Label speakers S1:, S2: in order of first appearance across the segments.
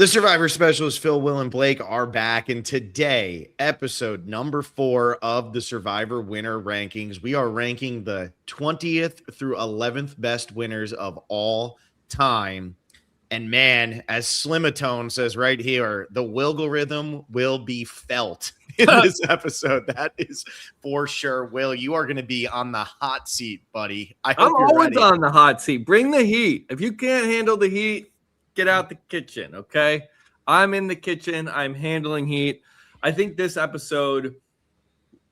S1: The Survivor Specialists, Phil, Will, and Blake are back. And today, episode number 4 of the Survivor Winner Rankings. We are ranking the 20th through 11th best winners of all time. And man, as Slimatone says right here, the Wilgorhythm will be felt in this episode. That is for sure. Will, you are going to be on the hot seat, buddy. I'm
S2: always on the hot seat. Bring the heat. If you can't handle the heat, get out the kitchen, okay? I'm in the kitchen. I'm handling heat. I think this episode,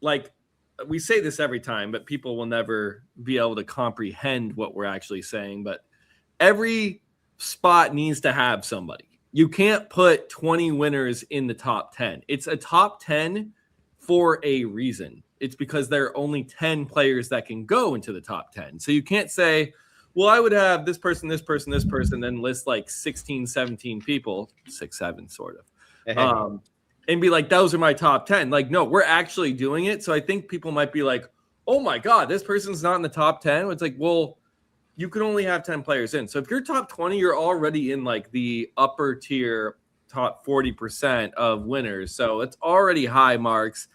S2: like we say this every time, but people will never be able to comprehend what we're actually saying. But every spot needs to have somebody. You can't put 20 winners in the top 10. It's a top 10 for a reason. It's because there are only 10 players that can go into the top 10. So you can't say, well, I would have this person, then list like 16, 17 people, 6, 7 sort of, and be like, those are my top 10. Like, no, we're actually doing it. So I think people might be like, oh my God, this person's not in the top 10. It's like, well, you can only have 10 players in. So if you're top 20, you're already in like the upper tier, top 40% of winners. So it's already high marks.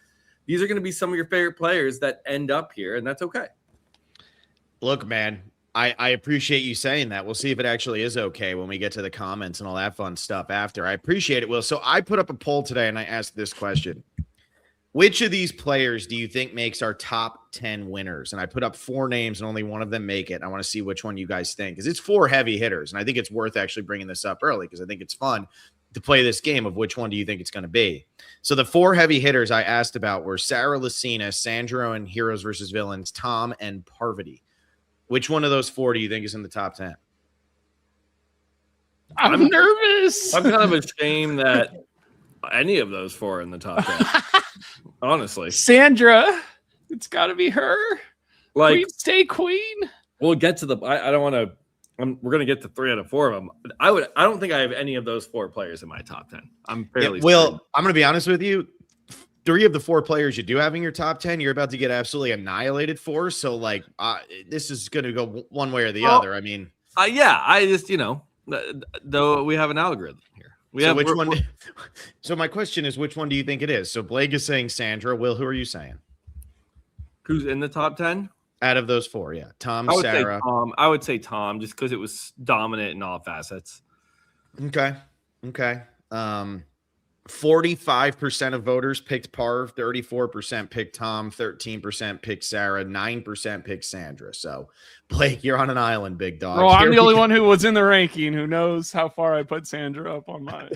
S2: These are going to be some of your favorite players that end up here, and that's okay.
S1: Look, man, I appreciate you saying that. We'll see if it actually is okay when we get to the comments and all that fun stuff after. I appreciate it, Will. So I put up a poll today, and I asked this question. Which of these players do you think makes our top 10 winners? And I put up 4 names, and only one of them make it. I want to see which one you guys think, because it's 4 heavy hitters, and I think it's worth actually bringing this up early because I think it's fun to play this game of which one do you think it's going to be. So the 4 heavy hitters I asked about were Sarah Lucina, Sandro and Heroes versus Villains, Tom, and Parvati. Which one of those 4 do you think is in the top 10?
S3: I'm nervous.
S2: I'm kind of ashamed that any of those 4 are in the top 10. Honestly.
S3: Sandra, it's got to be her.
S2: Like,
S3: queen, stay queen.
S2: We'll get to the. I don't want to. We're going to get to 3 out of 4 of them. I don't think I have any of those 4 players in my top 10. I'm fairly.
S1: Well, I'm going to be honest with you. 3 of the 4 players you do have in your top 10, you're about to get absolutely annihilated for. So, like, this is going to go one way or the other. I mean,
S2: yeah, I just, though we have an algorithm here.
S1: So my question is, which one do you think it is? So Blake is saying Sandra. Will, who are you saying?
S2: Who's in the top 10?
S1: Out of those 4, yeah. Tom, Sarah.
S2: I would say Tom, just because it was dominant in all facets.
S1: Okay. 45% of voters picked Parv, 34% picked Tom, 13% picked Sarah, 9% picked Sandra. So, Blake, you're on an island, big dog.
S3: Oh, I'm the only one who was in the ranking who knows how far I put Sandra up on mine.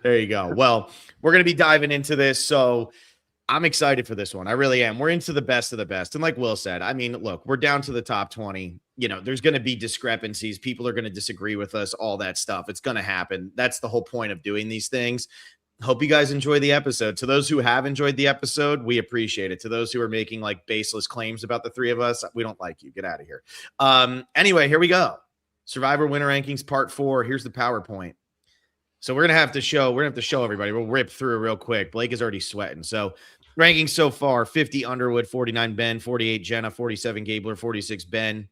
S1: There you go. Well, we're going to be diving into this, so I'm excited for this one. I really am. We're into the best of the best. And like Will said, I mean, look, we're down to the top 20. There's going to be discrepancies. People are going to disagree with us, all that stuff. It's going to happen. That's the whole point of doing these things. Hope you guys enjoy the episode. To those who have enjoyed the episode, we appreciate it. To those who are making like baseless claims about the 3 of us, we don't like you. Get out of here. Anyway, here we go. Survivor Winner Rankings Part 4. Here's the PowerPoint. So we're going to have to show everybody. We'll rip through it real quick. Blake is already sweating. So rankings so far, 50 Underwood, 49 Ben, 48 Jenna, 47 Gabler, 46 Ben.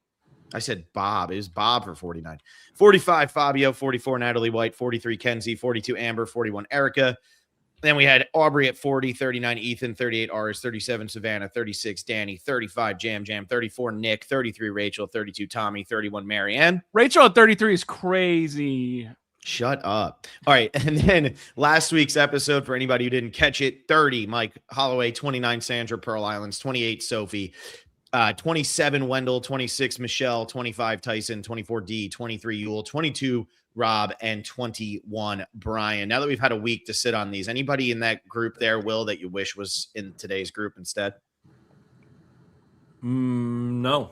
S1: I said Bob. It was Bob for 49. 45 Fabio, 44 Natalie White, 43 Kenzie, 42 Amber, 41 Erica. Then we had Aubrey at 40, 39 Ethan, 38 Aris, 37 Savannah, 36 Danny, 35 Jam, 34 Nick, 33 Rachel, 32 Tommy, 31 Marianne.
S3: Rachel at 33 is crazy.
S1: Shut up. All right. And then last week's episode, for anybody who didn't catch it, 30 Mike Holloway, 29 Sandra, Pearl Islands, 28 Sophie, 27 Wendell, 26 Michelle, 25 Tyson, 24 D, 23 Yule, 22 Rob, and 21 Brian. Now that we've had a week to sit on these, anybody in that group there, Will, that you wish was in today's group instead?
S2: No.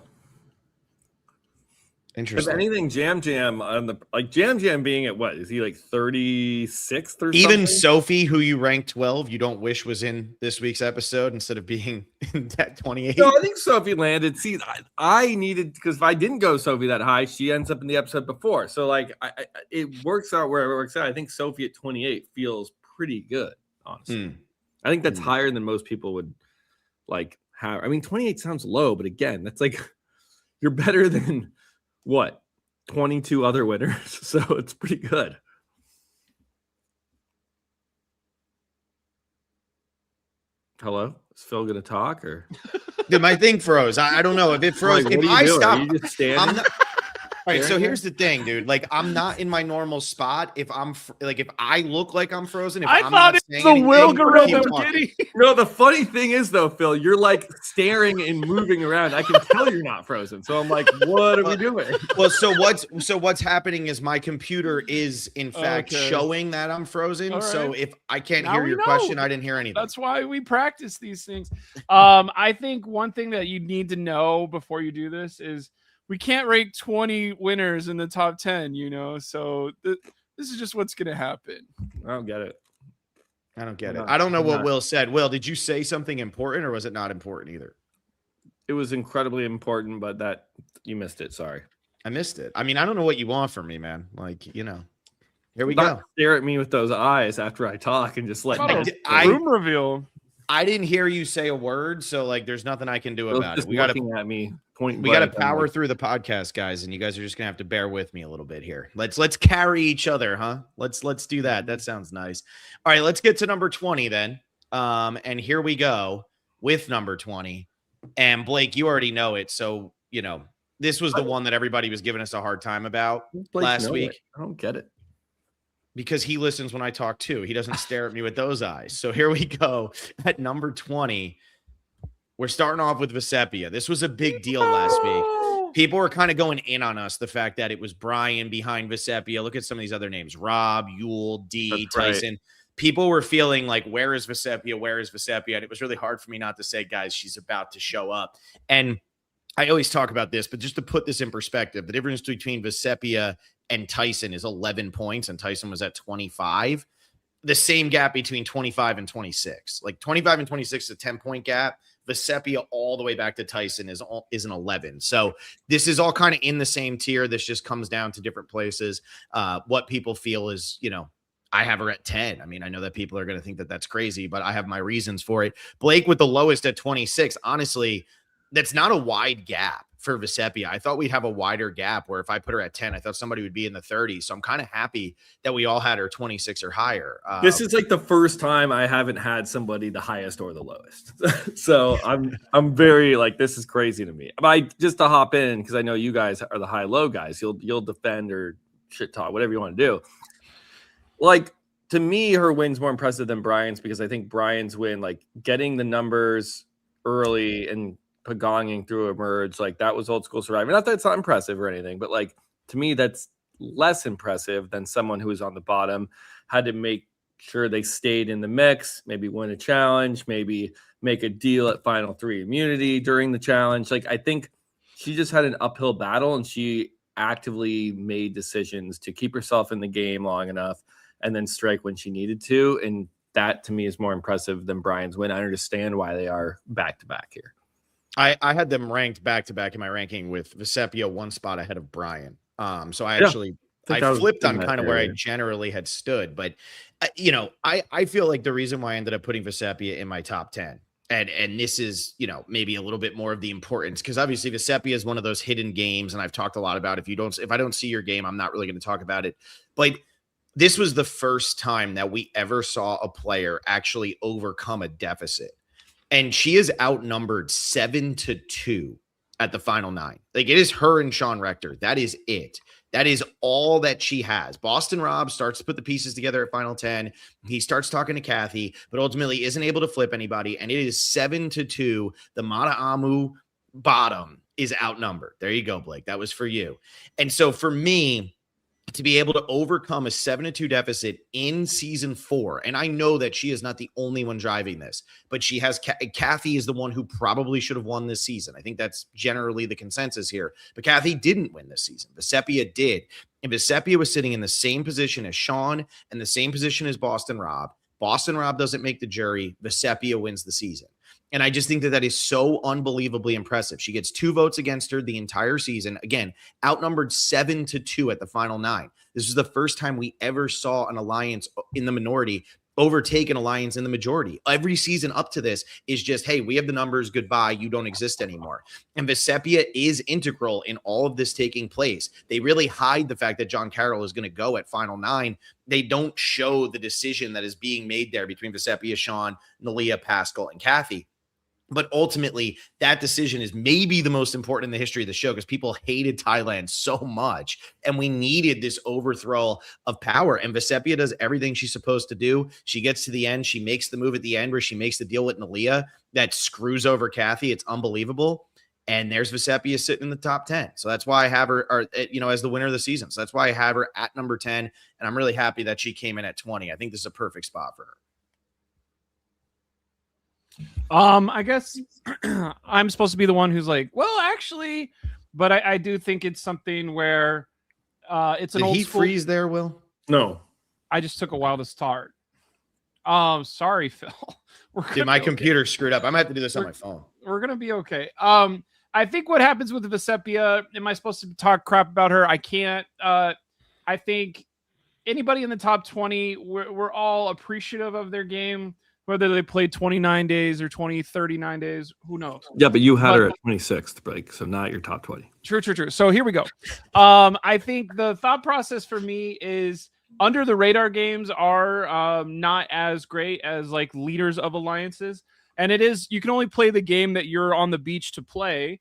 S1: Interesting.
S2: If anything, Jam on the Jam being at what is he like 36th or
S1: even
S2: something?
S1: Sophie, who you ranked 12, you don't wish was in this week's episode instead of being in that 28.
S2: No, I think Sophie landed. See, I needed, because if I didn't go Sophie that high, she ends up in the episode before. So like, it works out where it works out. I think Sophie at 28 feels pretty good, honestly. I think that's higher than most people would like have. I mean, 28 sounds low, but again, that's like you're better than what 22 other winners, so it's pretty good. Hello? Is Phil going to talk or?
S1: Dude, my thing froze. I don't know if it froze.
S2: Like,
S1: If
S2: what are you
S1: I
S2: doing?
S1: stop,
S2: Are you just standing?
S1: I'm not. All right, so
S2: Staring
S1: here's the thing, dude. Like, I'm not in my normal spot. If I'm like, if I look like I'm frozen, if
S3: I
S1: I'm
S3: thought
S1: not
S3: it
S1: saying
S3: was the will
S1: anything,
S3: gorilla
S1: keep talking.
S3: getting.
S2: No, the funny thing is though, Phil, you're like staring and moving around. I can tell you're not frozen. So I'm like, what are we doing?
S1: Well, so what's happening is my computer is in fact
S3: Okay.
S1: showing that I'm frozen.
S3: All
S1: So
S3: right.
S1: if I can't
S3: Now
S1: hear
S3: we
S1: your
S3: know.
S1: question, I didn't hear anything.
S3: That's why we practice these things. I think one thing that you need to know before you do this is we can't rate 20 winners in the top 10, so this is just what's going to happen.
S2: I don't get it.
S1: I don't get it.
S2: No,
S1: I don't know what
S2: not.
S1: Will said. Will, did you say something important or was it not important either?
S2: It was incredibly important, but that you missed it. Sorry.
S1: I missed it. I mean, I don't know what you want from me, man. Like, here we
S2: Not
S1: go.
S2: stare at me with those eyes after I talk and just let
S3: What
S2: me.
S3: a room reveal.
S1: I didn't hear you say a word, so like there's nothing I can do
S2: Phil's
S1: about it.
S2: just
S1: We got
S2: looking at me.
S1: we got to power through the podcast, guys, and you guys are just going to have to bear with me a little bit here. Let's carry each other, huh? Let's do that. That sounds nice. All right, let's get to number 20 then. And here we go with number 20. And Blake, you already know it, so, this was the one that everybody was giving us a hard time about last week.
S2: I don't get it.
S1: Because he listens when I talk too. He doesn't stare at me with those eyes. So here we go at number 20. We're starting off with Vecepia. This was a big deal last week. People were kind of going in on us, the fact that it was Brian behind Vecepia. Look at some of these other names. Rob, Yule, D,
S2: That's
S1: Tyson.
S2: right.
S1: People were feeling like, where is Vecepia? Where is Vecepia? And it was really hard for me not to say, guys, she's about to show up. And I always talk about this, but just to put this in perspective, the difference between Vecepia and Tyson is 11 points, and Tyson was at 25. The same gap between 25 and 26. Like 25 and 26 is a 10-point gap. Vecepia all the way back to Tyson is an 11. So this is all kind of in the same tier. This just comes down to different places. What people feel is, I have her at 10. I mean, I know that people are going to think that that's crazy, but I have my reasons for it. Blake with the lowest at 26. Honestly, that's not a wide gap for Vecepia. I thought we'd have a wider gap where if I put her at 10, I thought somebody would be in the 30s. So I'm kind of happy that we all had her 26 or higher.
S2: This is like the first time I haven't had somebody the highest or the lowest. So I'm very like, this is crazy to me. But just to hop in, because I know you guys are the high-low guys. You'll defend or shit talk, whatever you want to do. Like, to me, her win's more impressive than Brian's, because I think Brian's win, like getting the numbers early and pagonging through a merge, like that was old school Survivor. Not that it's not impressive or anything, but like to me, that's less impressive than someone who was on the bottom, had to make sure they stayed in the mix, maybe win a challenge, maybe make a deal at Final 3 immunity during the challenge. Like, I think she just had an uphill battle, and she actively made decisions to keep herself in the game long enough and then strike when she needed to. And that to me is more impressive than Brian's win. I understand why they are back to back here.
S1: I had them ranked back to back in my ranking with Vecepia one spot ahead of Brian. So I actually I flipped on kind of where I generally had stood, but I feel like the reason why I ended up putting Vecepia in my top 10, and this is, maybe a little bit more of the importance, because obviously Vecepia is one of those hidden games, and I've talked a lot about if I don't see your game, I'm not really going to talk about it. But this was the first time that we ever saw a player actually overcome a deficit. And she is outnumbered 7-2 at the final 9. Like, it is her and Sean Rector. That is it. That is all that she has. Boston Rob starts to put the pieces together at final 10. He starts talking to Kathy, but ultimately isn't able to flip anybody. And it is 7-2. The Mata Amu bottom is outnumbered. There you go, Blake. That was for you. And so for me, to be able to overcome a 7-2 deficit in season 4. And I know that she is not the only one driving this, but she has Kathy is the one who probably should have won this season. I think that's generally the consensus here, but Kathy didn't win this season. Vecepia did. And Vecepia was sitting in the same position as Sean and the same position as Boston Rob. Boston Rob doesn't make the jury. Vecepia wins the season. And I just think that is so unbelievably impressive. She gets 2 votes against her the entire season. Again, outnumbered 7-2 at the final 9. This is the first time we ever saw an alliance in the minority overtaken Alliance in the majority. Every season up to this is just, hey, we have the numbers, goodbye, you don't exist anymore. And Vecepia is integral in all of this taking place. They really hide the fact that John Carroll is going to go at Final 9. They don't show the decision that is being made there between Vecepia, Sean, Nalia, Pascal, and Kathy. But ultimately, that decision is maybe the most important in the history of the show because people hated Thailand so much. And we needed this overthrow of power. And Vecepia does everything she's supposed to do. She gets to the end. She makes the move at the end where she makes the deal with Nalia that screws over Kathy. It's unbelievable. And there's Vecepia sitting in the top 10. So that's why I have her, as the winner of the season. So that's why I have her at number 10. And I'm really happy that she came in at 20. I think this is a perfect spot for her.
S3: I guess I'm supposed to be the one who's like, well, actually, but I do think it's something where it's an
S1: Did
S3: old
S1: he
S3: school.
S1: freeze there, Will?
S2: No.
S3: I just took a while to start. Sorry, Phil.
S1: Dude, my computer screwed up. I might have to do this on my phone.
S3: We're gonna be okay. I think what happens with Vecepia, am I supposed to talk crap about her? I can't. I think anybody in the top 20, we're all appreciative of their game. Whether they played 29 days or 39 days, who knows?
S2: Yeah, but you had her at 26th, Blake, so not your top 20.
S3: True. So here we go. I think the thought process for me is under the radar games are not as great as like leaders of alliances. And it is, you can only play the game that you're on the beach to play.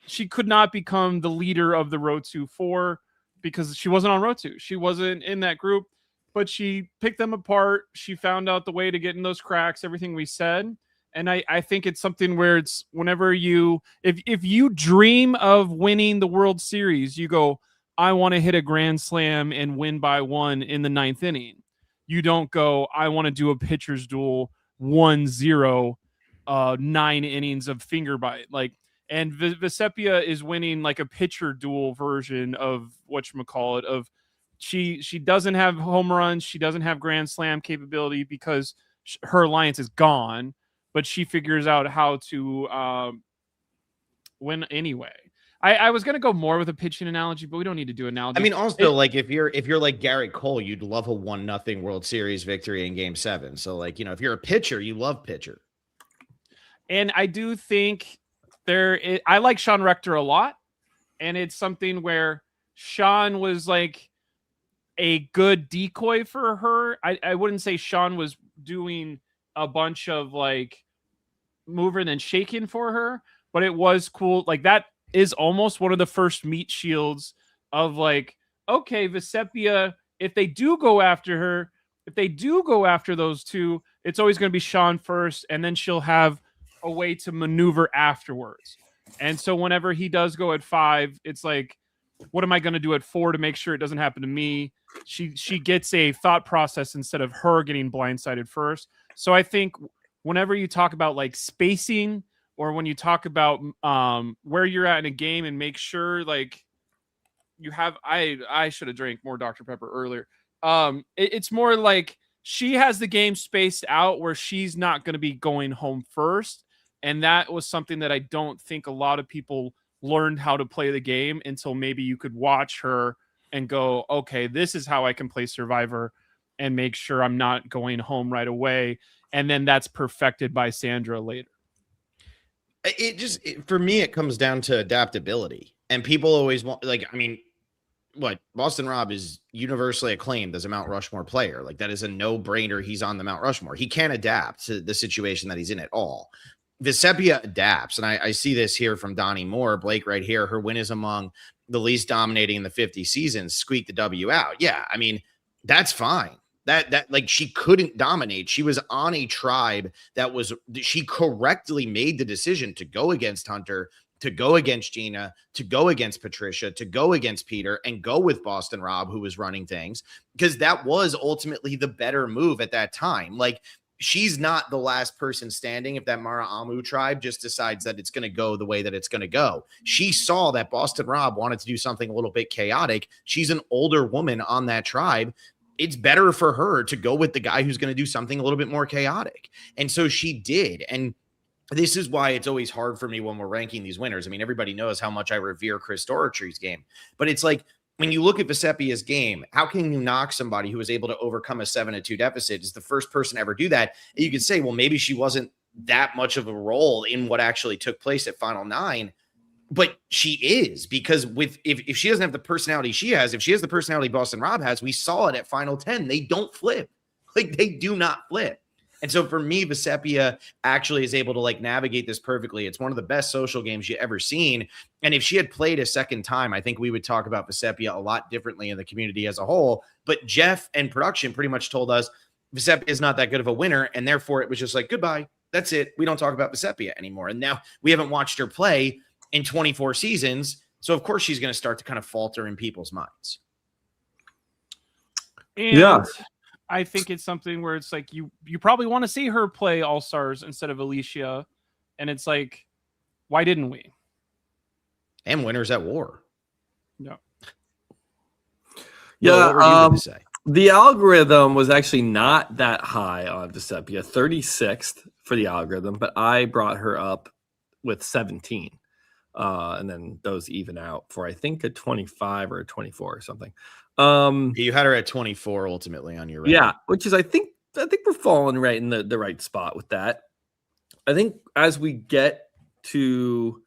S3: She could not become the leader of the Road to 4 because she wasn't on Road to. She wasn't in that group. But she picked them apart. She found out the way to get in those cracks, everything we said. And I think it's something where it's whenever you, if you dream of winning the World Series, you go, I want to hit a grand slam and win by 1 in the 9th inning. You don't go, I want to do a pitcher's duel 1-0, 9 innings of finger bite. Like, and Vecepia is winning like a pitcher duel version of whatchamacallit, of she doesn't have home runs. She doesn't have grand slam capability because her alliance is gone, but she figures out how to win anyway. I was going to go more with a pitching analogy, but we don't need to do analogy.
S1: I mean, also, like if you're like Garrett Cole, you'd love a 1-0 World Series victory in Game 7. So like, if you're a pitcher, you love pitcher.
S3: And I do think I like Sean Rector a lot. And it's something where Sean was like a good decoy for her. I wouldn't say Sean was doing a bunch of like moving and shaking for her, but it was cool. Like that is almost one of the first meat shields of like, okay, Vecepia, if they do go after her, if they do go after those two, it's always going to be Sean first, and then she'll have a way to maneuver afterwards. And so whenever he does go at 5, it's like, what am I going to do at 4 to make sure it doesn't happen to me? She gets a thought process instead of her getting blindsided first. So I think whenever you talk about like spacing, or when you talk about where you're at in a game, and make sure like you have, I should have drank more Dr. Pepper earlier. It's more like she has the game spaced out where she's not going to be going home first. And that was something that I don't think a lot of people learned how to play the game until maybe you could watch her and go, okay, this is how I can play Survivor and make sure I'm not going home right away. And then that's perfected by Sandra later.
S1: For me, it comes down to adaptability. And people always want, like, I mean, Boston Rob is universally acclaimed as a Mount Rushmore player. Like, that is a no-brainer. He's on the Mount Rushmore. He can't adapt to the situation that he's in at all. Vecepia adapts, and I see this here from Donnie Moore. Blake right here, her win is among the least dominating in the 50 seasons. Squeak the W out. Yeah, I mean, that's fine. That like, she couldn't dominate. She was on a tribe she correctly made the decision to go against Hunter, to go against Gina, to go against Patricia, to go against Peter, and go with Boston Rob, who was running things, because that was ultimately the better move at that time. Like, she's not the last person standing if that Mara Amu tribe just decides that it's going to go the way that it's going to go. She saw that Boston Rob wanted to do something a little bit chaotic. She's an older woman on that tribe. It's better for her to go with the guy who's going to do something a little bit more chaotic. And so she did. And this is why it's always hard for me when we're ranking these winners. I mean, everybody knows how much I revere Chris Doratry's game, but it's like, when you look at Vesepia's game, how can you knock somebody who was able to overcome a 7-2 deficit? Is the first person to ever do that. And you could say, well, maybe she wasn't that much of a role in what actually took place at Final 9. But she is, because if she doesn't have the personality she has, if she has the personality Boston Rob has, we saw it at Final 10. They don't flip. Like, they do not flip. And so for me, Vesepia actually is able to like navigate this perfectly. It's one of the best social games you ever seen. And if she had played a second time, I think we would talk about Vesepia a lot differently in the community as a whole. But Jeff and production pretty much told us Vesepia is not that good of a winner. And therefore it was just like, goodbye. That's it. We don't talk about Vesepia anymore. And now we haven't watched her play in 24 seasons. So of course she's going to start to kind of falter in people's minds.
S3: And
S2: Yeah.
S3: I think it's something where it's like you probably want to see her play All Stars instead of Alicia, and it's like, why didn't we?
S1: And winners at war.
S3: No.
S1: Well, what were you going to say?
S2: The algorithm was actually not that high on Vesepia, 36th for the algorithm, but I brought her up with 17. And then those even out for, I think, a 25 or a 24 or something.
S1: You had her at 24 ultimately on your record.
S2: Yeah, which is I think we're falling right in the right spot with that. I think as we get to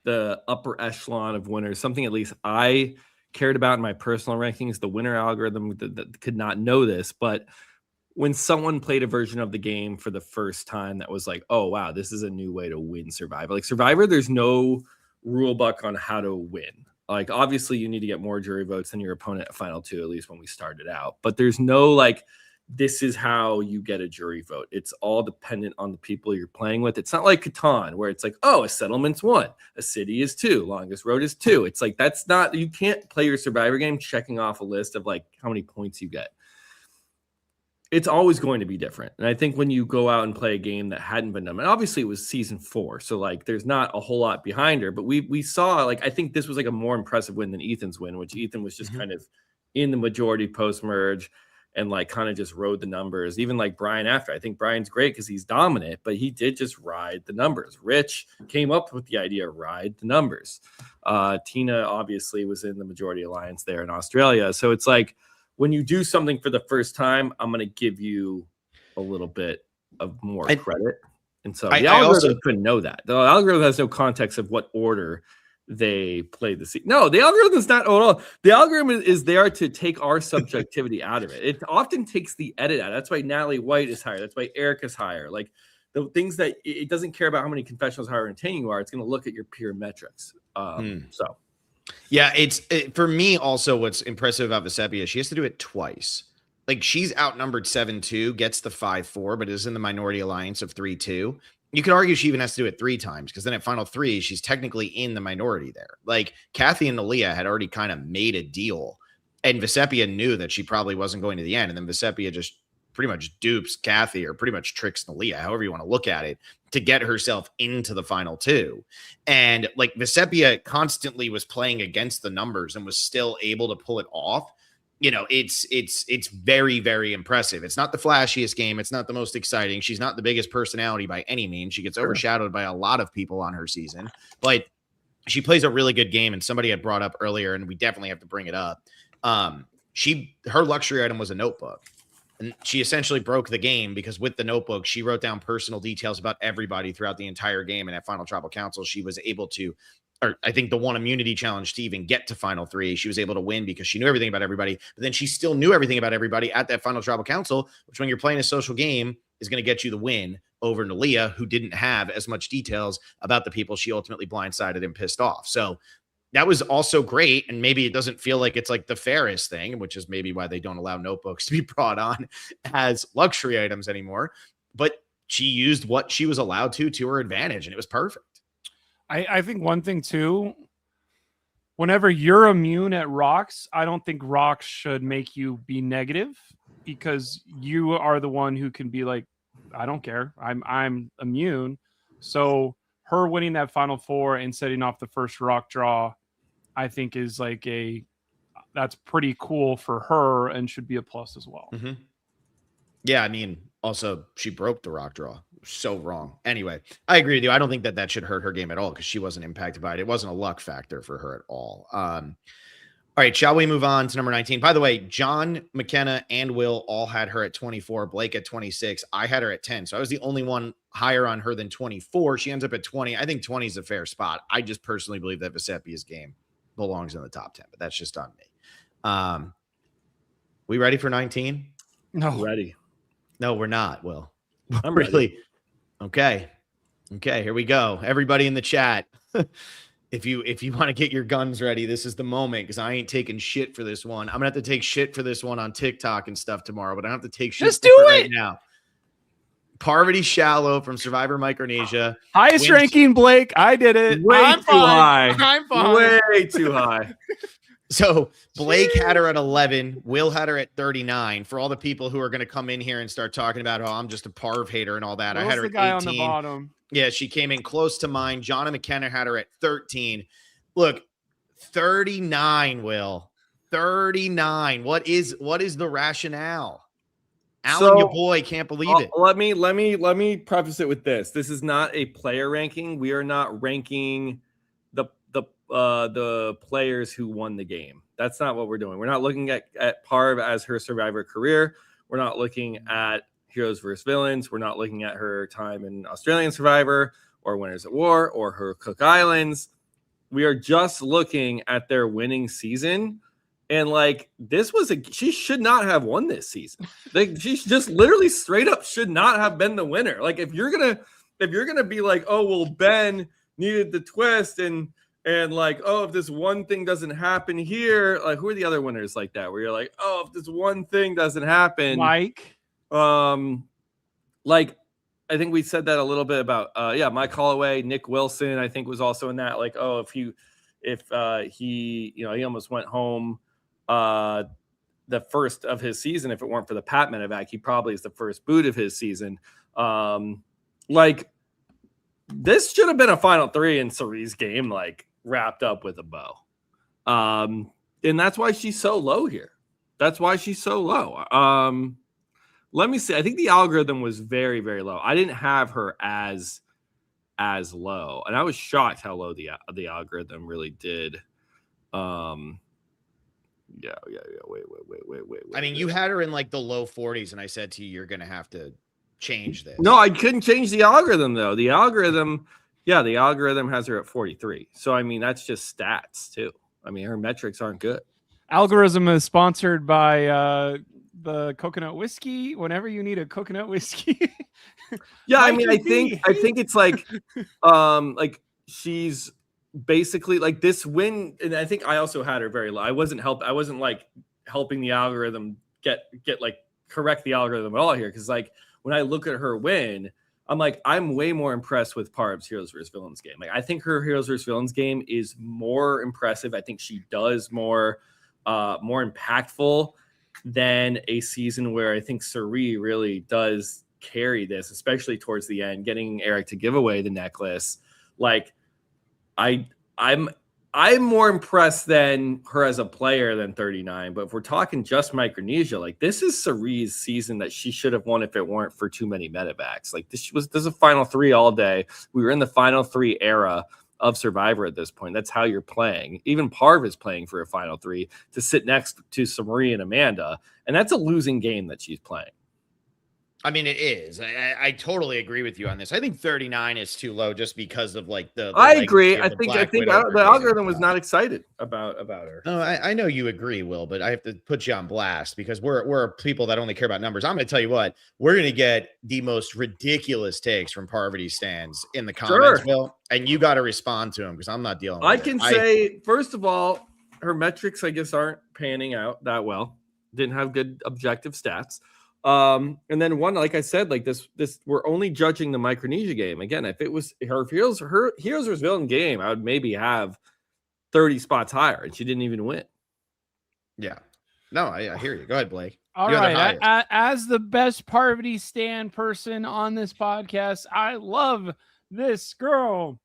S2: the upper echelon of winners, something at least I cared about in my personal rankings, the winner algorithm that could not know this, but when someone played a version of the game for the first time that was like, oh wow, this is a new way to win Survivor. Like Survivor, there's no rule book on how to win. Like, obviously, you need to get more jury votes than your opponent at Final 2, at least when we started out. But there's no, like, this is how you get a jury vote. It's all dependent on the people you're playing with. It's not like Catan, where it's like, oh, a settlement's 1, a city is 2, longest road is 2. It's like, that's not, you can't play your Survivor game checking off a list of, like, how many points you get. It's always going to be different. And I think when you go out and play a game that hadn't been done, and obviously it was season 4, so like there's not a whole lot behind her, but we saw, like, I think this was like a more impressive win than Ethan's win, which Ethan was just kind of in the majority post-merge and like kind of just rode the numbers. Even like Brian after. I think Brian's great because he's dominant, but he did just ride the numbers. Rich came up with the idea of ride the numbers. Tina obviously was in the majority alliance there in Australia. So it's like, when you do something for the first time, I'm going to give you a little bit of more credit. And so the algorithm couldn't know that. The algorithm has no context of what order they play the scene. No, the algorithm is not at all. The algorithm is there to take our subjectivity out of it. It often takes the edit out. That's why Natalie White is higher. That's why Eric is higher. Like the things that it doesn't care about how many confessionals, how entertaining you are. It's going to look at your peer metrics. So.
S1: Yeah, for me also what's impressive about Vesepia, she has to do it twice. Like she's outnumbered 7-2, gets the 5-4, but is in the minority alliance of 3-2. You could argue she even has to do it 3 times because then at Final 3, she's technically in the minority there. Like Kathy and Nalia had already kind of made a deal, and Vesepia knew that she probably wasn't going to the end, and then Vesepia just pretty much dupes Kathy or pretty much tricks Nalia, however you want to look at it, to get herself into the Final 2. And like Vesepia constantly was playing against the numbers and was still able to pull it off. You know, it's very, very impressive. It's not the flashiest game. It's not the most exciting. She's not the biggest personality by any means. She gets overshadowed by a lot of people on her season, but she plays a really good game. And somebody had brought up earlier, and we definitely have to bring it up. Her luxury item was a notebook. And she essentially broke the game because with the notebook, she wrote down personal details about everybody throughout the entire game. And at Final Tribal Council, she was able to, or I think the one immunity challenge to even get to Final 3, she was able to win because she knew everything about everybody. But then she still knew everything about everybody at that Final Tribal Council, which when you're playing a social game is going to get you the win over Nalia, who didn't have as much details about the people she ultimately blindsided and pissed off. So that was also great. And maybe it doesn't feel like it's like the fairest thing, which is maybe why they don't allow notebooks to be brought on as luxury items anymore. But she used what she was allowed to her advantage, and it was perfect.
S3: I think one thing too, whenever you're immune at rocks, I don't think rocks should make you be negative because you are the one who can be like, I don't care. I'm immune. So her winning that Final 4 and setting off the first rock draw, I think is like that's pretty cool for her and should be a plus as well.
S1: Mm-hmm. Yeah, I mean, also she broke the rock draw. So wrong. Anyway, I agree with you. I don't think that should hurt her game at all because she wasn't impacted by it. It wasn't a luck factor for her at all. All All right, shall we move on to number 19? By the way, John, McKenna, and Will all had her at 24. Blake at 26. I had her at 10. So I was the only one higher on her than 24. She ends up at 20. I think 20 is a fair spot. I just personally believe that Vesepia's game belongs in the top 10, but that's just on me. We ready for 19?
S3: No.
S2: Ready.
S1: No, we're not, Will.
S2: I'm
S1: Really? Okay. Okay, here we go. Everybody in the chat. If you want to get your guns ready, this is the moment, because I ain't taking shit for this one. I'm gonna have to take shit for this one on TikTok and stuff tomorrow, but I don't have to take shit
S3: Just
S1: for
S3: do
S1: it
S3: it
S1: right now. Parvati Shallow from Survivor Micronesia.
S3: Highest
S1: wins-
S3: ranking, Blake. I did it.
S2: Way
S3: I'm
S2: too
S3: fine.
S2: high.
S3: I'm fine.
S2: Way too high.
S1: So Blake had her at 11. Will had her at 39. For all the people who are going to come in here and start talking about, oh, I'm just a Parv hater and all that. I
S3: Will's
S1: had her
S3: the
S1: at
S3: guy
S1: 18.
S3: on the bottom.
S1: Yeah, she came in close to mine. John and McKenna had her at 13. Look, 39, Will. 39. What is the rationale? Alan, your boy, can't believe it.
S2: Let me preface it with this. This is not a player ranking. We are not ranking the players who won the game. That's not what we're doing. We're not looking at Parv as her Survivor career. We're not looking at Heroes versus Villains. We're not looking at her time in Australian Survivor or Winners at War or her Cook Islands. We are just looking at their winning season. And like, she should not have won this season. Like, she just literally straight up should not have been the winner. Like, if you're gonna be like, oh well, Ben needed the twist and like, oh, if this one thing doesn't happen here, like, who are the other winners like that? Where you're like, oh, if this one thing doesn't happen,
S3: Mike.
S2: Like, I think we said that a little bit about Mike Holloway, Nick Wilson, I think was also in that. Like, oh, if he almost went home the first of his season. If it weren't for the Pat medevac, he probably is the first boot of his season. Like, this should have been a final three in Cerie's game, like, wrapped up with a bow. And that's why she's so low here. That's why she's so low. Let me see. I think the algorithm was very, very low. I didn't have her as low, and I was shocked how low the algorithm really did. Yeah. Wait.
S1: I mean, you had her in like the low 40s, and I said to you, you're going to have to change this.
S2: No, I couldn't change the algorithm, though. The algorithm has her at 43. So, I mean, that's just stats, too. I mean, her metrics aren't good.
S3: Algorithm is sponsored by the coconut whiskey. Whenever you need a coconut whiskey.
S2: Yeah, I mean, I think it's like she's basically like this win, and I think I also had her very low. I wasn't like helping the algorithm get like correct the algorithm at all here, because like when I look at her win, I'm way more impressed with Parv's Heroes vs Villains game. Like, I think her Heroes vs Villains game is more impressive. I think she does more impactful than a season where I think Cirie really does carry this, especially towards the end, getting Eric to give away the necklace. Like, I'm more impressed than her as a player than 39. But if we're talking just Micronesia, like, this is Cerie's season that she should have won if it weren't for too many medevacs. Like, this is a final three all day. We were in the final three era of Survivor at this point. That's how you're playing. Even Parv is playing for a final three to sit next to Cirie and Amanda, and that's a losing game that she's playing.
S1: I mean, it is. I totally agree with you on this. I think 39 is too low just because of like the
S2: I agree. I think
S1: the
S2: the algorithm was not excited about her.
S1: No, I know you agree, Will, but I have to put you on blast because we're people that only care about numbers. I'm going to tell you what, we're going to get the most ridiculous takes from Parvati stands in the comments, Will, and you got to respond to them because I'm not dealing with
S2: I
S1: it.
S2: can say, first of all, her metrics, I guess, aren't panning out that well. Didn't have good objective stats. And then one, like I said, like this we're only judging the Micronesia game. Again, if it was her Heroes vs Villain game, I would maybe have 30 spots higher, and she didn't even win.
S1: Yeah. No, I hear you. Go ahead, Blake.
S3: All right. As the best Parvati stan person on this podcast, I love this girl.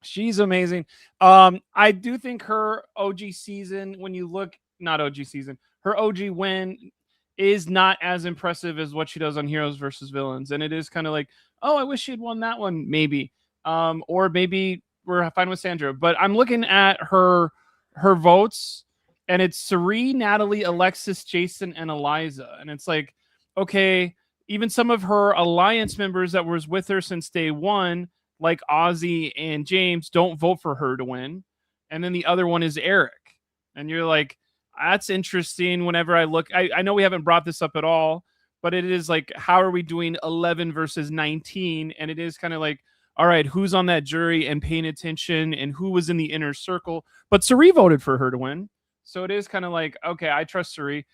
S3: She's amazing. I do think her OG season, when you look, not OG season, her OG win is not as impressive as what she does on Heroes versus Villains. And it is kind of like, oh, I wish she had won that one, maybe. Or maybe we're fine with Sandra. But I'm looking at her votes And it's Sari, Natalie, Alexis, Jason, and Eliza. And it's like, okay, even some of her alliance members that was with her since day one, like Ozzy and James, don't vote for her to win. And then the other one is Eric. And you're like, that's interesting. Whenever I look, I know we haven't brought this up at all, but it is like, how are we doing 11 versus 19? And it is kind of like, all right, who's on that jury and paying attention and who was in the inner circle? But Sari voted for her to win. So it is kind of like, okay, I trust Sari.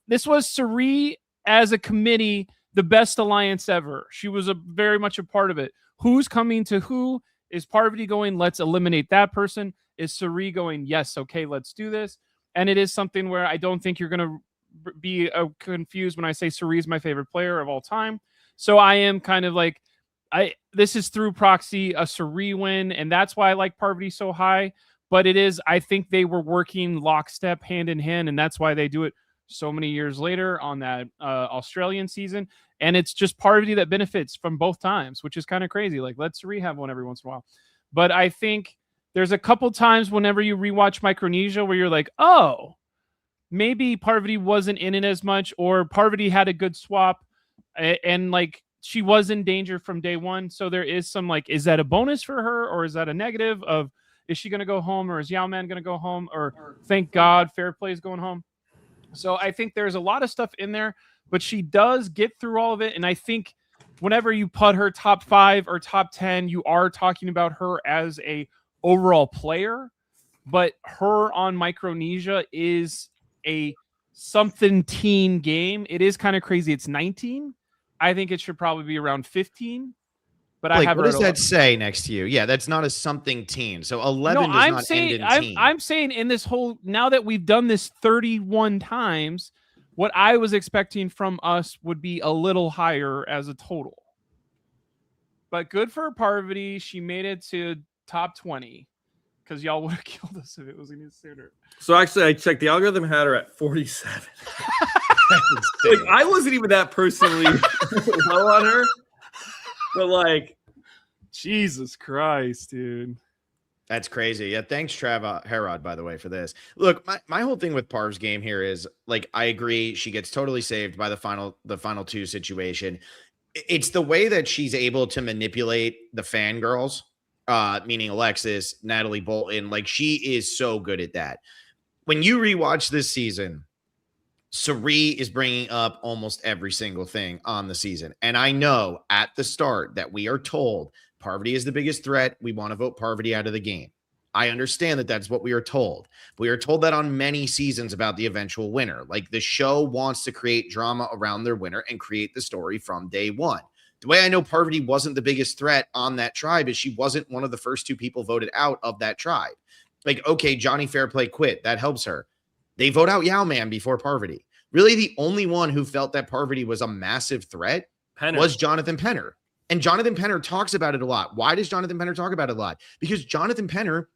S3: This was Sari as a committee, the best alliance ever. She was very much a part of it. Who's coming to who? Is Parvati going, let's eliminate that person? Is Sari going, yes, okay, let's do this? And it is something where I don't think you're going to be confused when I say Sari is my favorite player of all time. So I am kind of like, this is through proxy a Sari win, and that's why I like Parvati so high. But it is, I think they were working lockstep, hand in hand, and that's why they do it so many years later on that Australian season. And it's just Parvati that benefits from both times, which is kind of crazy. Like, let Sari have one every once in a while. But I think there's a couple times whenever you rewatch Micronesia where you're like, oh, maybe Parvati wasn't in it as much, or Parvati had a good swap, and like she was in danger from day one. So there is some like, is that a bonus for her, or is that a negative of, is she going to go home, or is Yao Man going to go home, or thank God Fair Play is going home? So I think there's a lot of stuff in there, but she does get through all of it. And I think whenever you put her top 5 or top 10, you are talking about her as a overall player, but her on Micronesia is a something teen game. It is kind of crazy. It's 19. I think it should probably be around 15. But
S1: like,
S3: I have
S1: what does that say next to you? Yeah, that's not a something teen. So 11 does
S3: I'm
S1: not
S3: saying,
S1: end in teen.
S3: I'm saying in this whole, now that we've done this 31 times, what I was expecting from us would be a little higher as a total. But good for Parvati. She made it to top 20, because y'all would have killed us if it was any sooner.
S2: So actually, I checked. The algorithm had her at 47. Like, I wasn't even that personally low on her. But like,
S3: Jesus Christ, dude.
S1: That's crazy. Yeah, thanks, Trav Herod, by the way, for this. Look, my whole thing with Parv's game here is, like, I agree, she gets totally saved by the final two situation. It's the way that she's able to manipulate the fangirls, meaning Alexis, Natalie Bolton. Like, she is so good at that. When you rewatch this season, Sari is bringing up almost every single thing on the season. And I know at the start that we are told Parvati is the biggest threat. We want to vote Parvati out of the game. I understand that that's what we are told. We are told that on many seasons about the eventual winner. Like, the show wants to create drama around their winner and create the story from day one. The way I know Parvati wasn't the biggest threat on that tribe is she wasn't one of the first 2 people voted out of that tribe. Like, okay, Johnny Fairplay quit. That helps her. They vote out Yao Man before Parvati. Really, the only one who felt that Parvati was a massive threat was Jonathan Penner. And Jonathan Penner talks about it a lot. Why does Jonathan Penner talk about it a lot? Because Jonathan Penner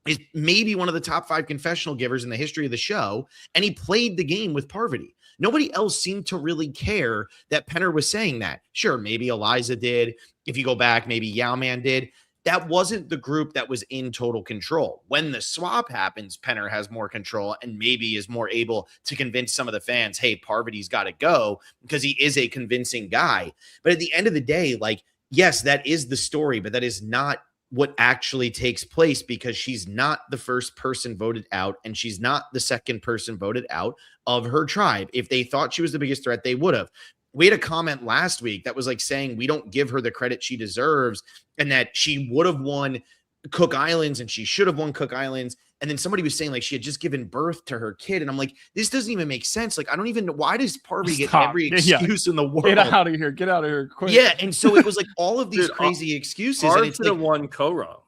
S1: is maybe one of the top 5 confessional givers in the history of the show, and he played the game with Parvati. Nobody else seemed to really care that Penner was saying that. Sure, maybe Eliza did. If you go back, maybe Yao Man did. That wasn't the group that was in total control. When the swap happens, Penner has more control and maybe is more able to convince some of the fans, hey, Parvati's got to go, because he is a convincing guy. But at the end of the day, like, yes, that is the story, but that is not what actually takes place, because she's not the first person voted out and she's not the second person voted out of her tribe. If they thought she was the biggest threat, they would have. We had a comment last week that was like saying we don't give her the credit she deserves and that she would have won Cook Islands and she should have won Cook Islands. And then somebody was saying like she had just given birth to her kid. And I'm like, this doesn't even make sense. Like, I don't even know, why does Parvati get every excuse in the world?
S3: Get out of here. Get out of here quick.
S1: Yeah. And so it was like all of these crazy excuses.
S2: Parv
S1: and it's
S2: should have
S1: like,
S2: won Koro.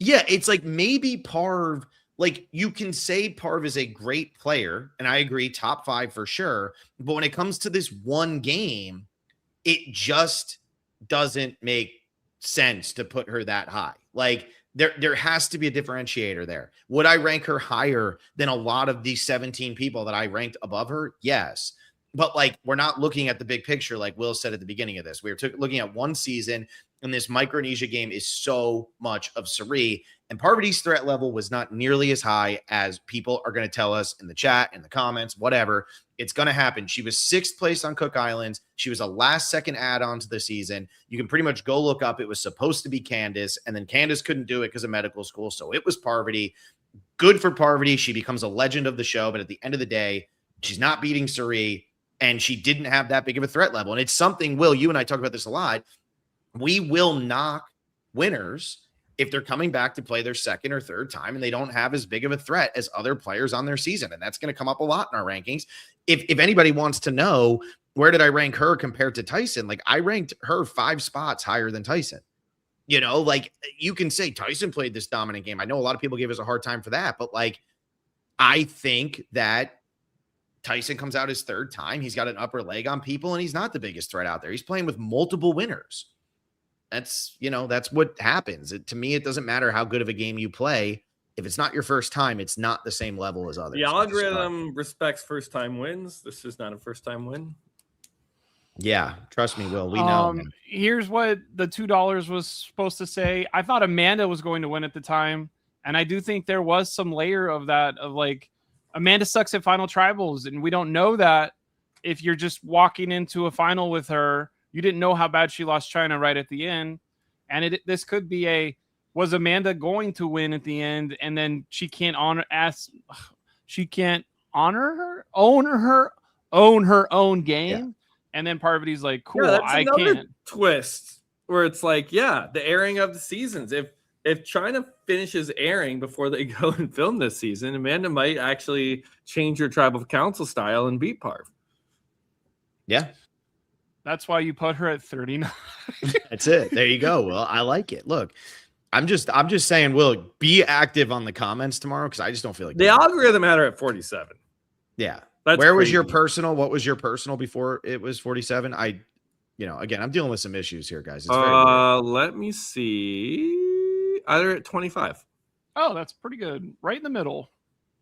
S1: yeah, it's like maybe Parv, like, you can say Parv is a great player, and I agree, top 5 for sure. But when it comes to this one game, it just doesn't make sense to put her that high. Like, there has to be a differentiator there. Would I rank her higher than a lot of these 17 people that I ranked above her? Yes. But like, we're not looking at the big picture, like Will said at the beginning of this. We were looking at one season, and this Micronesia game is so much of Suri. And Parvati's threat level was not nearly as high as people are going to tell us in the chat, in the comments, whatever. It's going to happen. She was 6th place on Cook Islands. She was a last-second add-on to the season. You can pretty much go look up. It was supposed to be Candace, and then Candace couldn't do it because of medical school, so it was Parvati. Good for Parvati. She becomes a legend of the show, but at the end of the day, she's not beating Suri. And she didn't have that big of a threat level. And it's something, Will, you and I talk about this a lot. We will knock winners if they're coming back to play their 2nd or 3rd time and they don't have as big of a threat as other players on their season. And that's going to come up a lot in our rankings. If anybody wants to know, where did I rank her compared to Tyson? Like, I ranked her 5 spots higher than Tyson. You know, like, you can say Tyson played this dominant game. I know a lot of people give us a hard time for that, but like, I think that Tyson comes out his 3rd time. He's got an upper leg on people, and he's not the biggest threat out there. He's playing with multiple winners. That's, you know, that's what happens. To me, it doesn't matter how good of a game you play. If it's not your first time, it's not the same level as others.
S2: The algorithm respects first-time wins. This is not a first-time win.
S1: Yeah, trust me, Will. We know.
S3: Here's what the $2 was supposed to say. I thought Amanda was going to win at the time, and I do think there was some layer of that, of like, Amanda sucks at final tribals, and we don't know that if you're just walking into a final with her. You didn't know how bad she lost China right at the end. And this could be was Amanda going to win at the end, and then she can't own her own game. Yeah. And then Parvati's like, cool,
S2: yeah,
S3: I can't.
S2: Twist where it's like, yeah, the airing of the seasons. If China finishes airing before they go and film this season, Amanda might actually change her tribal council style and beat Parv.
S1: Yeah.
S3: That's why you put her at 39.
S1: That's it. There you go. Well, I like it. Look, I'm just saying, Will, be active on the comments tomorrow, because I just don't feel like
S2: the algorithm had her at 47.
S1: Yeah.
S2: That's
S1: Where was
S2: crazy.
S1: your personal? What was your personal before it was 47? Again, I'm dealing with some issues here, guys. It's very weird.
S2: Let me see. Either at 25.
S3: Oh, that's pretty good. Right in the middle.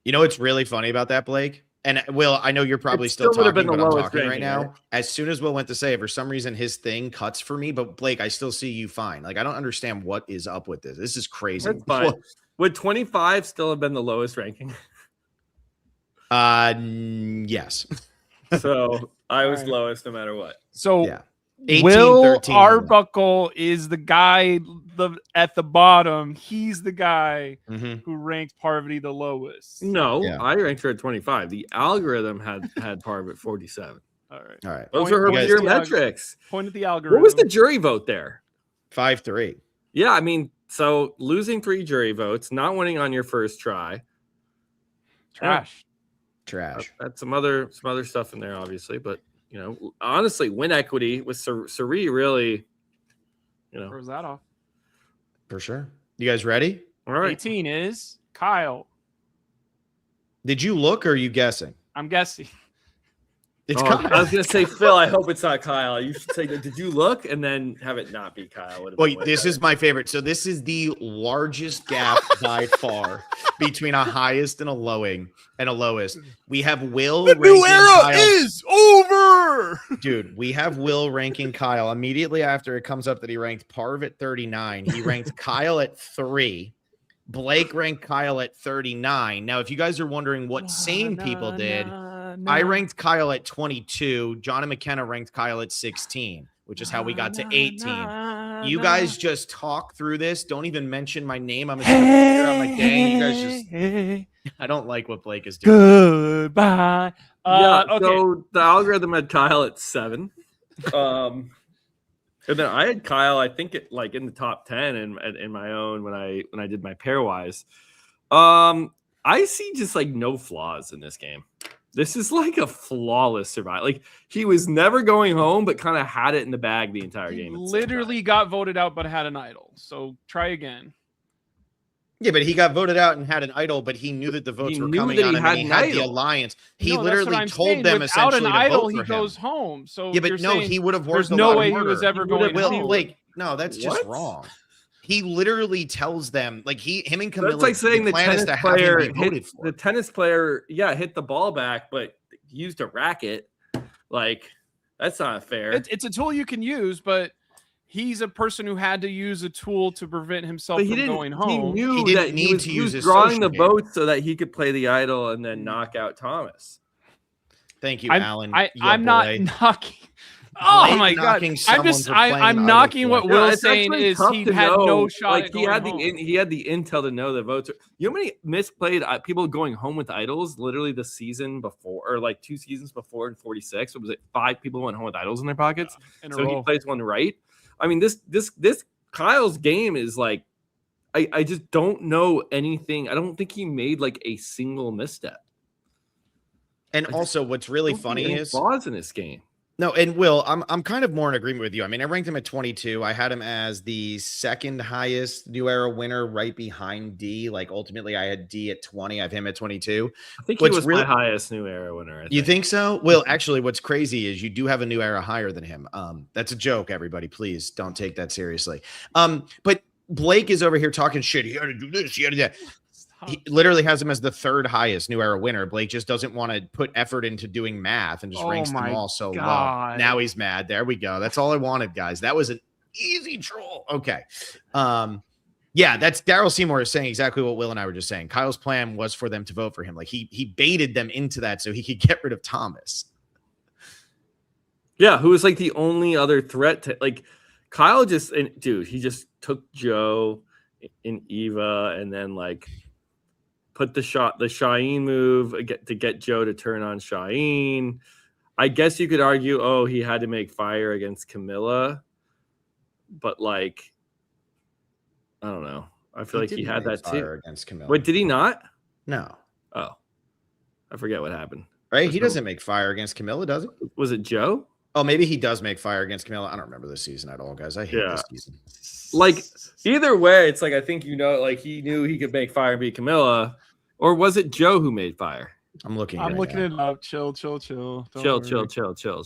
S1: You know what's really funny about that, Blake? And Will, I know you're probably still talking, but I'm talking right now. Right? As soon as Will went to say it, for some reason his thing cuts for me, but Blake, I still see you fine. Like, I don't understand what is up with this. This is crazy.
S2: Would 25 still have been the lowest ranking?
S1: Yes.
S2: So I was lowest no matter what.
S3: So
S1: yeah. 18,
S3: Will
S1: 13,
S3: Arbuckle is the guy at the bottom. He's the guy who ranked Parvati the lowest.
S2: No, I ranked her at 25. The algorithm had Parv at 47.
S3: All right.
S2: Those are her pure metrics.
S3: Point at the algorithm.
S2: What was the jury vote there?
S1: 5-3.
S2: Yeah, I mean, so losing 3 jury votes, not winning on your first try.
S3: Trash.
S2: That's some other stuff in there, obviously, but honestly, win equity with Suri really,
S3: throws that off.
S1: For sure. You guys ready?
S2: All right.
S3: 18 is Kyle.
S1: Did you look, or are you guessing?
S3: I'm guessing.
S1: It's Kyle.
S2: I was going to say, Phil, I hope it's not Kyle. You should say, did you look? And then have it not be Kyle.
S1: Wait, this is my favorite. So this is the largest gap by far between a highest and a lowest. We have Will.
S3: The new era is over.
S1: Dude, we have Will ranking Kyle immediately after it comes up that he ranked Parv at 39. He ranked Kyle at 3. Blake ranked Kyle at 39. Now, if you guys are wondering what sane people did, I ranked Kyle at 22. John and McKenna ranked Kyle at 16, which is how we got to 18. You guys just talk through this. Don't even mention my name. I'm like, dang, you guys just. I don't like what Blake is doing.
S3: Goodbye.
S2: Okay. So the algorithm had Kyle at 7. And then I had Kyle, I think in the top 10 in my own when I did my pairwise. I see just like no flaws in this game. This is like a flawless survival. Like, he was never going home, but kind of had it in the bag the entire game.
S3: Literally got voted out, but had an idol. So try again.
S1: Yeah, but he got voted out and had an idol, but he knew that the votes were coming on him, and he had the alliance. He literally told them essentially to vote for him.
S3: He goes home. So
S1: yeah, but no, he would have worked.
S3: There's no way he was ever going home.
S1: Blake, no, that's just wrong. He literally tells them, like, him and Camilla.
S2: That's like saying the tennis player
S1: voted for.
S2: The tennis player, hit the ball back, but used a racket. Like, that's not fair.
S3: It's a tool you can use, but he's a person who had to use a tool to prevent himself from going home.
S2: He knew
S1: He didn't
S2: that
S1: need to
S2: he
S1: use
S2: was
S1: his
S2: drawing
S1: social
S2: the
S1: game.
S2: votes so that he could play the idol and then knock out Thomas.
S1: Thank you, Alan.
S3: I'm not knocking. Oh
S1: Blake
S3: my god!
S1: knocking someone for playing
S3: I'm
S1: Idol
S3: knocking
S1: Boy.
S3: what
S2: Yeah,
S3: Will's
S2: it's
S3: saying
S2: actually
S3: is
S2: tough
S3: he
S2: to
S3: had
S2: know.
S3: no shot.
S2: Like
S3: at going home.
S2: he had the intel to know the votes. You know how many misplayed people going home with idols? Literally the season before, or like 2 seasons before in 46. What was it? 5 people went home with idols in their pockets.
S3: In a
S2: So
S3: row.
S2: he plays one right. I mean, this Kyle's game is like, I just don't know anything. I don't think he made like a single misstep.
S1: And also, what's really funny is
S2: flaws in this game.
S1: no, and Will, I'm kind of more in agreement with you. I mean, I ranked him at 22. I had him as the second highest New Era winner, right behind D. Like ultimately, I had D at 20. I have him at 22.
S2: I think
S1: What's
S2: he was
S1: really-
S2: my highest New Era winner.
S1: You think so? Well, actually, what's crazy is you do have a New Era higher than him. That's a joke, everybody. Please don't take that seriously. But Blake is over here talking shit. He had to do this. He had to do that. He literally has him as the 3rd highest New Era winner. Blake just doesn't want to put effort into doing math and just ranks them all so low. Now he's mad. There we go. That's all I wanted, guys. That was an easy troll. Okay. Yeah, that's Daryl Seymour is saying exactly what Will and I were just saying. Kyle's plan was for them to vote for him. Like he baited them into that so he could get rid of Thomas.
S2: Yeah, who was like the only other threat to like Kyle he just took Joe and Eva and then like put the Shaheen move to get Joe to turn on Shaheen. I guess you could argue, oh, he had to make fire against Camilla, but like, I don't know. I feel like he had that too.
S1: Against Camilla.
S2: Wait, did he not?
S1: No.
S2: Oh, I forget what happened.
S1: Right? He doesn't make fire against Camilla, does he?
S2: Was it Joe?
S1: Oh, maybe he does make fire against Camilla. I don't remember this season at all, guys. I hate this season.
S2: Like, either way, it's like I think like he knew he could make fire and beat Camilla, or was it Joe who made fire?
S1: I'm looking
S3: it up. Chill. Don't
S2: Chill.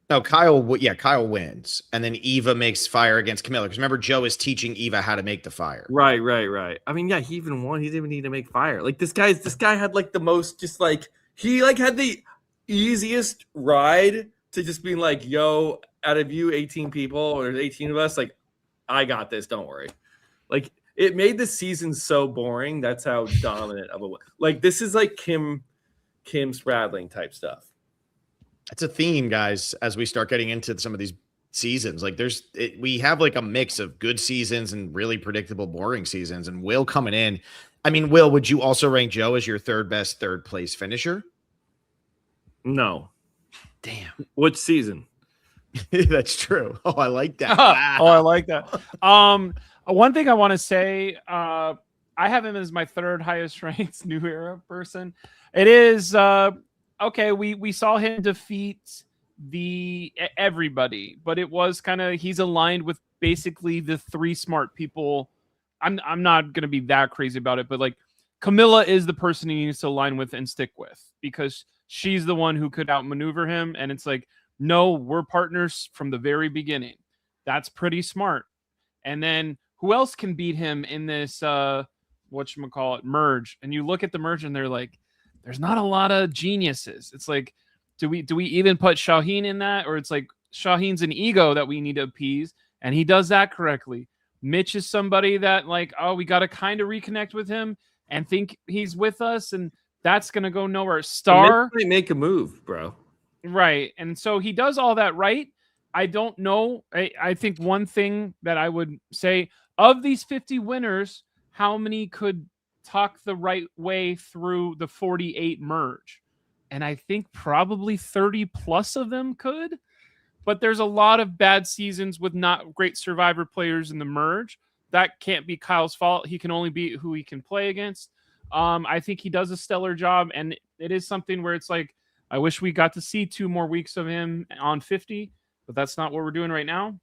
S1: No, Kyle wins, and then Eva makes fire against Camilla. Because remember, Joe is teaching Eva how to make the fire.
S2: Right. I mean, yeah, he even won. He didn't even need to make fire. Like this guy had like the most, just like he like had the easiest ride to just being like, yo, out of you 18 people or 18 of us, like I got this. Don't worry. Like it made the season so boring. That's how dominant of a like this is like Kim Spradling type stuff.
S1: It's a theme, guys, as we start getting into some of these seasons. Like we have like a mix of good seasons and really predictable, boring seasons. And Will coming in. I mean, Will, would you also rank Joe as your 3rd best 3rd place finisher?
S2: No.
S1: Damn.
S2: Which season?
S1: That's true. Oh, I like that.
S3: Oh, I like that. One thing I want to say, I have him as my 3rd highest ranked New Era person. It is okay. We saw him defeat everybody, but it was kind of he's aligned with basically the 3 smart people. I'm not gonna be that crazy about it, but like Camilla is the person he needs to align with and stick with because she's the one who could outmaneuver him. And it's like, no, we're partners from the very beginning. That's pretty smart. And then who else can beat him in this whatchamacallit merge? And you look at the merge and they're like, there's not a lot of geniuses. It's like, do we even put Shaheen in that? Or it's like Shaheen's an ego that we need to appease, and he does that correctly. Mitch is somebody that like, oh, we got to kind of reconnect with him and think he's with us, and that's gonna go nowhere. Star
S2: might make a move, bro.
S3: Right. And so he does all that right. I don't know. I think one thing that I would say of these 50 winners, how many could talk the right way through the 48 merge? And I think probably 30 plus of them could. But there's a lot of bad seasons with not great Survivor players in the merge. That can't be Kyle's fault. He can only beat who he can play against. I think he does a stellar job, and it is something where it's like, I wish we got to see 2 more weeks of him on 50, but that's not what we're doing right now.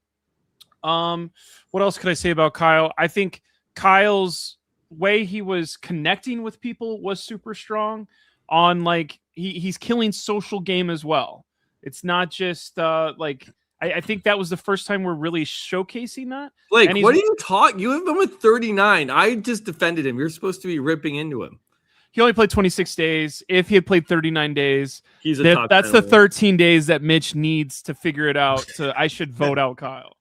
S3: What else could I say about Kyle? I think Kyle's way he was connecting with people was super strong on like he's killing social game as well. It's not just I think that was the first time we're really showcasing that.
S2: Like, what are you talking? You have him at 39. I just defended him. You're supposed to be ripping into him.
S3: he only played 26 days. If he had played 39 days,
S2: He's a top
S3: that's
S2: 10
S3: the
S2: winner.
S3: 13 days that Mitch needs to figure it out. I should vote out Kyle.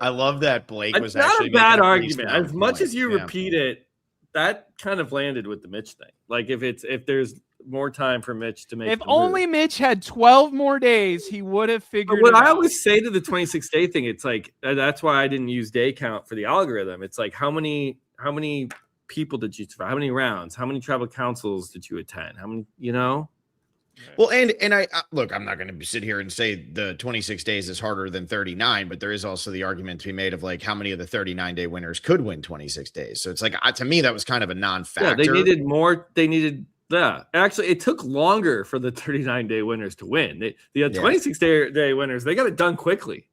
S1: I love that Blake
S2: It's
S1: was
S2: not
S1: actually
S2: a bad
S1: making pretty
S2: argument.
S1: strong
S2: As much
S1: point.
S2: as you
S1: Yeah.
S2: repeat it, that kind of landed with the Mitch thing. Like if there's more time for Mitch to make
S3: If
S2: the
S3: only
S2: move.
S3: Mitch had 12 more days, he would have
S2: But
S3: figured
S2: what
S3: it out.
S2: I always say to the 26 day thing, it's like that's why I didn't use day count for the algorithm. It's like how many people did you survive? How many rounds? How many tribal councils did you attend? How many,
S1: Well, and I look, I'm not going to sit here and say the 26 days is harder than 39, but there is also the argument to be made of like how many of the 39-day winners could win 26 days. So it's like to me that was kind of a non-factor.
S2: Yeah, they needed more. They needed actually it took longer for the 39-day winners to win. The 26-day winners, they got it done quickly.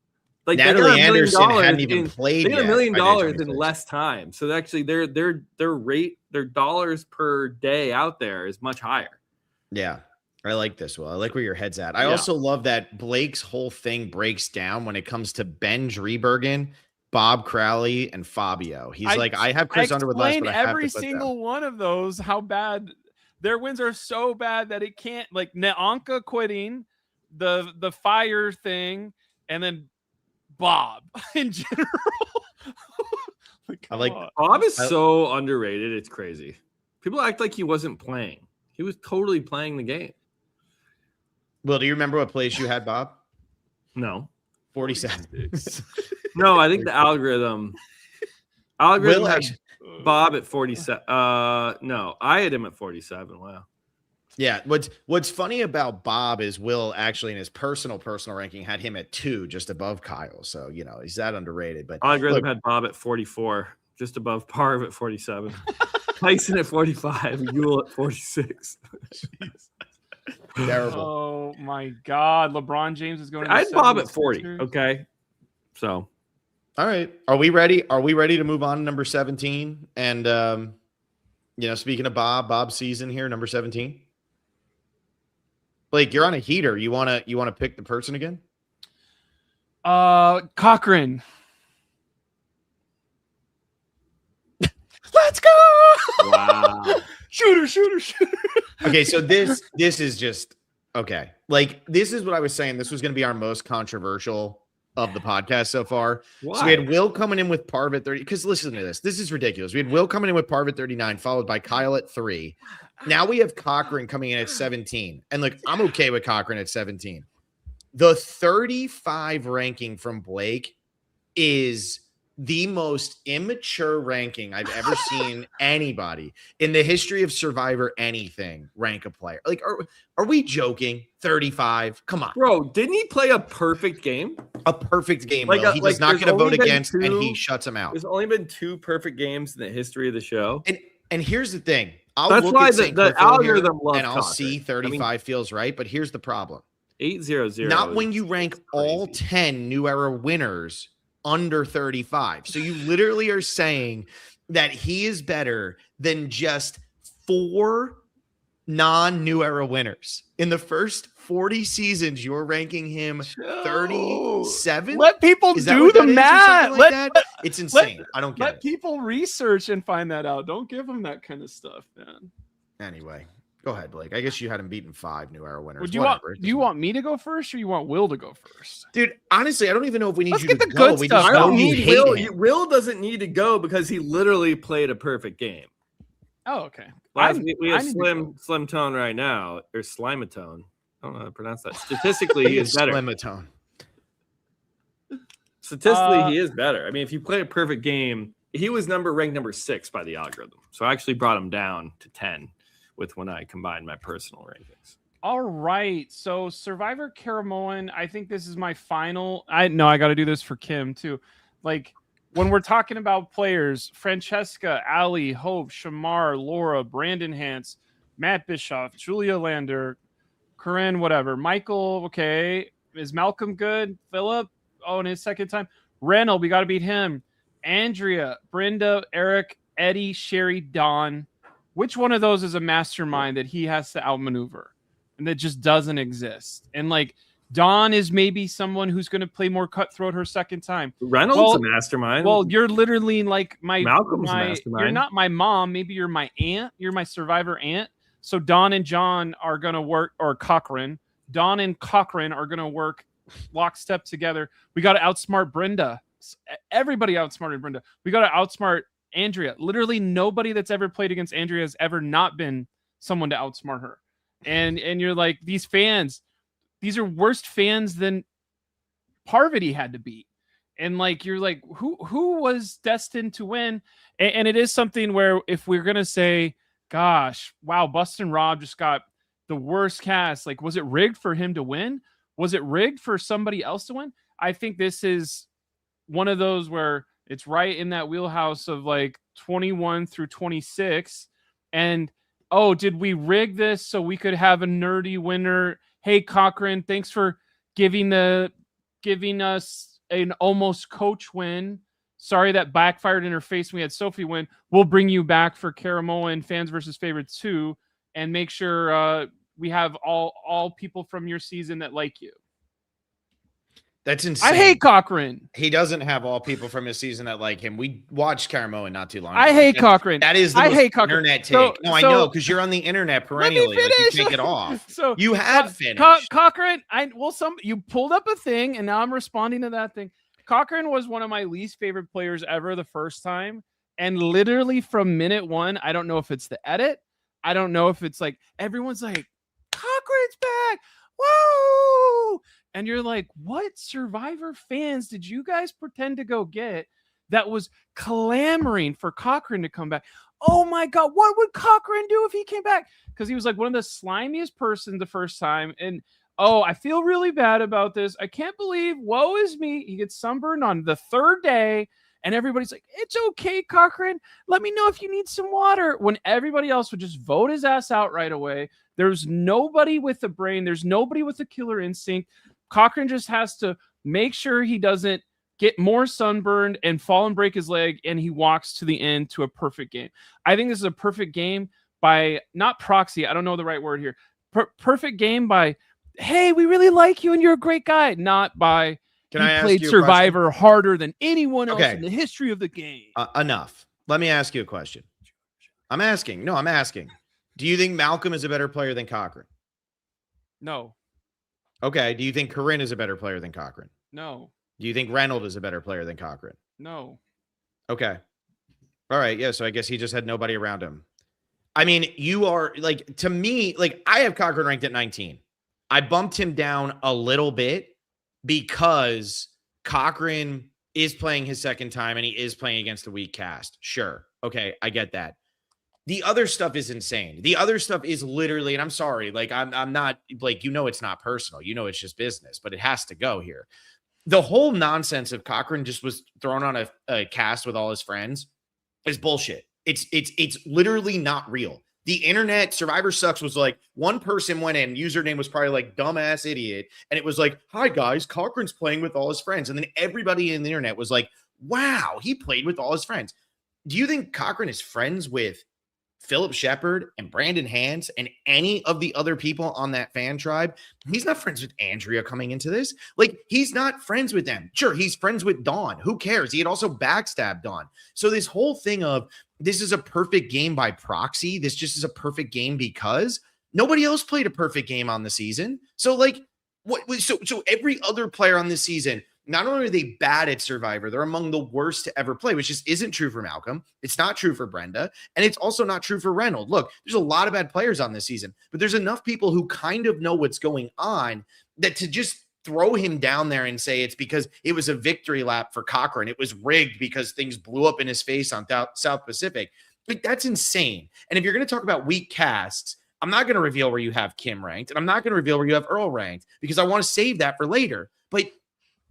S2: Like
S1: Natalie Anderson hadn't even played.
S2: They got $1 million
S1: by day
S2: in
S1: 26.
S2: less time. So actually their dollars per day out there is much higher.
S1: Yeah. I like this. Well, I like where your head's at. I also love that Blake's whole thing breaks down when it comes to Ben Driebergen, Bob Crowley, and Fabio. He's like, I have Chris Underwood less, but I have
S3: every
S1: to put
S3: single
S1: them.
S3: one of those, how bad their wins are, so bad that it can't, like Neonka quitting, the fire thing, and then Bob in general.
S1: I like
S2: Bob is so underrated. It's crazy. People act like he wasn't playing. He was totally playing the game.
S1: Will, do you remember what place you had, Bob?
S2: No.
S1: 47.
S2: No, I think the algorithm
S1: Will
S2: had
S1: actually,
S2: Bob at 47. No, I had him at 47. Wow.
S1: yeah. What's funny about Bob is Will actually in his personal ranking had him at 2, just above Kyle. So he's that underrated. But
S2: Algorithm had Bob at 44, just above Parv at 47. Tyson at 45, Yule at 46.
S1: terrible.
S3: Oh my God, LeBron James is going.
S2: I had Bob at 40.
S3: 76ers.
S2: Okay, so
S1: All right. Are we ready? Are we ready to move on to number 17? And speaking of Bob's season here, number 17. Blake, you're on a heater. You wanna pick the person again?
S3: Cochran. Let's go!
S2: wow.
S3: Shooter.
S1: Okay, so this is just okay. Like this is what I was saying. This was going to be our most controversial of the podcast so far.
S2: Why?
S1: So we had Will coming in with Parv at 30. Because listen to this. This is ridiculous. We had Will coming in with Parv at 39, followed by Kyle at 3. Now we have Cochran coming in at 17. And look, I'm okay with Cochran at 17. The 35 ranking from Blake is the most immature ranking I've ever seen anybody in the history of Survivor anything rank a player. Like, are we joking? 35? Come on.
S2: Bro, didn't he play a perfect game?
S1: A perfect game.
S2: Like,
S1: Will. He does
S2: like,
S1: not
S2: there's
S1: get a
S2: only
S1: vote
S2: been
S1: against, and
S2: two-
S1: he shuts him out.
S2: There's only been 2 perfect games in the history of the show.
S1: And here's the thing. I'll
S2: That's
S1: look
S2: why
S1: at
S2: the
S1: St. Griffin here,
S2: algorithm loves
S1: and I'll
S2: Cochran.
S1: see 35 feels right. But here's the problem.
S2: 800.
S1: Not when you rank
S2: is
S1: all
S2: crazy.
S1: 10 New Era winners under 35. So you literally are saying that he is better than just 4 non-New Era winners. In the first 40 seasons, you're ranking him 37?
S3: Let people
S1: Is that
S3: do
S1: what
S3: the
S1: that is or
S3: math.
S1: something like that? It's insane. I don't get
S3: Let
S1: it.
S3: people research and find that out. Don't give them that kind of stuff, man.
S1: Anyway, go ahead, Blake. I guess you had him beaten 5 New Era winners.
S3: Would you
S1: Whatever.
S3: do you want me to go first, or you want Will to go first?
S1: Dude, honestly, I don't even know if we need
S3: Let's
S1: you
S3: get
S1: to
S3: the
S1: go.
S3: good
S1: We
S3: stuff
S1: just
S2: I
S3: out.
S1: know
S2: don't
S1: you
S2: need
S1: hate
S2: Will.
S1: him.
S2: Will doesn't need to go because he literally played a perfect game.
S3: Oh, okay.
S2: We have
S3: I need to go.
S2: Slim Tone right now, or Slimatone. I don't know how to pronounce that. Statistically, he is better.
S1: Slimatone.
S2: Statistically, he is better. I mean, if you play a perfect game, he was ranked number 6 by the algorithm. So I actually brought him down to 10 with when I combined my personal rankings.
S3: All right. So Survivor Caramoan, I think this is my final. I got to do this for Kim too. Like when we're talking about players, Francesca, Ali, Hope, Shamar, Laura, Brandon Hance, Matt Bischoff, Julia Lander, Corinne, whatever. Michael, okay. Is Malcolm good? Philip, in his second time. Reynold, we got to beat him. Andrea, Brenda, Eric, Eddie, Sherry, Don. Which one of those is a mastermind that he has to outmaneuver and that just doesn't exist? And like Dawn is maybe someone who's going to play more cutthroat her second time.
S2: Reynolds a mastermind.
S3: Well, you're literally like
S2: Malcolm's a mastermind.
S3: You're not my mom. Maybe you're my aunt. You're my survivor aunt. So Dawn and John are going to work, or Cochran. Dawn and Cochran are going to work lockstep together. We got to outsmart Brenda. Everybody outsmarted Brenda. We got to outsmart Andrea. Literally nobody that's ever played against Andrea has ever not been someone to outsmart her. And you're like, these fans, these are worse fans than Parvati had to beat. And like, you're like, who was destined to win? And it is something where if we're going to say, gosh, wow, Bustin' Rob just got the worst cast. Like, was it rigged for him to win? Was it rigged for somebody else to win? I think this is one of those where it's right in that wheelhouse of like 21 through 26. And, oh, did we rig this so we could have a nerdy winner? Hey, Cochran, thanks for giving us an almost coach win. Sorry that backfired in her face. We had Sophie win. We'll bring you back for Karamoa and Fans versus Favorites 2 and make sure we have all people from your season that like you.
S1: That's insane.
S3: I hate Cochran.
S1: He doesn't have all people from his season that like him. We watched Karamoa not too long ago.
S3: I hate Cochran.
S1: That is the most internet take. I know, because you're on the internet perennially. Like, you take it off.
S3: So
S1: you have finished.
S3: Cochran, you pulled up a thing, and now I'm responding to that thing. Cochran was one of my least favorite players ever the first time. And literally from minute one, I don't know if it's the edit. I don't know if it's like, everyone's like, Cochran's back. Whoa. And you're like, what Survivor fans did you guys pretend to go get that was clamoring for Cochran to come back? Oh my God, what would Cochran do if he came back? Because he was like one of the slimiest person the first time. And oh, I feel really bad about this. I can't believe, woe is me. He gets sunburned on the third day. And everybody's like, it's okay, Cochran. Let me know if you need some water. When everybody else would just vote his ass out right away. There's nobody with a brain. There's nobody with a killer instinct. Cochran just has to make sure he doesn't get more sunburned and fall and break his leg, and he walks to the end to a perfect game. I think this is a perfect game by, not proxy, I don't know the right word here. Perfect game by, hey, we really like you and you're a great guy. Not by, he played Survivor harder than anyone else in the history of the game.
S1: Enough. Let me ask you a question. I'm asking. Do you think Malcolm is a better player than Cochran?
S3: No.
S1: Okay. Do you think Corinne is a better player than Cochran?
S3: No.
S1: Do you think Reynolds is a better player than Cochran?
S3: No.
S1: Okay. All right. Yeah. So I guess he just had nobody around him. I mean, you are like, to me, like, I have Cochran ranked at 19. I bumped him down a little bit because Cochran is playing his second time and he is playing against a weak cast. Sure. Okay. I get that. The other stuff is insane. The other stuff is literally, and I'm sorry, like I'm not like, it's not personal, it's just business, but it has to go here. The whole nonsense of Cochran just was thrown on a cast with all his friends is bullshit. It's literally not real. The internet, Survivor Sucks was like, one person went in, username was probably like dumbass idiot. And it was like, hi guys, Cochran's playing with all his friends. And then everybody in the internet was like, wow, he played with all his friends. Do you think Cochran is friends with Philip Shepard and Brandon Hans and any of the other people on that fan tribe? He's not friends with Andrea coming into this. Like, he's not friends with them. Sure, he's friends with Dawn. Who cares? He had also backstabbed Dawn. So this whole thing of this is a perfect game by proxy, this just is a perfect game because nobody else played a perfect game on the season. So like, so every other player on this season, not only are they bad at Survivor, they're among the worst to ever play, which just isn't true for Malcolm. It's not true for Brenda. And it's also not true for Reynolds. Look, there's a lot of bad players on this season, but there's enough people who kind of know what's going on that to just throw him down there and say it's because it was a victory lap for Cochran. It was rigged because things blew up in his face on South Pacific. Like, that's insane. And if you're going to talk about weak casts, I'm not going to reveal where you have Kim ranked, and I'm not going to reveal where you have Earl ranked because I want to save that for later. But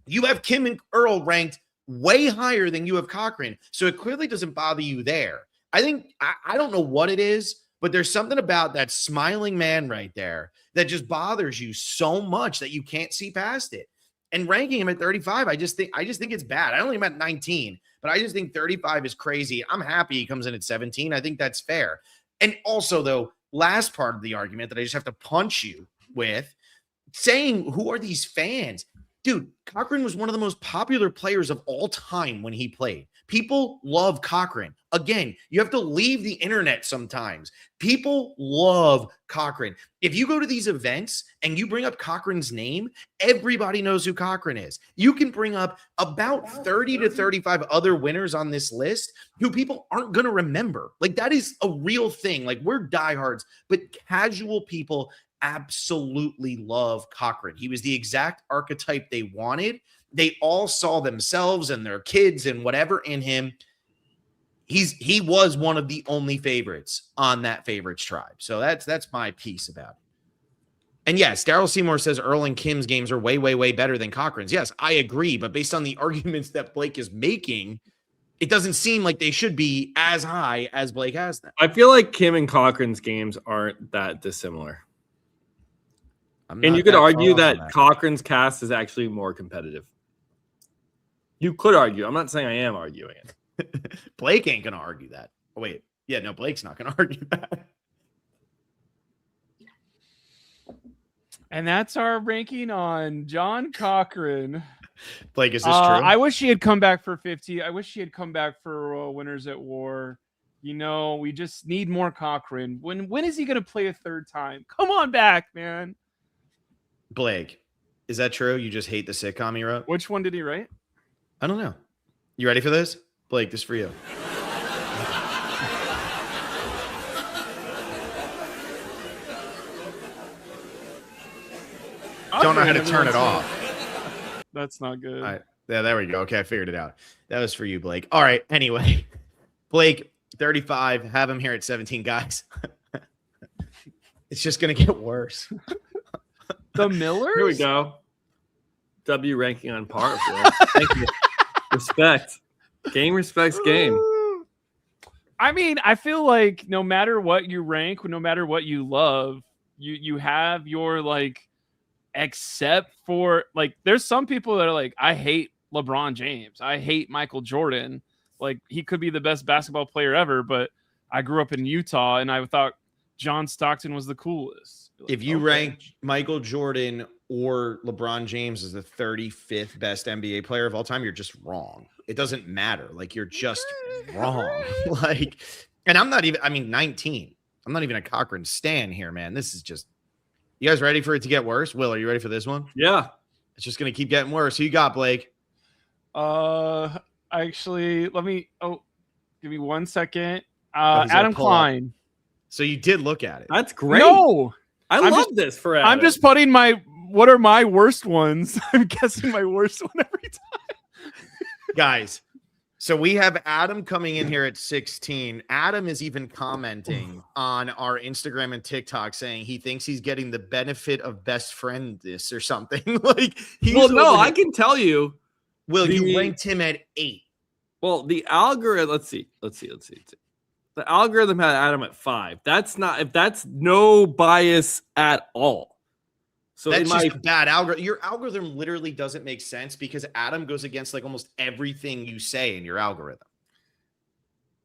S1: you have Kim and Earl ranked way higher than you have Cochran. So it clearly doesn't bother you there. I think, I don't know what it is, but there's something about that smiling man right there that just bothers you so much that you can't see past it. And ranking him at 35, I just think it's bad. I only am at 19, but I just think 35 is crazy. I'm happy he comes in at 17. I think that's fair. And also, though, last part of the argument that I just have to punch you with, saying, who are these fans? Dude, Cochran was one of the most popular players of all time when he played. People love Cochran. Again, you have to leave the internet sometimes. People love Cochran. If you go to these events and you bring up Cochran's name, everybody knows who Cochran is. You can bring up about 30 to 35 other winners on this list who people aren't going to remember. Like, that is a real thing. Like, we're diehards, but casual people absolutely love Cochran. He was the exact archetype they wanted. They all saw themselves and their kids and whatever in him. He was one of the only favorites on that favorites tribe. So that's my piece about it. And yes, Daryl Seymour says Earl and Kim's games are way, way, way better than Cochran's. Yes, I agree. But based on the arguments that Blake is making, it doesn't seem like they should be as high as Blake has them.
S2: I feel like Kim and Cochran's games aren't that dissimilar. And you could argue that Cochran's cast is actually more competitive. You could argue. I'm not saying I am arguing it.
S1: Blake ain't going to argue that. Oh, wait. Yeah, no, Blake's not going to argue that.
S3: And that's our ranking on John Cochran.
S1: Blake, is this true?
S3: I wish he had come back for 50. I wish he had come back for Winners at War. You know, we just need more Cochran. When is he going to play a third time? Come on back, man.
S1: Blake, is that true? You just hate the sitcom he wrote?
S3: Which one did he write?
S1: I don't know. You ready for this? Blake, this is for you. Don't know how to turn it off.
S3: That's not good.
S1: All right. Yeah, there we go. Okay, I figured it out. That was for you, Blake. All right. Anyway, Blake, 35. Have him here at 17, guys. It's just going to get worse.
S3: The Millers?
S2: Here we go. W ranking on par. Thank you. Respect. Game respects game.
S3: I mean, I feel like no matter what you rank, no matter what you love, you have your like, except for like, there's some people that are like, I hate LeBron James. I hate Michael Jordan. Like, he could be the best basketball player ever, but I grew up in Utah and I thought John Stockton was the coolest. Like,
S1: if you rank Michael Jordan or LeBron James as the 35th best NBA player of all time, you're just wrong. It doesn't matter. Like, you're just wrong. Like, and I'm not even, 19. I'm not even a Cochran stan here, man. This is just, you guys ready for it to get worse? Will, are you ready for this one?
S2: Yeah.
S1: It's just going to keep getting worse. Who you got, Blake?
S3: Actually, give me 1 second. Adam Klein.
S1: So you did look at it.
S2: That's great.
S3: No.
S2: I love this for Adam.
S3: I'm just putting what are my worst ones? I'm guessing my worst one every time.
S1: Guys, so we have Adam coming in here at 16. Adam is even commenting on our Instagram and TikTok saying he thinks he's getting the benefit of best friend this or something. Like,
S2: I can tell you.
S1: Will, you ranked him at 8.
S2: Well, the algorithm, let's see. The algorithm had Adam at 5. That's no bias at all. So
S1: that's just bad algorithm. Your algorithm literally doesn't make sense because Adam goes against like almost everything you say in your algorithm.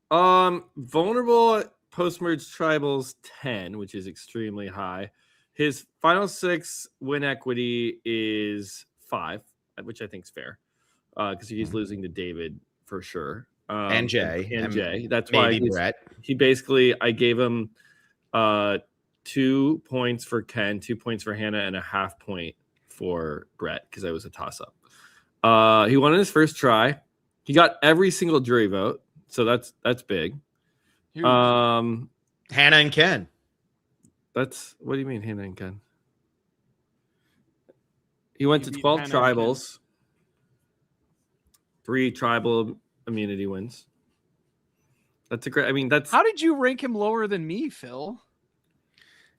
S2: Vulnerable post-merge tribals 10, which is extremely high. His final 6 win equity is 5, which I think is fair. Because he's losing to David for sure.
S1: And Jay.
S2: That's why
S1: Brett.
S2: He basically, I gave him 2 points for Ken, 2 points for Hannah, and a half point for Brett because I was a toss-up. He won in his first try. He got every single jury vote, so that's big.
S3: Huge.
S1: Hannah and Ken.
S2: That's what do you mean, Hannah and Ken? He went to 12 tribals. 3 tribal immunity wins. That's a great. That's
S3: how did you rank him lower than me, Phil?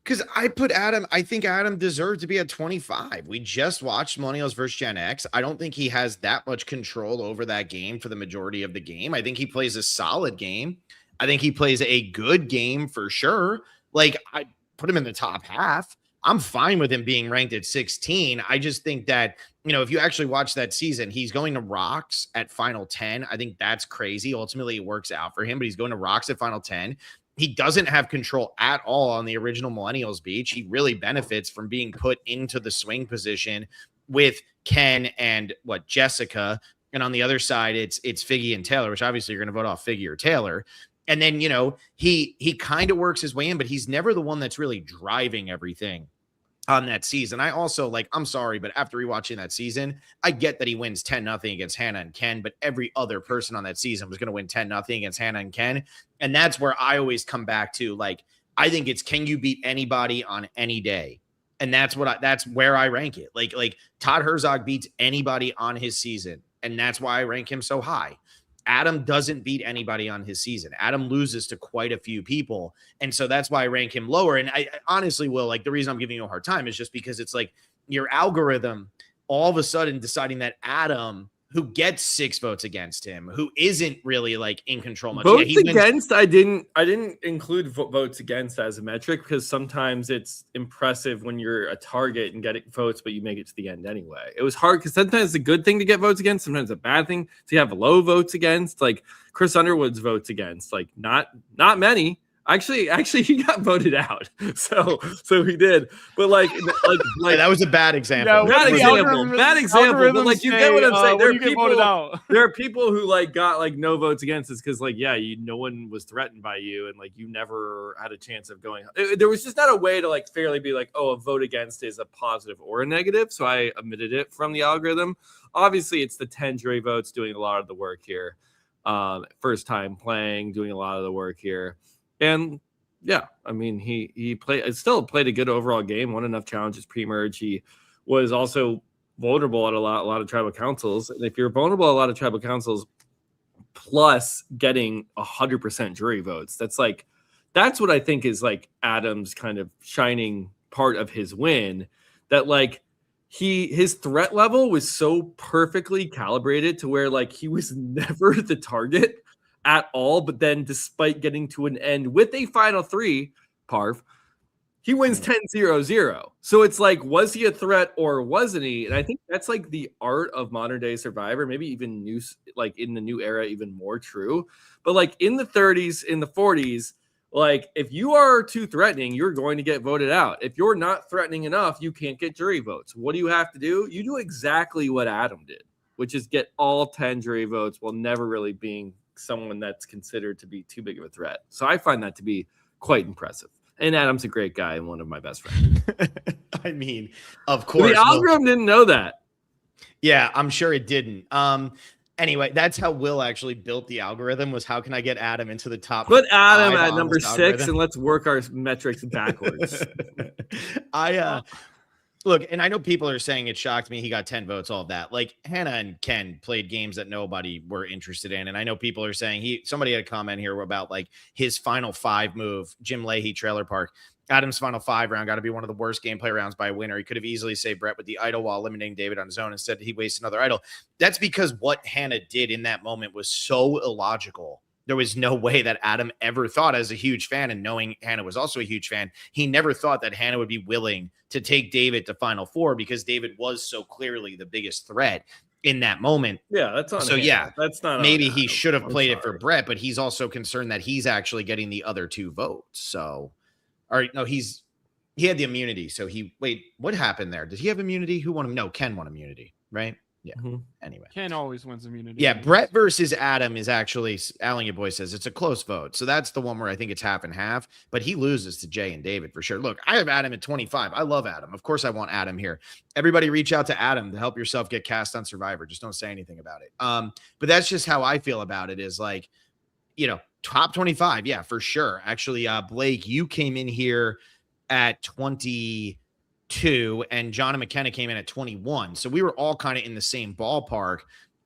S1: Because I put Adam, I think Adam deserved to be at 25. We just watched Millennials versus Gen X. I don't think he has that much control over that game for the majority of the game. I think he plays a solid game. I think he plays a good game for sure. Like, I put him in the top half. I'm fine with him being ranked at 16. I just think that, if you actually watch that season, he's going to Rocks at final 10. I think that's crazy. Ultimately, it works out for him, but he's going to Rocks at final 10. he doesn't have control at all on the original Millennials Beach. He really benefits from being put into the swing position with Ken and Jessica. And on the other side, it's Figgy and Taylor, which obviously you're going to vote off Figgy or Taylor. And then, he kind of works his way in, but he's never the one that's really driving everything on that season. I also I'm sorry, but after rewatching that season, I get that he wins 10-0 against Hannah and Ken, but every other person on that season was going to win 10-0 against Hannah and Ken. And that's where I always come back to, I think it's, can you beat anybody on any day? And that's where I rank it. Like Todd Herzog beats anybody on his season. And that's why I rank him so high. Adam doesn't beat anybody on his season. Adam loses to quite a few people. And so that's why I rank him lower. And I honestly will, the reason I'm giving you a hard time is just because it's your algorithm all of a sudden deciding that Adam, who gets 6 votes against him, who isn't really in control much.
S2: Votes against, I didn't include votes against as a metric because sometimes it's impressive when you're a target and getting votes, but you make it to the end anyway. It was hard because sometimes it's a good thing to get votes against, sometimes a bad thing to have low votes against. Like Chris Underwood's votes against, not many. Actually, he got voted out. So he did. But
S1: that was a bad example.
S2: Bad example. But you get what I'm saying. There are people who got no votes against us because no one was threatened by you and you never had a chance of going. There was just not a way to fairly be a vote against is a positive or a negative. So I omitted it from the algorithm. Obviously, it's the 10 jury votes doing a lot of the work here. First time playing, doing a lot of the work here. And yeah, I mean, he still played a good overall game, won enough challenges pre-merge. He was also vulnerable at a lot of tribal councils. And if you're vulnerable at a lot of tribal councils, plus getting 100% jury votes, that's what I think is Adam's kind of shining part of his win. That his threat level was so perfectly calibrated to where he was never the target at all, but then despite getting to an end with a final 3, Parv, he wins 10-0-0. So it's was he a threat or wasn't he? And I think that's the art of modern day Survivor, maybe even new, in the new era, even more true. But in the 30s, in the 40s, if you are too threatening, you're going to get voted out. If you're not threatening enough, you can't get jury votes. What do you have to do? You do exactly what Adam did, which is get all 10 jury votes while never really being someone that's considered to be too big of a threat. So I find that to be quite impressive. And Adam's a great guy and one of my best friends.
S1: I mean, of course.
S2: The algorithm didn't know that.
S1: Yeah, I'm sure it didn't. Anyway, that's how Will actually built the algorithm, was how can I get Adam into the top?
S2: Put Adam at number 6 and let's work our metrics backwards.
S1: Look, and I know people are saying it shocked me he got 10 votes, all of that. Hannah and Ken played games that nobody were interested in. And I know people are saying somebody had a comment here about his final 5 move, Jim Leahy Trailer Park. Adam's final 5 round got to be one of the worst gameplay rounds by a winner. He could have easily saved Brett with the idol while eliminating David on his own. Instead, he wasted another idol. That's because what Hannah did in that moment was so illogical. There was no way that Adam ever thought, as a huge fan and knowing Hannah was also a huge fan, he never thought that Hannah would be willing to take David to Final 4 because David was so clearly the biggest threat in that moment.
S2: Yeah, that's on
S1: so
S2: Hannah.
S1: Yeah,
S2: that's not
S1: maybe he should have played it for Brett, but he's also concerned that he's actually getting the other 2 votes. So, all right, no, he had the immunity. So what happened there? Did he have immunity? Who won him? No, Ken won immunity, right? Yeah.
S2: Mm-hmm.
S1: Anyway,
S3: Ken always wins immunity.
S1: Yeah, Brett versus Adam is actually, Alan, your boy says it's a close vote. So that's the one where I think it's half and half, but he loses to Jay and David for sure. Look, I have Adam at 25. I love Adam. Of course I want Adam here. Everybody reach out to Adam to help yourself get cast on Survivor. Just don't say anything about it. But that's just how I feel about it is top 25. Yeah, for sure. Actually, Blake, you came in here at 22 and John and McKenna came in at 21. So we were all kind of in the same ballpark.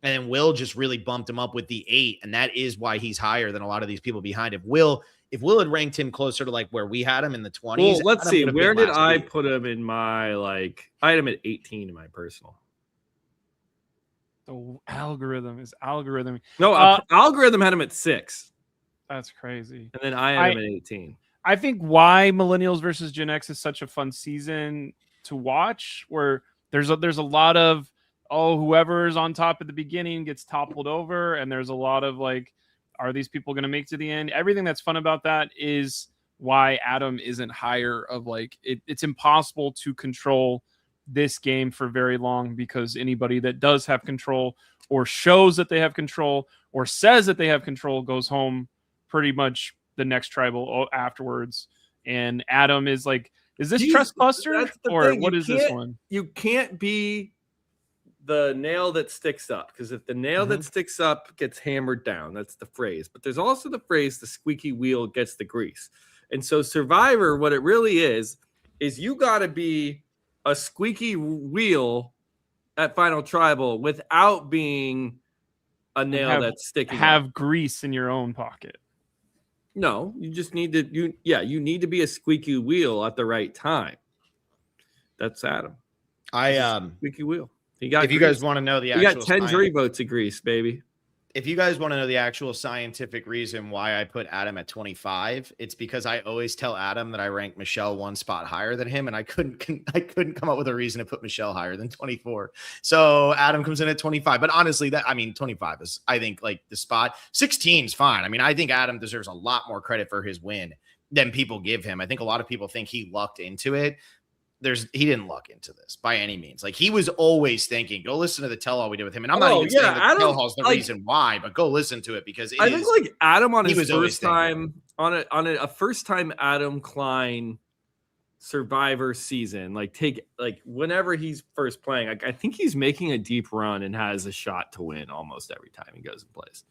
S1: And then Will just really bumped him up with the 8. And that is why he's higher than a lot of these people behind him. If Will had ranked him closer to where we had him in the 20s.
S2: Well, let's see. Where did I put him in my, I had him at 18 in my personal.
S3: The algorithm is algorithm.
S2: No, algorithm had him at 6.
S3: That's crazy.
S2: And then I had him at 18.
S3: I think why Millennials versus Gen X is such a fun season to watch, where there's a lot of whoever's on top at the beginning gets toppled over, and there's a lot of Are these people going to make to the end? Everything that's fun about that is why Adam isn't higher of like it's impossible to control this game for very long, because anybody that does have control or shows that they have control or says that they have control goes home pretty much the next tribal afterwards. And Adam is like, is this Trustbuster or what is this one?
S2: You can't be the nail that sticks up, because if the nail that sticks up gets hammered down, that's the phrase. But there's also the phrase, the squeaky wheel gets the grease. And so Survivor, what it really is you got to be a squeaky wheel at Final Tribal without being a nail that's sticking.
S3: Have grease in your own pocket.
S2: No, you just need to. You need to be a squeaky wheel at the right time. That's Adam. Squeaky wheel. He got.
S1: If you guys want to know the actual,
S2: you got 10 jury votes of grease, baby.
S1: If you guys want to know the actual scientific reason why I put Adam at 25, it's because I always tell Adam that I rank Michelle one spot higher than him, and I couldn't come up with a reason to put Michelle higher than 24. So Adam comes in at 25. But honestly, 25 is, I think, like the spot. 16 is fine. I mean, I think Adam deserves a lot more credit for his win than people give him. I think a lot of people think he lucked into it. He didn't luck into this by any means. Like, he was always thinking, go listen to the tell-all we did with him. And I'm not even saying that tell-all's the reason why, but go listen to it, because I think
S2: like Adam on his first time on a first time Adam Klein Survivor season, whenever he's first playing, I think he's making a deep run and has a shot to win almost every time he goes and plays.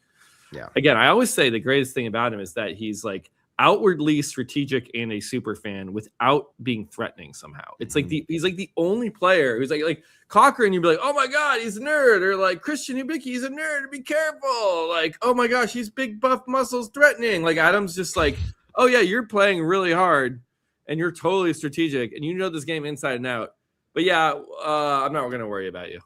S1: Yeah.
S2: Again, I always say the greatest thing about him is that he's like outwardly strategic and a super fan without being threatening somehow. It's like he's like the only player who's like Cochran, you'd be like, oh my God, he's a nerd. Or like Christian Hibicki, he's a nerd, be careful. Like, oh my gosh, he's big buff muscles threatening. Like, Adam's just like, oh yeah, you're playing really hard and you're totally strategic and you know this game inside and out. But yeah, I'm not going to worry about you.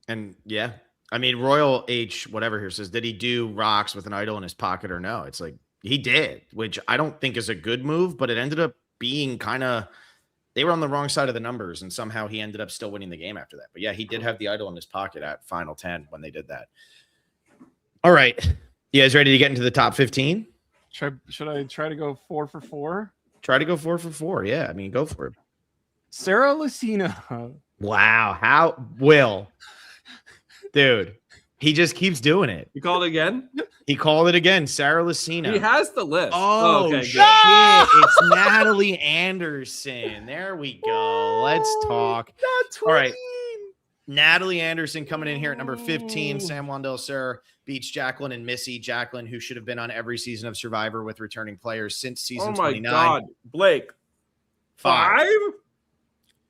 S1: And yeah, I mean, Royal H, whatever here says, did he do rocks with an idol in his pocket or no? It's like, he did, which I don't think is a good move, but it ended up being they were on the wrong side of the numbers, and somehow he ended up still winning the game after that. But yeah, he did have the idol in his pocket at Final 10 when they did that. All right. You guys ready to get into the top 15?
S3: Should I try to go 4 for 4?
S1: Try to go 4 for 4. Yeah, I mean, go for it.
S3: Sarah Lucina.
S1: Wow. How will? Dude, he just keeps doing it.
S2: You called it again?
S1: He called it again. Sarah Lucina.
S2: He has the list.
S1: Oh, okay, shit. It's Natalie Anderson. There we go. Let's talk. All right. Natalie Anderson coming in here at number 15. San Juan del Sur beats Jacqueline and Missy. Jacqueline, who should have been on every season of Survivor with returning players since season 29. Oh, my God.
S2: Blake. 5?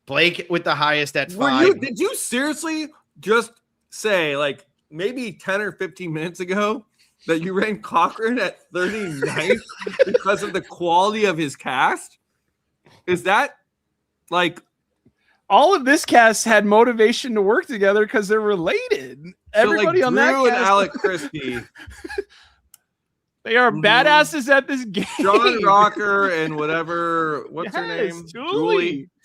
S1: Blake with the highest at 5.
S2: Did you seriously just say, like, maybe 10 or 15 minutes ago that you ranked Cochran at 39th because of the quality of his cast? Is that like
S3: all of this cast had motivation to work together because they're related? Everybody on that
S2: cast, and Alec
S3: Christie, they are badasses at this game.
S2: John Rocker and whatever, what's her name?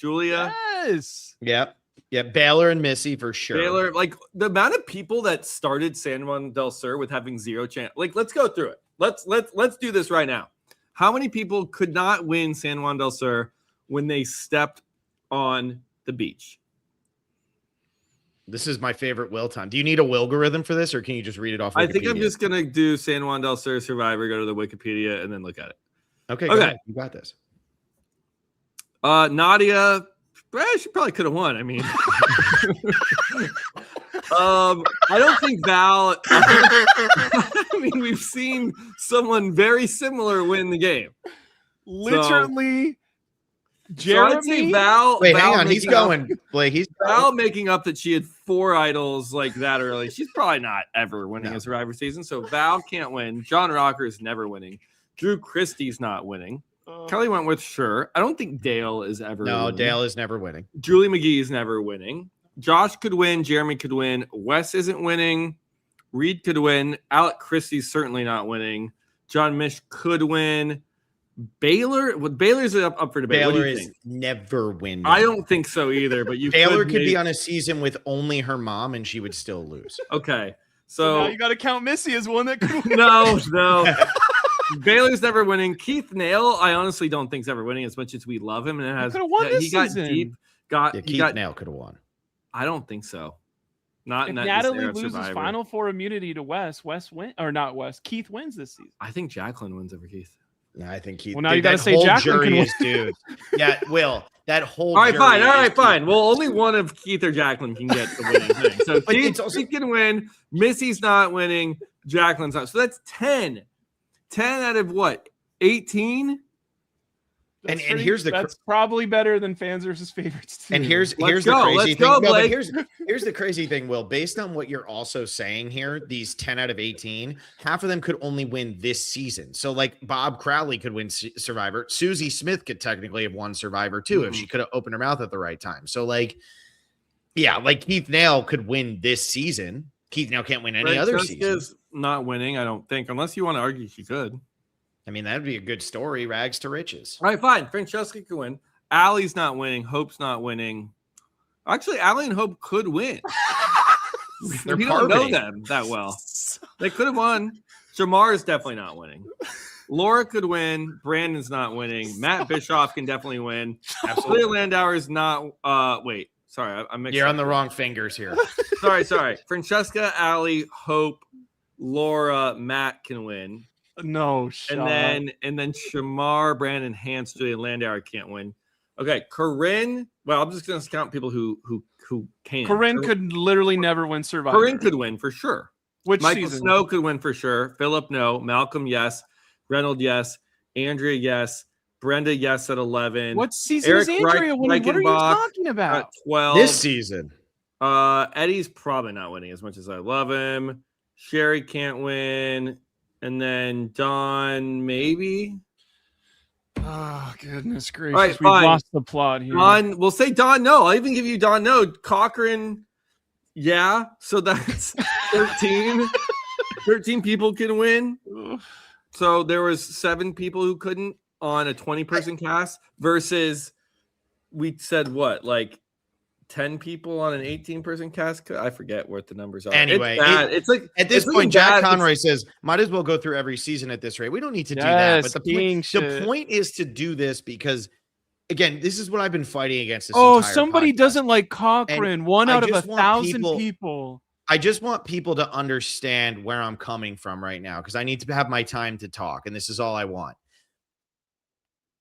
S2: Julia.
S3: Yes.
S1: Yep. Yeah, Baylor and Missy for sure.
S2: Baylor, like the amount of people that started San Juan del Sur with having 0 chance. Like, let's go through it. Let's do this right now. How many people could not win San Juan del Sur when they stepped on the beach?
S1: This is my favorite will time. Do you need a Wilgorithm for this, or can you just read it off Wikipedia?
S2: I think I'm just gonna do San Juan del Sur Survivor, go to the Wikipedia, and then look at it.
S1: Okay. Go ahead. You got this.
S2: Nadia. She probably could have won. I mean, I don't think Val. I mean, we've seen someone very similar win the game.
S3: Literally, Jeremy.
S2: So I'd say Val.
S1: Wait,
S2: Val
S1: hang on. He's going. Blake. He's
S2: Val making up that she had 4 idols like that early. She's probably not ever winning a Survivor season. So Val can't win. John Rocker is never winning. Drew Christie's not winning. Kelly Wentworth, sure. I don't think Dale is ever winning.
S1: Dale is never winning.
S2: Julie McGee is never winning. Josh could win. Jeremy could win. Wes isn't winning. Reed could win. Alec Christie's certainly not winning. John Mish could win. Baylor's up for debate.
S1: Baylor is never winning.
S2: I don't think so either, but
S1: Baylor could be on a season with only her mom and she would still lose.
S2: Okay. So
S3: now you got to count Missy as one that could win.
S2: no. Baylor's never winning. Keith Nail, I honestly don't think is ever winning as much as we love him. And it has
S3: could have won this
S2: he got
S3: season.
S2: deep.
S1: Keith Nail could have won.
S2: I don't think so. Not
S3: If
S2: in that
S3: Natalie
S2: this era of
S3: loses
S2: Survivor.
S3: Final Four immunity to Wes win or not Wes, Keith wins this season.
S2: I think Jacqueline wins over Keith.
S1: No, I think Keith.
S3: Well, now you gotta
S1: that
S3: say
S1: whole
S3: Jacqueline
S1: jury
S3: can
S1: is dude. Yeah, Will. That whole.
S2: All right,
S1: jury
S2: fine. All
S1: is
S2: right,
S1: Keith.
S2: fine. Well, only one of Keith or Jacqueline can get the winning thing. So
S1: But
S2: Keith,
S1: it's also-
S2: Keith can win. Missy's not winning. Jacqueline's not. So that's 10. 10 out of what? 18?
S1: And here's the
S3: that's probably better than fans versus favorites too.
S1: And here's
S2: Let's
S1: the
S2: go.
S1: crazy
S2: Let's
S1: thing.
S2: go,
S1: No, but
S2: Blake.
S1: here's the crazy thing, Will. Based on what you're also saying here, these 10 out of 18, half of them could only win this season. So like Bob Crowley could win Survivor. Susie Smith could technically have won Survivor too if she could have opened her mouth at the right time. So like, yeah, like Keith Nail could win this season. Keith Nail can't win any other season.
S2: Francesca's not winning, I don't think, unless you want to argue she could.
S1: I mean, that'd be a good story. Rags to riches.
S2: All right, fine. Francesca could win. Allie's not winning. Hope's not winning. Actually, Allie and Hope could win.
S1: They're
S2: we don't know
S1: parting.
S2: them that well. They could have won. Jamar is definitely not winning. Laura could win. Brandon's not winning. Matt Bischoff can definitely win. Absolutely. Landauer is not. Wait. Sorry, I mixed
S1: You're
S2: up.
S1: on the wrong fingers here.
S2: Sorry. Francesca, Allie, Hope, Laura, Matt can win.
S3: No,
S2: And then Shamar, Brandon, Hans, Julian Landauer can't win. Okay, Corinne. Well, I'm just going to count people who can.
S3: Corinne could literally never win Survivor.
S2: Corinne could win for sure.
S3: Which
S2: Michael
S3: season?
S2: Snow could win for sure. Philip, no. Malcolm, yes. Reynolds, yes. Andrea, yes. Brenda, yes at 11.
S3: What season
S2: Eric
S3: is Andrea winning? What are you
S2: Reichenbach
S3: talking about?
S2: at 12.
S1: This season.
S2: Eddie's probably not winning as much as I love him. Sherry can't win. And then Don, maybe.
S3: Oh, goodness gracious.
S2: right,
S3: We've
S2: fine.
S3: lost the plot here.
S2: Don, we'll say Don, no. I'll even give you Don, no. Cochran, yeah. So that's 13. 13 people can win. So there was 7 people who couldn't on a 20-person cast versus we said what, like 10 people on an 18-person cast? I forget what the numbers are.
S1: Anyway,
S2: it's like
S1: at this
S2: it's
S1: point, Jack
S2: bad.
S1: Conroy says, might as well go through every season at this rate. We don't need to do
S3: Yes,
S1: that. But
S3: king
S1: the
S3: shit.
S1: point is to do this because, again, this is what I've been fighting against this
S3: Oh,
S1: entire
S3: somebody
S1: podcast.
S3: doesn't like Cochran. One
S1: I
S3: out of
S1: just want
S3: 1,000 people.
S1: I just want people to understand where I'm coming from right now because I need to have my time to talk, and this is all I want.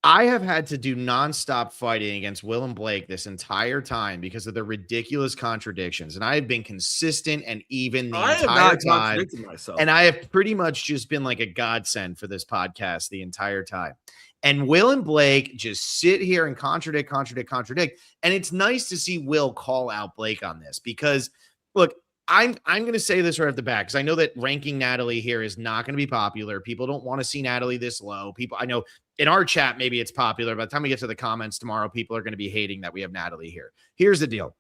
S1: I have had to do nonstop fighting against Will and Blake this entire time because of the ridiculous contradictions, and I have been consistent and even the
S2: I have
S1: entire
S2: not
S1: time.
S2: contradicted myself.
S1: And I have pretty much just been like a godsend for this podcast the entire time. And Will and Blake just sit here and contradict. And it's nice to see Will call out Blake on this because, look, I'm going to say this right off the bat because I know that ranking Natalie here is not going to be popular. People don't want to see Natalie this low. People, I know in our chat, maybe it's popular. By the time we get to the comments tomorrow, people are going to be hating that we have Natalie here. Here's the deal.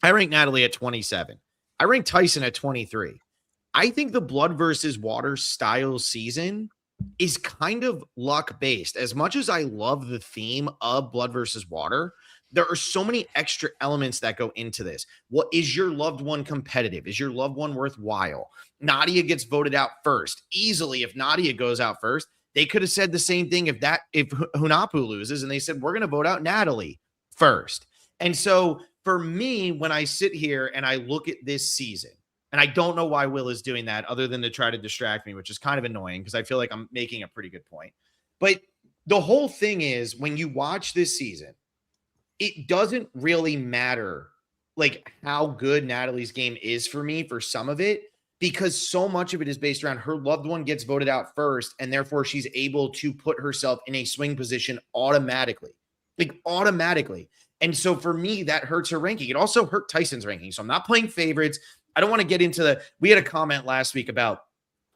S1: I rank Natalie at 27. I rank Tyson at 23. I think the blood versus water style season is kind of luck based. As much as I love the theme of blood versus water, there are so many extra elements that go into this. What is your loved one competitive? Is your loved one worthwhile? Nadia gets voted out first. Easily, if Nadia goes out first, they could have said the same thing if Hunapu loses and they said, we're going to vote out Natalie first. And so for me, when I sit here and I look at this season, and I don't know why Will is doing that other than to try to distract me, which is kind of annoying because I feel like I'm making a pretty good point. But the whole thing is when you watch this season, it doesn't really matter like how good Natalie's game is for me for some of it, because so much of it is based around her loved one gets voted out first. And therefore she's able to put herself in a swing position automatically. And so for me, that hurts her ranking. It also hurt Tyson's ranking. So I'm not playing favorites. I don't want to get into we had a comment last week about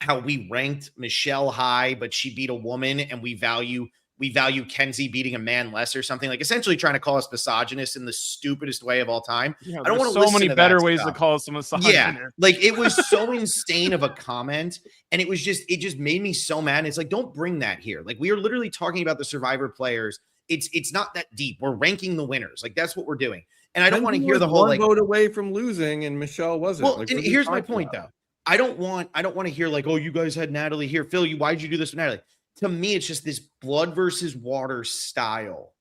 S1: how we ranked Michelle high, but she beat a woman and we value Kenzie beating a man less or something, like essentially trying to call us misogynist in the stupidest way of all time.
S3: Yeah,
S1: I don't want to
S3: so
S1: listen
S3: many
S1: to
S3: better
S1: that
S3: ways
S1: stuff.
S3: to call us a misogynist.
S1: Yeah, like it was so insane of a comment, and it just made me so mad. It's like, don't bring that here. Like we are literally talking about the Survivor players. It's not that deep. We're ranking the winners. Like that's what we're doing. And I don't want to hear the whole
S2: one
S1: like
S2: vote away from losing, and Michelle wasn't.
S1: Well,
S2: Like,
S1: and
S2: what are you
S1: here's my
S2: talking
S1: point
S2: about?
S1: though. I don't want to hear like, oh, you guys had Natalie here. Phil, why'd you do this with Natalie? To me, it's just this blood versus water style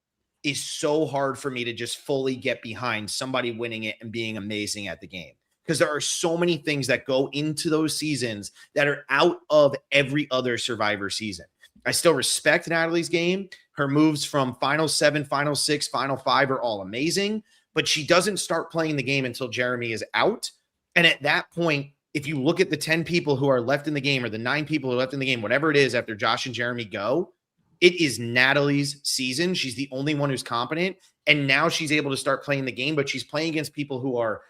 S1: is so hard for me to just fully get behind somebody winning it and being amazing at the game. Because there are so many things that go into those seasons that are out of every other Survivor season. I still respect Natalie's game. Her moves from Final 7, Final 6, Final 5 are all amazing, but she doesn't start playing the game until Jeremy is out. And at that point, if you look at the 10 people who are left in the game or the 9 people who are left in the game, whatever it is after Josh and Jeremy go, it is Natalie's season. She's the only one who's competent. And now she's able to start playing the game, but she's playing against people who are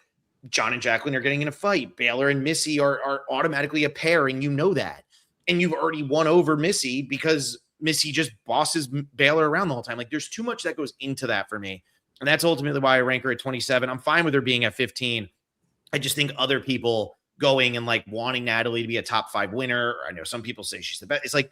S1: John and Jacqueline are getting in a fight. Baylor and Missy are automatically a pair, and you know that. And you've already won over Missy because Missy just bosses Baylor around the whole time. Like, there's too much that goes into that for me. And that's ultimately why I rank her at 27. I'm fine with her being at 15. I just think other people going and like wanting Natalie to be a top 5 winner, or I know some people say she's the best. It's like,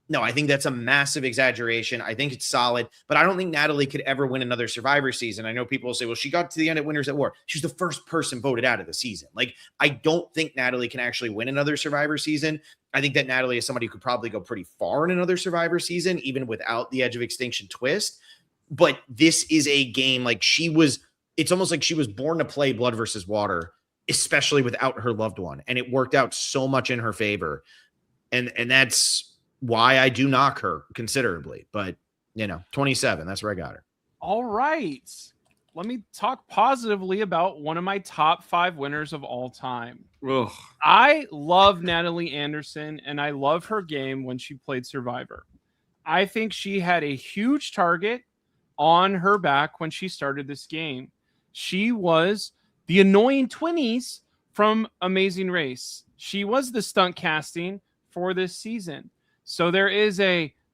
S1: no, I think that's a massive exaggeration. I think it's solid, but I don't think Natalie could ever win another Survivor season. I know people will say, well, she got to the end at Winners at War. She's the first person voted out of the season. Like, I don't think Natalie can actually win another Survivor season. I think that Natalie is somebody who could probably go pretty far in another Survivor season, even without the Edge of Extinction twist. But this is a game like it's almost like she was born to play blood versus water, especially without her loved one. And it worked out so much in her favor. And that's why I do knock her considerably. But, 27, that's where I got her.
S3: All right. Let me talk positively about one of my top 5 winners of all time.
S2: Ugh.
S3: I love Natalie Anderson, and I love her game when she played Survivor. I think she had a huge target on her back when she started this game. She was the annoying Twinnies from Amazing Race. She was the stunt casting for this season. So there is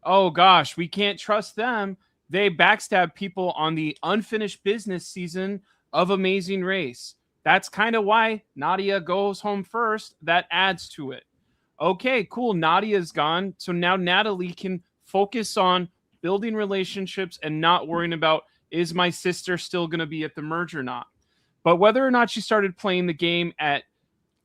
S3: oh gosh, we can't trust them. They backstab people on the unfinished business season of Amazing Race. That's kind of why Nadia goes home first. That adds to it. Okay, cool. Nadia's gone. So now Natalie can focus on building relationships and not worrying about, is my sister still going to be at the merge or not? But whether or not she started playing the game at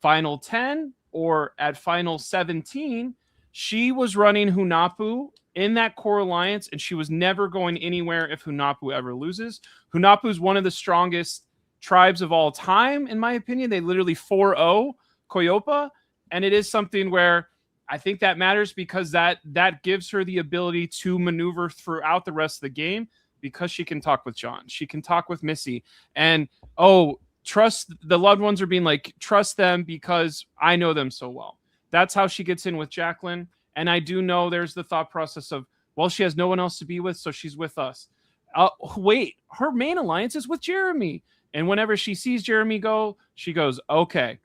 S3: Final 10 or at Final 17, she was running Hunapu in that core alliance, and she was never going anywhere if Hunapu ever loses. Hunapu is one of the strongest tribes of all time, in my opinion. They literally 4-0 Koyopa, and it is something where I think that matters because that gives her the ability to maneuver throughout the rest of the game because she can talk with John. She can talk with Missy. And, trust the loved ones are being like, trust them because I know them so well. That's how she gets in with Jacqueline. And I do know there's the thought process of, well, she has no one else to be with, so she's with us. Wait, her main alliance is with Jeremy. And whenever she sees Jeremy go, she goes, okay,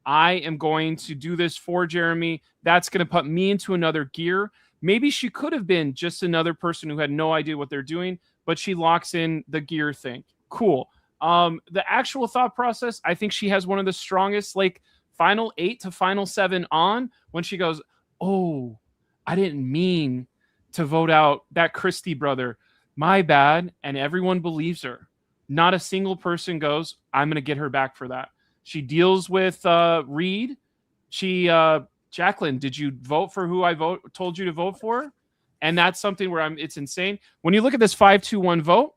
S3: I am going to do this for Jeremy. That's going to put me into another gear. Maybe she could have been just another person who had no idea what they're doing, but she locks in the gear thing. Cool. The actual thought process, I think she has one of the strongest, like, Final 8 to Final 7 on when she goes, oh, I didn't mean to vote out that Christie brother. My bad. And everyone believes her. Not a single person goes, I'm going to get her back for that. She deals with Reed. Jacqueline, did you vote for who I told you to vote for? And that's something where it's insane. When you look at this 5-2-1 vote,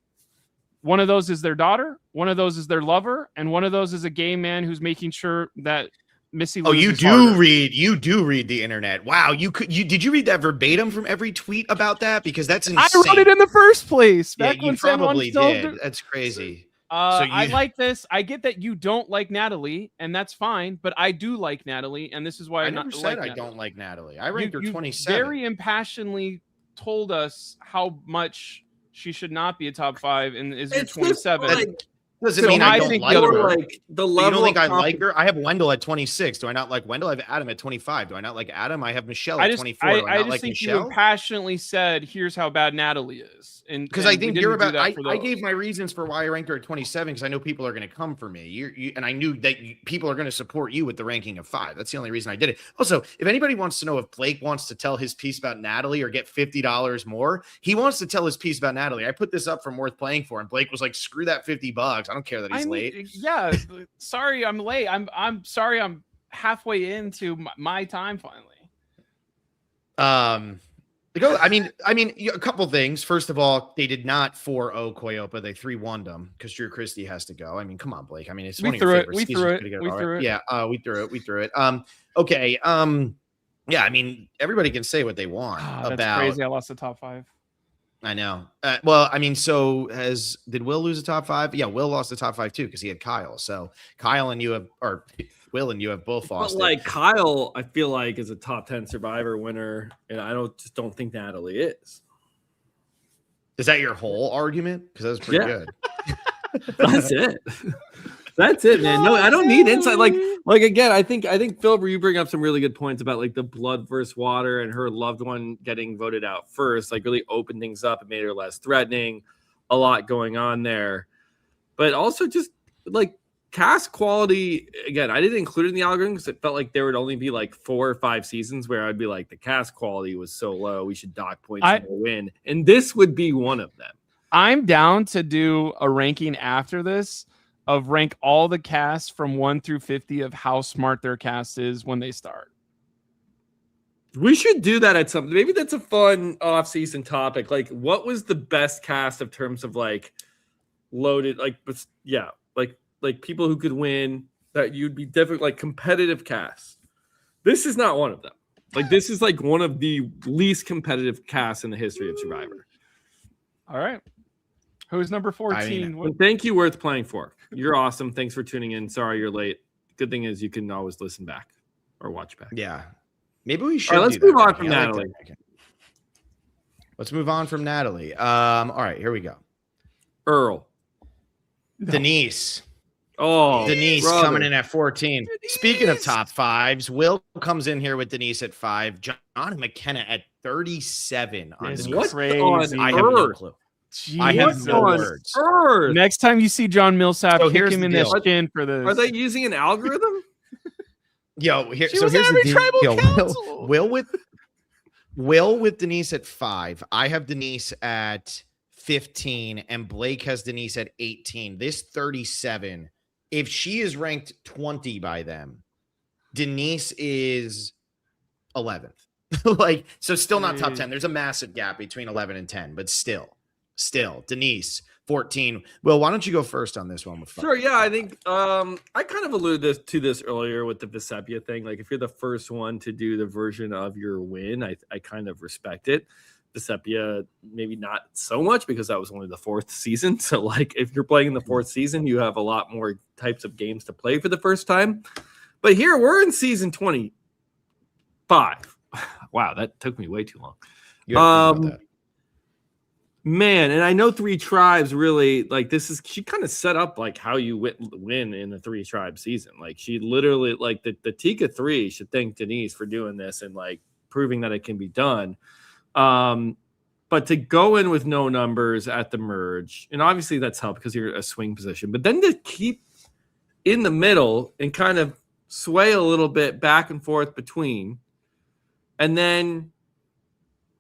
S3: one of those is their daughter, one of those is their lover, and one of those is a gay man who's making sure that Missy.
S1: Oh, you do read the internet. Wow, did you read that verbatim from every tweet about that? Because that's insane.
S3: I wrote it in the first place.
S1: Yeah, you probably did. That's crazy.
S3: I like this. I get that you don't like Natalie, and that's fine. But I do like Natalie, and this is why
S1: I never said I don't like Natalie. I ranked her 27.
S3: Very impassionedly told us how much she should not be a top 5 and is your 27.
S1: Doesn't mean I don't like her.
S2: Like the level
S1: you don't think I like her? I have Wendell at 26. Do I not like Wendell? I have Adam at 25. Do I not like Adam? I have Michelle at 24. Do I not like Michelle?
S3: You passionately said, "Here's how bad Natalie is," and
S1: because I think you're about. I gave my reasons for why I ranked her at 27 because I know people are going to come for me. And I knew that people are going to support you with the ranking of 5. That's the only reason I did it. Also, if anybody wants to know if Blake wants to tell his piece about Natalie or get $50 more, he wants to tell his piece about Natalie. I put this up from Worth Playing For, and Blake was like, "Screw that $50. I don't care that he's late."
S3: Yeah, sorry I'm late. I'm sorry I'm halfway into my time finally.
S1: I mean, a couple things. First of all, they did not 4-0 Koyopa. They 3-1'd them because Drew Christie has to go. I mean, come on, Blake. I mean, it's one of your favorite
S3: We
S1: seasons.
S3: threw it.
S1: Yeah, we threw it. Okay. Yeah, I mean, everybody can say what they want
S3: That's
S1: about.
S3: crazy. I lost the top 5.
S1: I know. Well, I mean, so did Will lose the top 5? Yeah, Will lost the top 5 too because he had Kyle. So Kyle and you have, or Will and you have both lost.
S2: But like Kyle, I feel like is a top 10 Survivor winner, and I just don't think Natalie is.
S1: Is that your whole argument? Because that was pretty good.
S2: That's it. That's it, man. No, I don't need insight. Like again, I think Phil, you bring up some really good points about like the blood versus water and her loved one getting voted out first. Like really opened things up and made her less threatening. A lot going on there, but also just like cast quality. Again, I didn't include it in the algorithm because it felt like there would only be like 4 or 5 seasons where I'd be like, the cast quality was so low, we should dock points and win. And this would be one of them.
S3: I'm down to do a ranking after this of rank all the casts from 1 through 50 of how smart their cast is when they start.
S2: We should do that at some. Maybe that's a fun off-season topic. Like, what was the best cast of terms of like loaded? Like, yeah, like people who could win that you'd be definitely like competitive cast. This is not one of them. Like, this is like one of the least competitive casts in the history of Survivor.
S3: All right. Who's number 14?
S1: I mean,
S2: well, thank you, Worth Playing For. You're awesome. Thanks for tuning in. Sorry you're late. Good thing is you can always listen back or watch back.
S1: Yeah. Maybe we should.
S2: All right, let's move on from Natalie.
S1: Let's move on from Natalie. All right, here we go.
S2: Earl.
S1: Denise.
S2: Oh,
S1: Denise
S2: brother.
S1: coming in at 14. Denise. Speaking of top 5s, Will comes in here with Denise at 5. John McKenna at 37. On
S3: It's
S1: Denise.
S3: crazy.
S1: I have no clue.
S3: Jeez.
S1: I have no words.
S2: Earth.
S3: Next time you see John Millsap,
S1: So
S3: kick
S1: here's
S3: him
S1: the
S3: in the
S1: deal.
S3: shin for this.
S2: Are they using an algorithm?
S1: Yo, here,
S3: She
S1: so
S3: was
S1: here's
S3: every
S1: the
S3: tribal
S1: deal.
S3: council.
S1: Will with Denise at 5. I have Denise at 15, and Blake has Denise at 18. This 37, if she is ranked 20 by them, Denise is 11th. Like, so still not top 10. There's a massive gap between 11 and 10, but still Denise 14. Well, why don't you go first on this one?
S2: Sure. Yeah, I think I kind of alluded to this earlier with the Vesepia thing. Like, if you're the first one to do the version of your win, I kind of respect it. Vesepia, maybe not so much because that was only the 4th season. So, like, if you're playing in the 4th season, you have a lot more types of games to play for the first time. But here we're in season 25. Wow, that took me way too long. Man, and I know 3 tribes really like this is she kind of set up like how you win in the 3 tribe season. Like, she literally like the Tika 3 should thank Denise for doing this and like proving that it can be done. But to go in with no numbers at the merge, and obviously that's helped because you're a swing position, but then to keep in the middle and kind of sway a little bit back and forth between, and then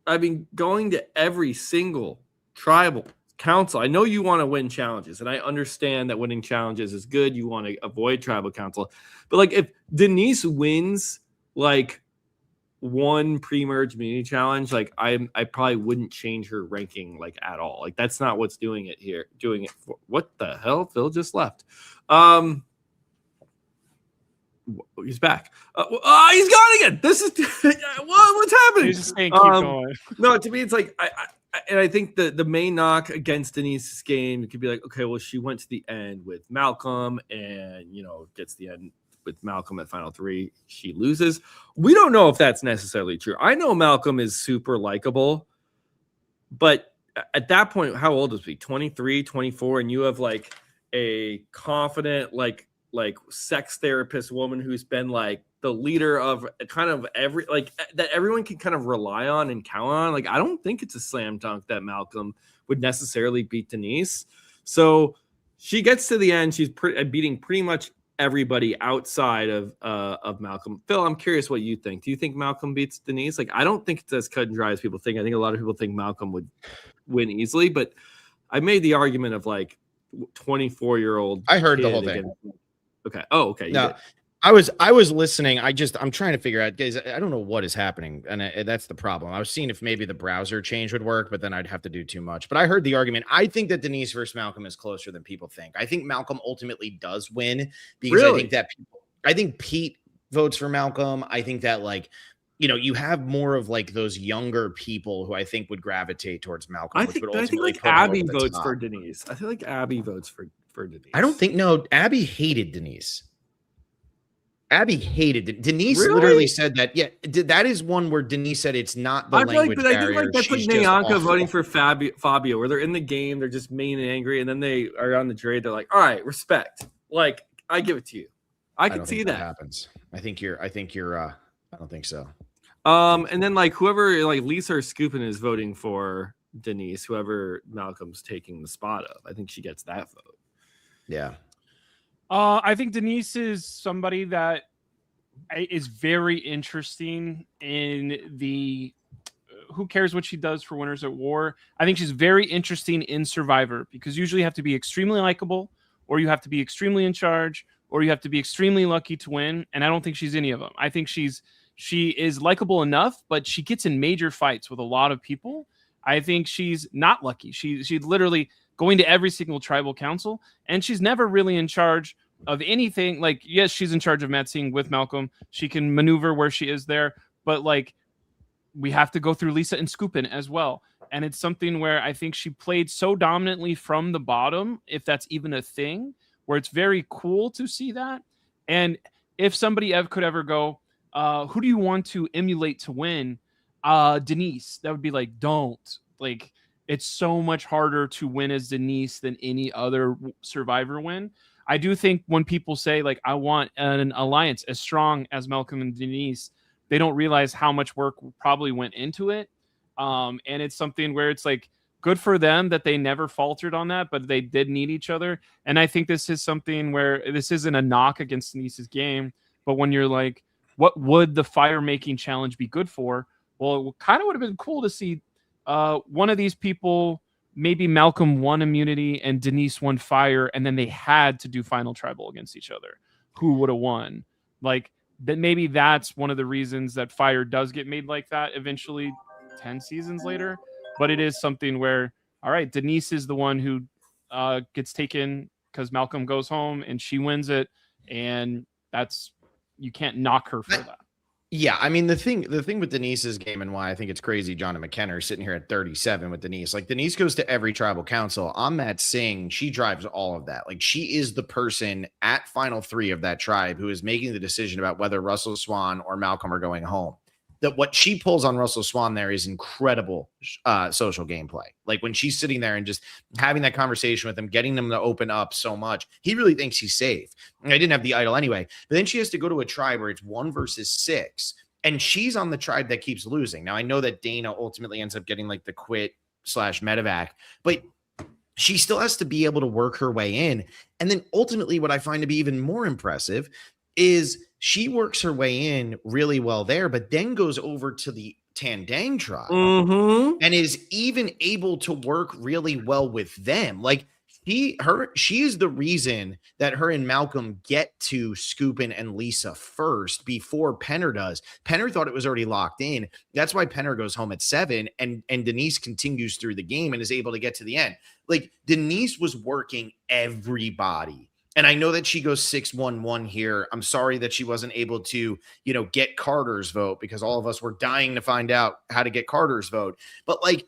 S2: I mean going to every single tribal council. I know you want to win challenges, and I understand that winning challenges is good. You want to avoid tribal council, but like if Denise wins like one pre-merge mini challenge, like I probably wouldn't change her ranking like at all. Like, that's not what's doing it here. Doing it for what the hell? Phil just left. He's back. He's gone again. This is what's happening?
S3: You just can't keep going.
S2: No, to me, it's like I think the main knock against Denise's game, it could be like, okay, well, she went to the end with Malcolm, and gets the end with Malcolm at final 3. She loses. We don't know if that's necessarily true. I know Malcolm is super likable, but at that point, how old is he? 23, 24, and you have like a confident like sex therapist woman who's been like the leader of kind of every like that everyone can kind of rely on and count on. Like, I don't think it's a slam dunk that Malcolm would necessarily beat Denise. So she gets to the end. She's beating pretty much everybody outside of Malcolm. Phil, I'm curious what you think. Do you think Malcolm beats Denise? Like, I don't think it's as cut and dry as people think. I think a lot of people think Malcolm would win easily, but I made the argument of like 24-year-old.
S1: I heard the whole thing.
S2: Okay. Oh, okay.
S1: No, I was listening. I'm trying to figure out, guys. I don't know what is happening, and that's the problem. I was seeing if maybe the browser change would work, but then I'd have to do too much. But I heard the argument. I think that Denise versus Malcolm is closer than people think. I think Malcolm ultimately does win because
S2: Really?
S1: I think Pete votes for Malcolm. I think that you have more of like those younger people who I think would gravitate towards Malcolm.
S2: I
S1: Which
S2: think,
S1: would
S2: but I think
S1: ultimately
S2: like
S1: put him
S2: Abby
S1: over the
S2: votes
S1: top.
S2: for Denise. I feel like Abby votes for Denise.
S1: I don't think no. Abby hated Denise. Abby hated it. Denise
S2: Really?
S1: literally said that. Yeah, that is one where Denise said it's not the
S2: I feel
S1: language
S2: like, but I
S1: barrier.
S2: think like that's like
S1: She's just
S2: Nyanka
S1: awful.
S2: voting for Fabio, where they're in the game, they're just mean and angry, and then they are on the trade. They're like, all right, respect. Like, I give it to you. I can
S1: don't
S2: see
S1: think
S2: that.
S1: happens. I think you're. I don't think so.
S2: And then like whoever like Lisa or Scoopin is voting for Denise, whoever Malcolm's taking the spot of, I think she gets that vote.
S1: Yeah.
S3: I think Denise is somebody that is very interesting in the who cares what she does for Winners at War. I think she's very interesting in Survivor because usually you have to be extremely likable, or you have to be extremely in charge, or you have to be extremely lucky to win. And I don't think she's any of them. I think she is likable enough, but she gets in major fights with a lot of people. I think she's not lucky. She's literally going to every single tribal council, and she's never really in charge of anything. Like, yes, she's in charge of Metzing with Malcolm. She can maneuver where she is there, but like we have to go through Lisa and Scoopin as well. And it's something where I think she played so dominantly from the bottom, if that's even a thing, where it's very cool to see that. And if somebody could ever go, who do you want to emulate to win? Denise. That would be like, don't. Like, it's so much harder to win as Denise than any other Survivor win. I do think when people say, like, I want an alliance as strong as Malcolm and Denise, they don't realize how much work probably went into it. And it's something where it's like good for them that they never faltered on that, but they did need each other. And I think this is something where this isn't a knock against Denise's game, but when you're like, what would the fire making challenge be good for? Well, it kind of would have been cool to see one of these people, maybe Malcolm won immunity and Denise won fire, and then they had to do final tribal against each other. Who would have won? Like, that maybe that's one of the reasons that fire does get made like that eventually 10 seasons later. But it is something where, all right, Denise is the one who gets taken because Malcolm goes home and she wins it. And that's, you can't knock her for that.
S1: Yeah, I mean the thing with Denise's game and why I think it's crazy, John and McKenna are sitting here at 37 with Denise. Like, Denise goes to every tribal council. On that Singh, she drives all of that. Like, she is the person at final 3 of that tribe who is making the decision about whether Russell Swan or Malcolm are going home. That what she pulls on Russell Swan there is incredible social gameplay. Like, when she's sitting there and just having that conversation with him, getting them to open up so much, he really thinks he's safe. And I didn't have the idol anyway, but then she has to go to a tribe where it's 1 versus 6, and she's on the tribe that keeps losing. Now, I know that Dana ultimately ends up getting like the quit / medevac, but she still has to be able to work her way in. And then ultimately what I find to be even more impressive is she works her way in really well there, but then goes over to the Tandang tribe and is even able to work really well with them. Like, she is the reason that her and Malcolm get to Scoopin and Lisa first before Penner does. Penner thought it was already locked in. That's why Penner goes home at 7, and Denise continues through the game and is able to get to the end. Like, Denise was working everybody. And I know that she goes 6-1-1 here. I'm sorry that she wasn't able to, get Carter's vote, because all of us were dying to find out how to get Carter's vote. But like,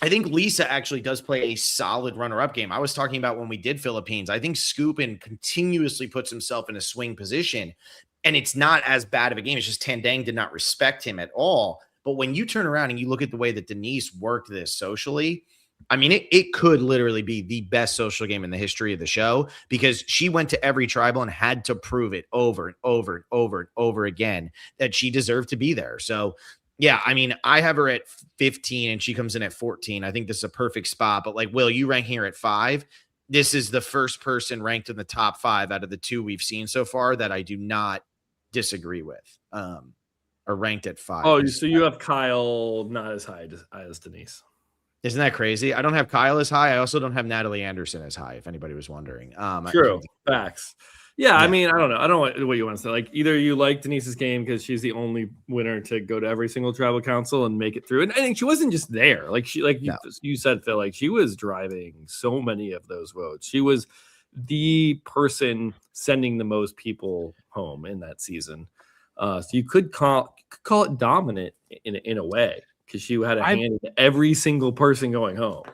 S1: I think Lisa actually does play a solid runner-up game. I was talking about when we did Philippines. I think Scoopin continuously puts himself in a swing position, and it's not as bad of a game. It's just Tandang did not respect him at all. But when you turn around and you look at the way that Denise worked this socially, I mean, it could literally be the best social game in the history of the show, because she went to every tribal and had to prove it over and over and over and over again that she deserved to be there. So, yeah, I mean, I have her at 15 and she comes in at 14. I think this is a perfect spot. But like, Will, you ranking her at 5. This is the first person ranked in the top 5 out of the 2 we've seen so far that I do not disagree with. Or ranked at 5.
S2: Oh, so you have Kyle not as high as Denise.
S1: Isn't that crazy? I don't have Kyle as high. I also don't have Natalie Anderson as high, if anybody was wondering.
S2: True. Facts. Yeah, I
S1: Yeah.
S2: mean, I don't know. I don't know what you want to say. Like, either you like Denise's game because she's the only winner to go to every single tribal council and make it through. And I think she wasn't just there. Like
S1: No.
S2: you said, Phil, like she was driving so many of those votes. She was the person sending the most people home in that season. So you could call it dominant in a way because she had a hand in every single person going home.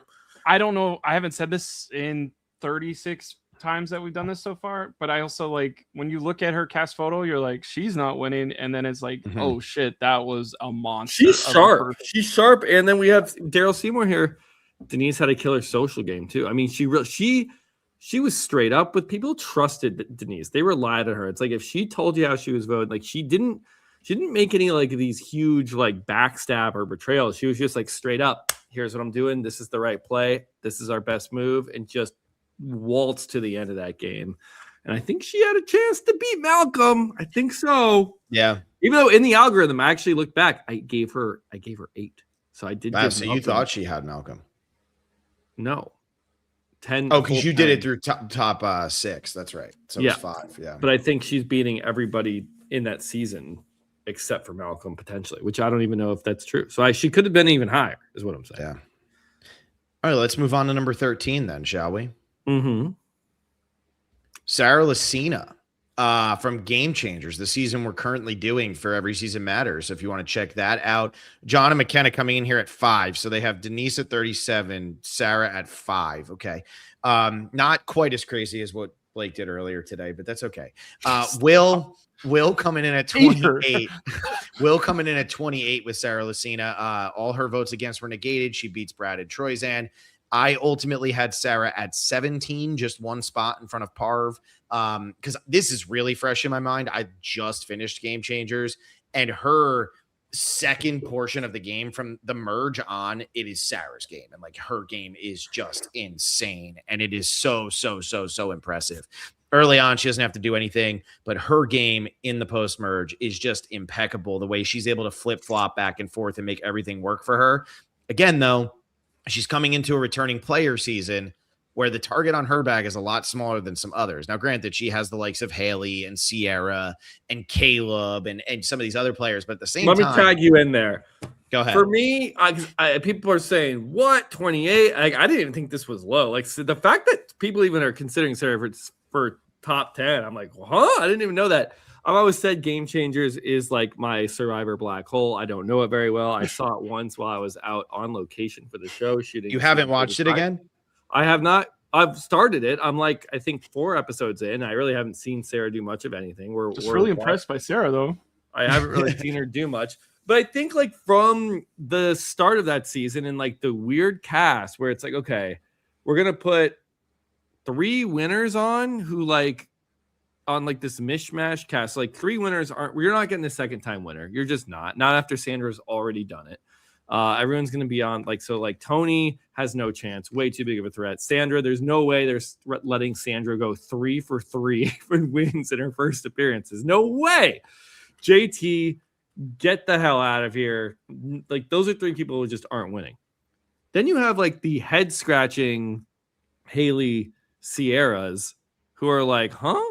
S3: I don't know. I haven't said this in 36 times that we've done this so far, but I also like when you look at her cast photo, you're like, she's not winning, and then it's like, oh shit, that was a monster.
S2: She's sharp. She's sharp, and then we have Daryl Seymour here. Denise had a killer social game too. I mean, she was straight up with people. Trusted Denise. They relied on her. It's like if she told you how she was voting, like she didn't make any like these huge like backstab or betrayal. She was just like straight up. Here's what I'm doing. This is the right play. This is our best move, and just waltz to the end of that game. And I think she had a chance to beat Malcolm. I think so.
S1: Yeah.
S2: Even though in the algorithm, I actually looked back. I gave her 8. So I did.
S1: Wow, so you thought she had Malcolm?
S2: No. 10.
S1: Oh, because you did it through top 6. That's right. So it's 5. Yeah.
S2: But I think she's beating everybody in that season except for Malcolm potentially, which I don't even know if that's true. So she could have been even higher, is what I'm saying.
S1: Yeah. All right, let's move on to number 13 then, shall we?
S2: Mm-hmm.
S1: Sarah Lacina from Game Changers, the season we're currently doing for Every Season Matters. So if you want to check that out, John and McKenna coming in here at 5. So they have Denise at 37, Sarah at 5. Okay. Not quite as crazy as what Blake did earlier today, but that's okay. Will coming in at 28. Will coming in at 28 with Sarah Lacina. All her votes against were negated. She beats Brad and Troyzan. I ultimately had Sarah at 17, just one spot in front of Parv. Because this is really fresh in my mind. I just finished Game Changers, and her second portion of the game from the merge on, it is Sarah's game. And like her game is just insane. And it is so impressive. Early on, she doesn't have to do anything, but her game in the post merge is just impeccable. The way she's able to flip flop back and forth and make everything work for her. Again, though, she's coming into a returning player season where the target on her back is a lot smaller than some others. Now, granted, she has the likes of Haley and Sierra and Caleb and some of these other players, but at the same time,
S2: let me tag you in there.
S1: Go ahead.
S2: For me, people are saying, what, 28? I didn't even think this was low. Like, so the fact that people even are considering Sarah for top 10, I'm like, huh? I didn't even know that. I've always said Game Changers is like my Survivor black hole. I don't know it very well. I saw it once while I was out on location for the show shooting.
S1: You haven't watched it again?
S2: I have not. I've started it. I'm like, I think 4 episodes in. I really haven't seen Sarah do much of anything. We're
S3: really impressed by Sarah, though.
S2: I haven't really seen her do much. But I think like from the start of that season and like the weird cast where it's like, okay, we're going to put 3 winners on who like on like this mishmash cast. Like 3 winners you're not getting a second time winner. You're just not after Sandra's already done it. Everyone's going to be on like, so like Tony has no chance, way too big of a threat. Sandra, there's no way they're letting Sandra go 3 for 3 for wins in her first appearances. No way. JT, get the hell out of here. Like those are 3 people who just aren't winning. Then you have like the head scratching Haley Sierras who are like, huh?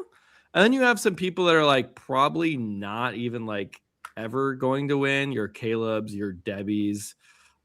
S2: And then you have some people that are like probably not even like ever going to win, your Caleb's, your Debbie's.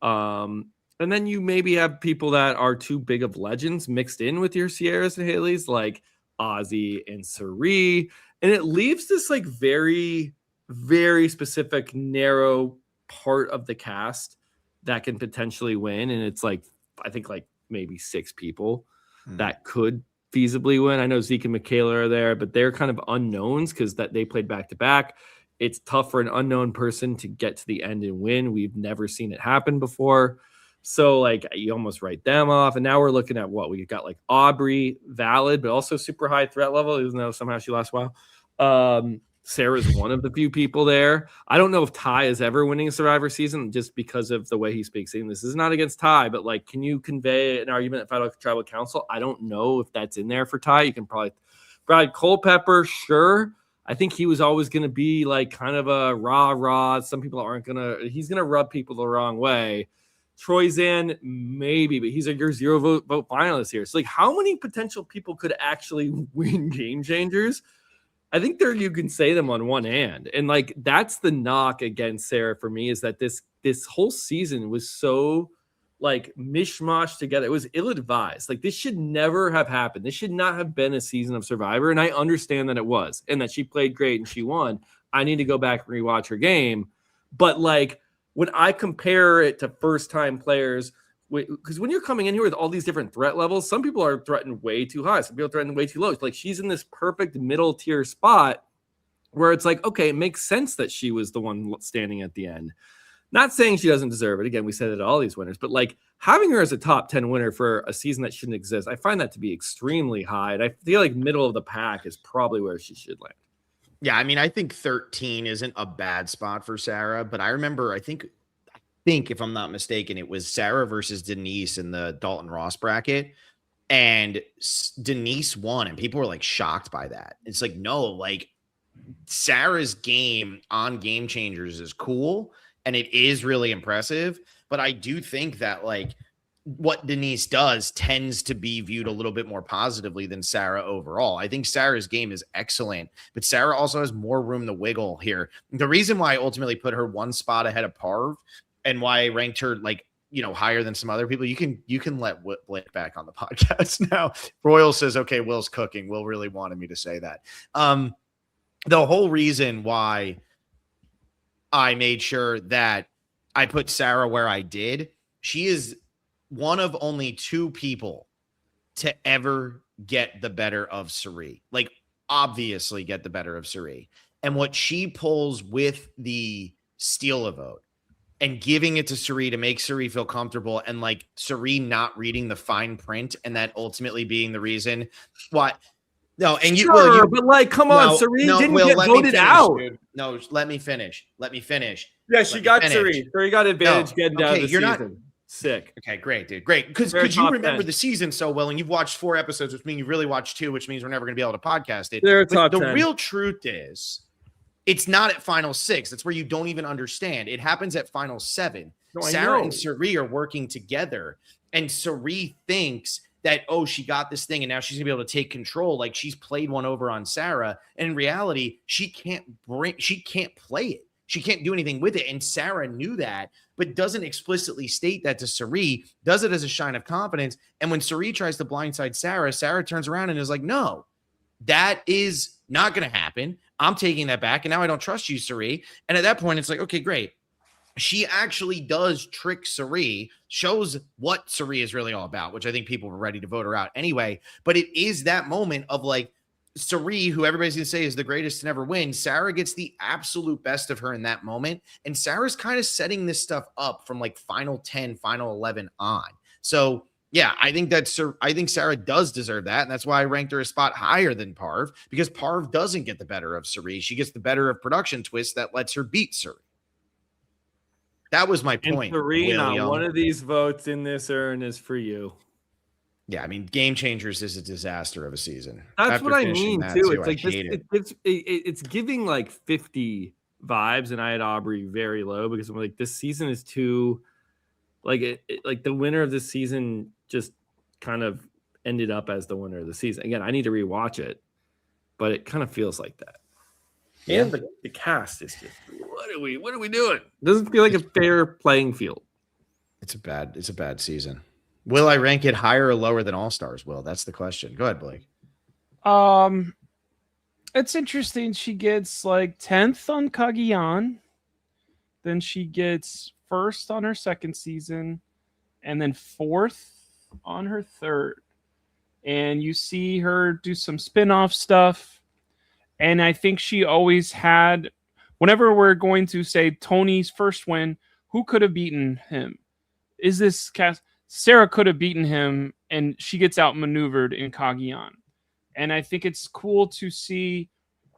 S2: And then you maybe have people that are too big of legends mixed in with your Sierras and Haley's, like Ozzy and Sari. And it leaves this like very, very specific, narrow part of the cast that can potentially win. And it's like, I think like maybe 6 people that could feasibly win. I know Zeke and Michaela are there, but they're kind of unknowns because that they played back to back. It's tough for an unknown person to get to the end and win. We've never seen it happen before. So like you almost write them off. And now we're looking at what we got, like Aubrey, valid, but also super high threat level, even though somehow she lost a while. Sarah's one of the few people there. I don't know if Ty is ever winning a Survivor season just because of the way he speaks. And this is not against Ty, but like, can you convey an argument at Federal Tribal Council? I don't know if that's in there for Ty. You can probably Brad Culpepper, sure. I think he was always going to be like kind of a rah. Some people aren't going to, he's going to rub people the wrong way. Troyzan, maybe, but he's like your 0 vote finalist here. So like, how many potential people could actually win Game Changers? I think there you can say them on one hand, and like that's the knock against Sarah for me, is that this whole season was so like mishmash together. It was ill-advised. Like this should never have happened. This should not have been a season of Survivor. And I understand that it was, and that she played great and she won. I need to go back and rewatch her game. But like when I compare it to first-time players, because when you're coming in here with all these different threat levels, some people are threatened way too high, some people are threatened way too low. It's like she's in this perfect middle tier spot where it's like, okay, it makes sense that she was the one standing at the end. Not saying she doesn't deserve it. Again, we said it to all these winners, but like having her as a top 10 winner for a season that shouldn't exist, I find that to be extremely high. And I feel like middle of the pack is probably where she should land.
S1: Yeah, I mean, I think 13 isn't a bad spot for Sarah, but I remember, I think if I'm not mistaken, it was Sarah versus Denise in the Dalton Ross bracket, and Denise won, and people were like shocked by that. It's like, no, like Sarah's game on Game Changers is cool, and it is really impressive, but I do think that like what Denise does tends to be viewed a little bit more positively than Sarah overall. I think Sarah's game is excellent, but Sarah also has more room to wiggle here. The reason why I ultimately put her one spot ahead of Parv, and why I ranked her like, you know, higher than some other people, you can let Blake back on the podcast now. Royal says, okay, Will's cooking. Will really wanted me to say that. The whole reason why I made sure that I put Sarah where I did, she is one of only 2 people to ever get the better of Cirie. Like, obviously get the better of Cirie. And what she pulls with the steal a vote and giving it to Cirie to make Cirie feel comfortable, and like Cirie not reading the fine print, and that ultimately being the reason why. No, and you,
S2: sure,
S1: Will,
S2: but like, come on, Cirie didn't get voted out. Dude.
S1: No, let me finish.
S2: Yeah, she got Cirie. Cirie got advantage getting down the season.
S1: Not
S2: sick.
S1: Okay, great, dude. Great. Because you remember 10. The season so well, and you've watched 4 episodes, which means you've really watched 2, which means we're never going to be able to podcast it.
S2: But
S1: the real truth is, it's not at final 6. That's where you don't even understand. It happens at final 7. No, Sarah and Cirie are working together, and Cirie thinks that, oh, she got this thing and now she's gonna be able to take control. Like she's played one over on Sarah. And in reality, she can't play it. She can't do anything with it. And Sarah knew that, but doesn't explicitly state that to Cirie, does it as a shine of confidence. And when Cirie tries to blindside Sarah, Sarah turns around and is like, no, that is not going to happen. I'm taking that back. And now I don't trust you, Cirie. And at that point, it's like, okay, great. She actually does trick Cirie, shows what Cirie is really all about, which I think people were ready to vote her out anyway. But it is that moment of like Cirie, who everybody's going to say is the greatest to never win. Sarah gets the absolute best of her in that moment. And Sarah's kind of setting this stuff up from like final 10, final 11 on. So yeah, I think Sarah does deserve that. And that's why I ranked her a spot higher than Parv, because Parv doesn't get the better of Cirie. She gets the better of production twists that lets her beat Cirie. That was my point.
S2: And Cirie, one of these votes in this urn is for you.
S1: Yeah, I mean, Game Changers is a disaster of a season.
S2: That's what I mean too. It's like it's giving like 50 vibes, and I had Aubrey very low because I'm like, this season is too like like the winner of this season just kind of ended up as the winner of the season. Again, I need to rewatch it, but it kind of feels like that. Yeah. And the cast is just what are we doing? It doesn't feel like a fair playing field.
S1: It's a bad season. Will I rank it higher or lower than All Stars? Will, that's the question. Go ahead, Blake.
S3: It's interesting. She gets like 10th on Cagayan, then she gets 1st on her 2nd season, and then 4th on her 3rd. And you see her do some spin-off stuff. And I think she always had, whenever we're going to say Tony's first win, who could have beaten him? Is this cast? Sarah could have beaten him, and she gets outmaneuvered in Cagayan. And I think it's cool to see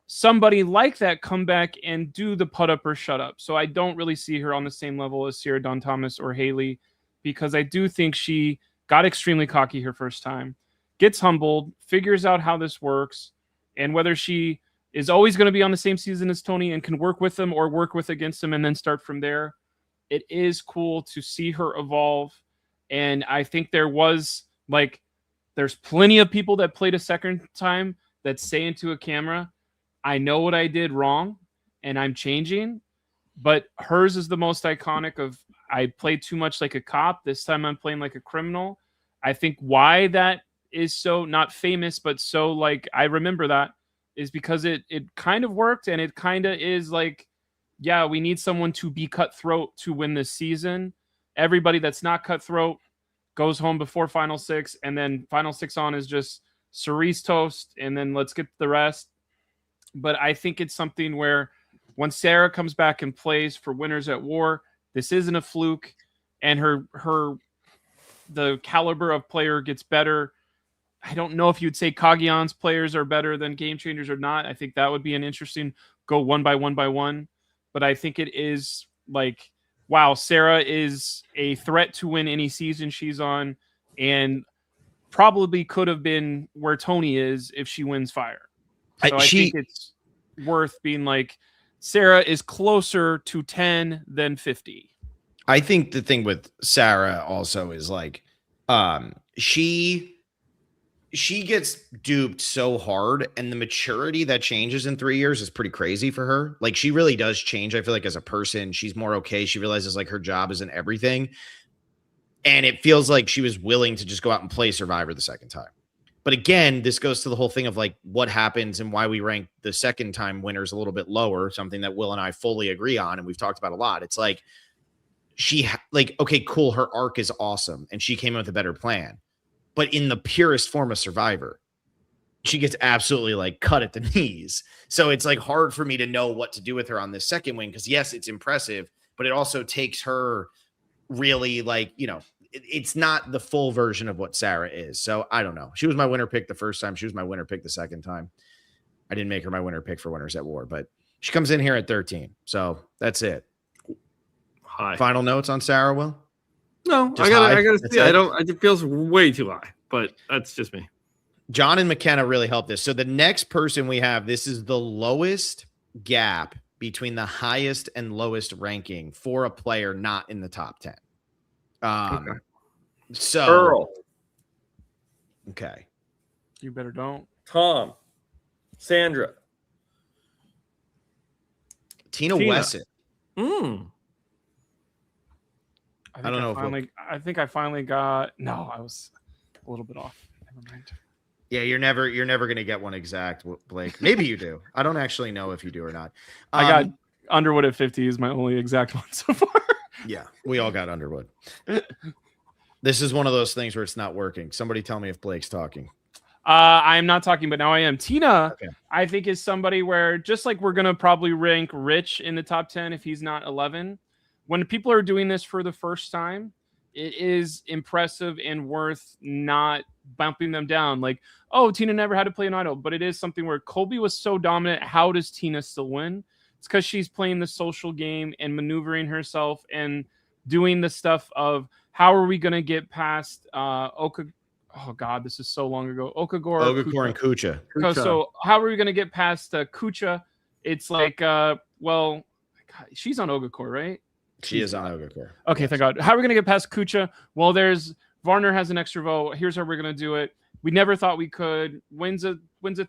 S3: somebody like that come back and do the put up or shut up. So I don't really see her on the same level as Sierra Dawn Thomas or Haley, because I do think she got extremely cocky her first time, gets humbled, figures out how this works, and whether she is always going to be on the same season as Tony and can work with them or work with against them and then start from there. it is cool to see her evolve. And I think there's plenty of people that played a second time that say into a camera, I know what I did wrong and I'm changing. But hers is the most iconic of, I played too much like a cop. This time I'm playing like a criminal. I think why that is so not famous, but so like I remember that is because it kind of worked, and it kind of is like, yeah, we need someone to be cutthroat to win this season. Everybody that's not cutthroat goes home before Final Six, and then Final Six on is just cerise toast, and then let's get the rest. But I think it's something where when Sarah comes back and plays for Winners at War, this isn't a fluke, and the caliber of player gets better. I don't know if you'd say Kagyan's players are better than Game Changers or not. I think that would be an interesting go one by one. But I think it is like, wow, Sarah is a threat to win any season she's on, and probably could have been where Tony is if she wins Fire. So I think it's worth being like, Sarah is closer to 10 than 50.
S1: I think the thing with Sarah also is like, she gets duped so hard, and the maturity that changes in 3 years is pretty crazy for her. Like, she really does change. I feel like as a person, she's more okay. She realizes like her job isn't everything. And it feels like she was willing to just go out and play Survivor the second time. But again, this goes to the whole thing of like what happens and why we rank the second time winners a little bit lower, something that Will and I fully agree on. And we've talked about a lot. It's like, okay, cool. Her arc is awesome. And she came in with a better plan, but in the purest form of Survivor, she gets absolutely like cut at the knees. So it's like hard for me to know what to do with her on this second win. Cause yes, it's impressive, but it also takes her really like, it's not the full version of what Sarah is. So I don't know. She was my winner pick the first time. She was my winner pick the second time. I didn't make her my winner pick for Winners at War, but she comes in here at 13. So that's it.
S2: High.
S1: Final notes on Sarah, Will?
S2: No, I gotta see. It feels way too high, but that's just me.
S1: John and McKenna really helped this. So the next person we have, this is the lowest gap between the highest and lowest ranking for a player not in the top 10. Okay. So
S2: Earl.
S1: Okay.
S3: You better don't.
S2: Tom. Sandra.
S1: Tina. Wesson.
S3: I don't know. I think I finally got. No, I was a little bit off. Never mind.
S1: Yeah, you're never gonna get one exact, Blake. Maybe you do. I don't actually know if you do or not.
S3: I got Underwood at 50 is my only exact one so far.
S1: Yeah, we all got Underwood. This is one of those things where it's not working. Somebody tell me if Blake's talking.
S3: I am not talking, but now I am. Tina,
S1: okay.
S3: I think is somebody where just like we're gonna probably rank Rich in the top 10 if he's not 11. When people are doing this for the first time, it is impressive and worth not bumping them down. Like, oh, Tina never had to play an idol, but it is something where Colby was so dominant. How does Tina still win? It's because she's playing the social game and maneuvering herself and doing the stuff of how are we going to get past Oka. Oh God, this is so long ago. Okagor and
S1: Kucha.
S3: So how are we going to get past Kucha? It's like, well, God, she's on Ogakor, right?
S1: She is on Ogakor.
S3: Okay, yes. Thank God. How are we going to get past Kucha? Well, Varner has an extra vote. Here's how we're going to do it. We never thought we could. Wins a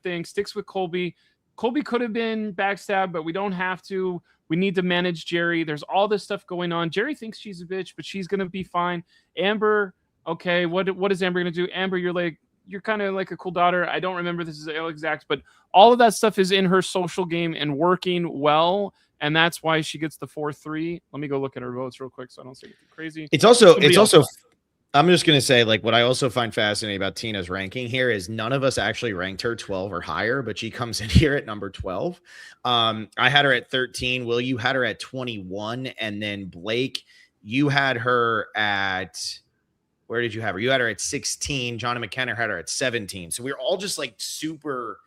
S3: thing. Sticks with Colby. Colby could have been backstabbed, but we don't have to. We need to manage Jerry. There's all this stuff going on. Jerry thinks she's a bitch, but she's going to be fine. Amber, okay, what is Amber going to do? Amber, you're kind of like a cool daughter. I don't remember this is exact, but all of that stuff is in her social game and working well. And that's why she gets the 4-3. Let me go look at her votes real quick so I don't say anything crazy.
S1: It's also I'm just going to say, like, what I also find fascinating about Tina's ranking here is none of us actually ranked her 12 or higher, but she comes in here at number 12. I had her at 13. Will, you had her at 21. And then Blake, you had her at, where did you have her? You had her at 16. John and McKenna had her at 17. So we were all just like super,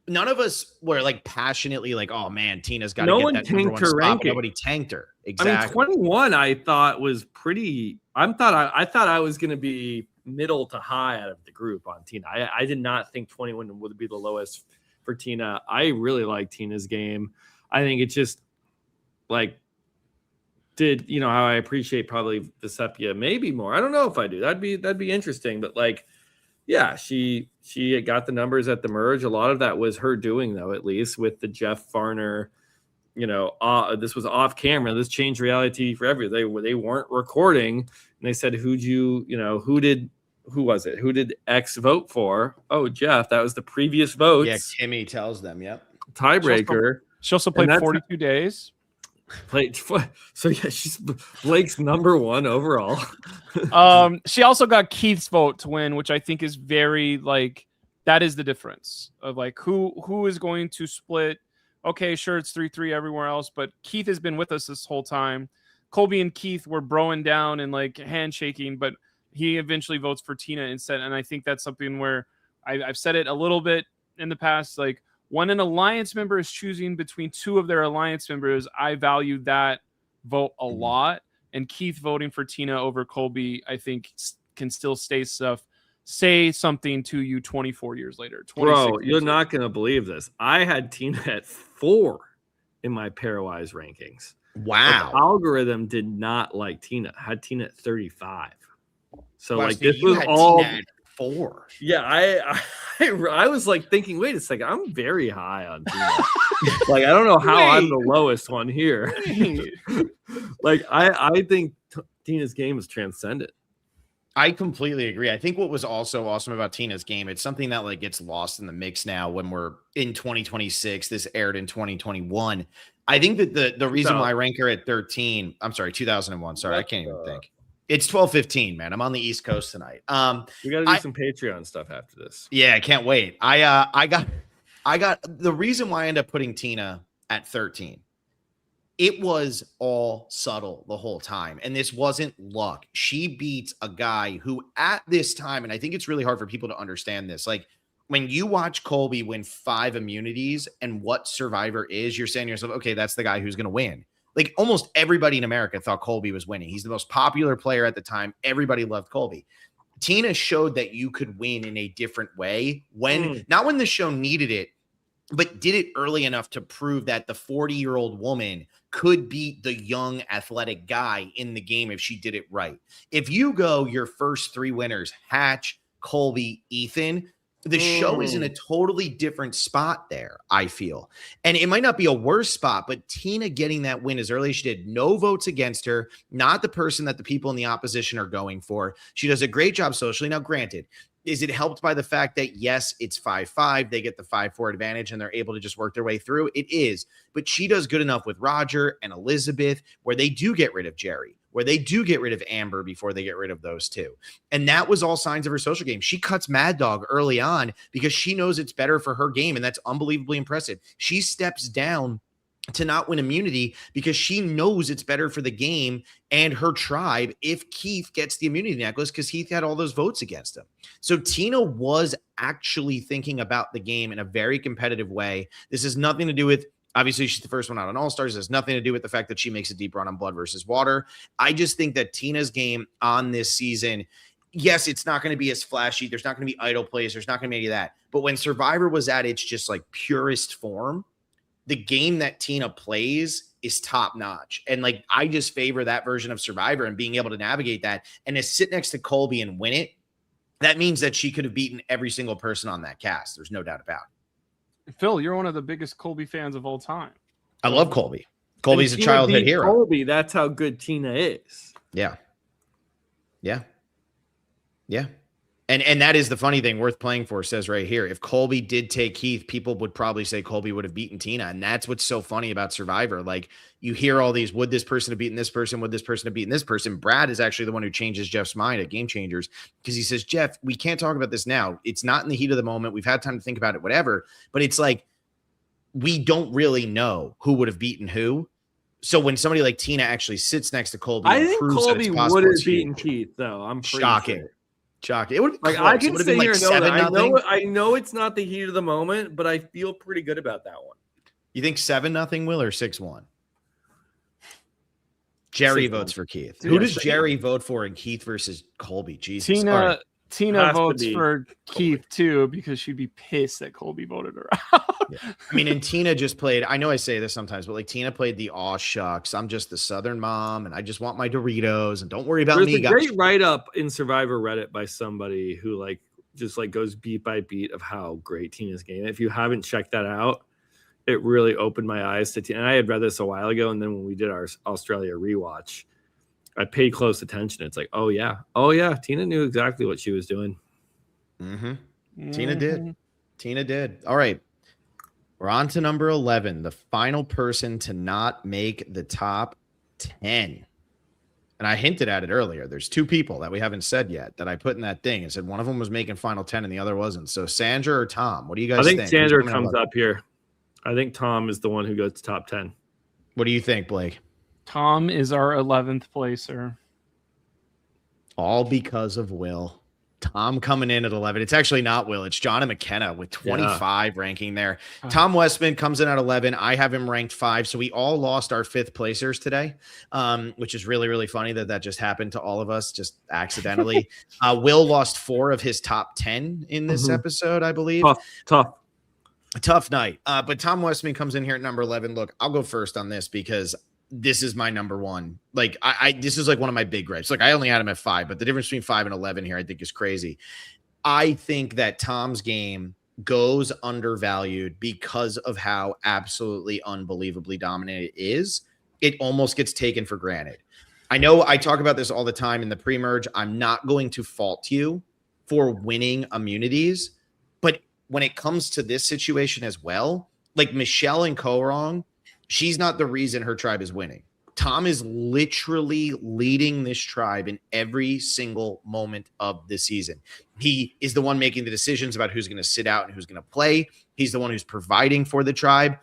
S1: none of us were like passionately like, oh man, Tina's got to get that number one spot. Ranking. Nobody tanked her. Exactly.
S2: I mean, 21, I thought was pretty. I thought I was going to be middle to high out of the group on Tina. I did not think 21 would be the lowest for Tina. I really like Tina's game. I think it's just like did, you know, how I appreciate probably Vecepia maybe more. I don't know if I do. That'd be interesting. But like, yeah, she got the numbers at the merge. A lot of that was her doing, though, at least with the Jeff Farner. You know, this was off camera. This changed reality for everyone. They weren't recording, and they said, who was it? Who did X vote for? Oh, Jeff. That was the previous votes.
S1: Yeah, Kimmy tells them. Yep.
S2: Tiebreaker.
S3: She also played 42 days.
S2: So yeah, she's Blake's number one overall.
S3: She also got Keith's vote to win, which I think is very like that is the difference of like who is going to split. Okay, sure, it's 3-3 everywhere else, but Keith has been with us this whole time. Colby and Keith were broing down and like handshaking, but he eventually votes for Tina instead. And I think that's something where I've said it a little bit in the past, like when an alliance member is choosing between two of their alliance members, I value that vote a lot. And Keith voting for Tina over Colby, I think can still say something to you 24 years later.
S2: Bro, you're not going to believe this. I had Tina at 4 in my pairwise rankings.
S1: Wow.
S2: The algorithm did not like Tina. I had Tina at 35. So
S1: Wow,
S2: like
S1: so
S2: this was all
S1: Tina at 4.
S2: Yeah, I was like thinking, wait a second, I'm very high on Tina. Like I don't know how I'm the lowest one here. Like I think Tina's game is transcendent.
S1: I completely agree. I think what was also awesome about Tina's game, it's something that like gets lost in the mix now when we're in 2026. This aired in 2021. I think that the reason why I rank her at 13, I'm sorry, 2001. Sorry, I can't even think. It's 12:15, man. I'm on the East Coast tonight.
S2: We got to do some Patreon stuff after this.
S1: Yeah, I can't wait. I got the reason why I end up putting Tina at 13. It was all subtle the whole time. And this wasn't luck. She beats a guy who at this time, and I think it's really hard for people to understand this. Like when you watch Colby win 5 immunities and what Survivor is, you're saying to yourself, okay, that's the guy who's going to win. Like almost everybody in America thought Colby was winning. He's the most popular player at the time. Everybody loved Colby. Tina showed that you could win in a different way not when the show needed it, but did it early enough to prove that the 40-year-old woman could beat the young athletic guy in the game if she did it right. If you go your first 3 winners, Hatch, Colby, Ethan, the show is in a totally different spot there, I feel. And it might not be a worse spot, but Tina getting that win as early as she did, no votes against her, not the person that the people in the opposition are going for. She does a great job socially. Now, granted, is it helped by the fact that, yes, it's 5-5, they get the 5-4 advantage and they're able to just work their way through? It is. But she does good enough with Roger and Elizabeth where they do get rid of Jerry, where they do get rid of Amber before they get rid of those two. And that was all signs of her social game. She cuts Mad Dog early on because she knows it's better for her game, and that's unbelievably impressive. She steps down to not win immunity because she knows it's better for the game and her tribe if Keith gets the immunity necklace because Keith had all those votes against him. So Tina was actually thinking about the game in a very competitive way. This has nothing to do with, obviously she's the first one out on All-Stars. It has nothing to do with the fact that she makes a deep run on Blood versus Water. I just think that Tina's game on this season, yes, it's not going to be as flashy. There's not going to be idol plays. There's not going to be any of that. But when Survivor was at its just like purest form, the game that Tina plays is top notch. And like, I just favor that version of Survivor and being able to navigate that. And to sit next to Colby and win it, that means that she could have beaten every single person on that cast. There's no doubt about it.
S3: Phil, you're one of the biggest Colby fans of all time.
S1: I love Colby. Colby's a childhood hero.
S2: Colby, that's how good Tina is.
S1: Yeah. Yeah. Yeah. And that is the funny thing worth playing for, says right here. If Colby did take Keith, people would probably say Colby would have beaten Tina. And that's what's so funny about Survivor. Like you hear all these, would this person have beaten this person? Would this person have beaten this person? Brad is actually the one who changes Jeff's mind at Game Changers because he says, Jeff, we can't talk about this now. It's not in the heat of the moment. We've had time to think about it, whatever. But it's like, we don't really know who would have beaten who. So when somebody like Tina actually sits next to Colby,
S2: I think Colby would have beaten Keith, though. I'm
S1: shocking.
S2: Sure.
S1: Shocking. It would
S2: like I can sit here and know that. I know it's not the heat of the moment, but I feel pretty good about that one.
S1: You think 7-0 will or 6-1? Jerry votes for Keith. Who does Jerry vote for in Keith versus Colby? Jesus.
S3: Tina
S2: Has to
S3: votes
S2: be
S3: for
S2: Colby.
S3: Keith too because she'd be pissed that Colby voted her out.
S1: I mean, and Tina just played. I know I say this sometimes, but like Tina played the aw shucks. I'm just the Southern mom, and I just want my Doritos, and don't worry about
S2: There's
S1: me,
S2: a
S1: guys.
S2: great write-up in Survivor Reddit by somebody who like just like goes beat by beat of how great Tina's game. If you haven't checked that out, it really opened my eyes to Tina. And I had read this a while ago, and then when we did our Australia rewatch, I paid close attention. It's like, oh yeah, Tina knew exactly what she was doing.
S1: Tina did. Tina did. All right. We're on to number 11, the final person to not make the top 10. And I hinted at it earlier. There's two people that we haven't said yet that I put in that thing and said one of them was making final 10 and the other wasn't. So Sandra or Tom, what do you guys think?
S2: I think Sandra comes up here. I think Tom is the one who goes to top 10.
S1: What do you think, Blake?
S3: Tom is our 11th placer.
S1: All because of Will. Tom coming in at 11. It's actually not Will. It's John and McKenna with 25 ranking there. Tom Westman comes in at 11. I have him ranked 5. So we all lost our 5th placers today, which is really, really funny that just happened to all of us just accidentally. Will lost 4 of his top 10 in this episode, I believe. Tough night. But Tom Westman comes in here at number 11. Look, I'll go first on this because this is my number one. Like this is like one of my big gripes. Like I only had him at 5, but the difference between 5 and 11 here, I think is crazy. I think that Tom's game goes undervalued because of how absolutely unbelievably dominant it is. It almost gets taken for granted. I know I talk about this all the time in the pre-merge. I'm not going to fault you for winning immunities, but when it comes to this situation as well, like Michelle and Korong, she's not the reason her tribe is winning. Tom is literally leading this tribe in every single moment of the season. He is the one making the decisions about who's going to sit out and who's going to play. He's the one who's providing for the tribe.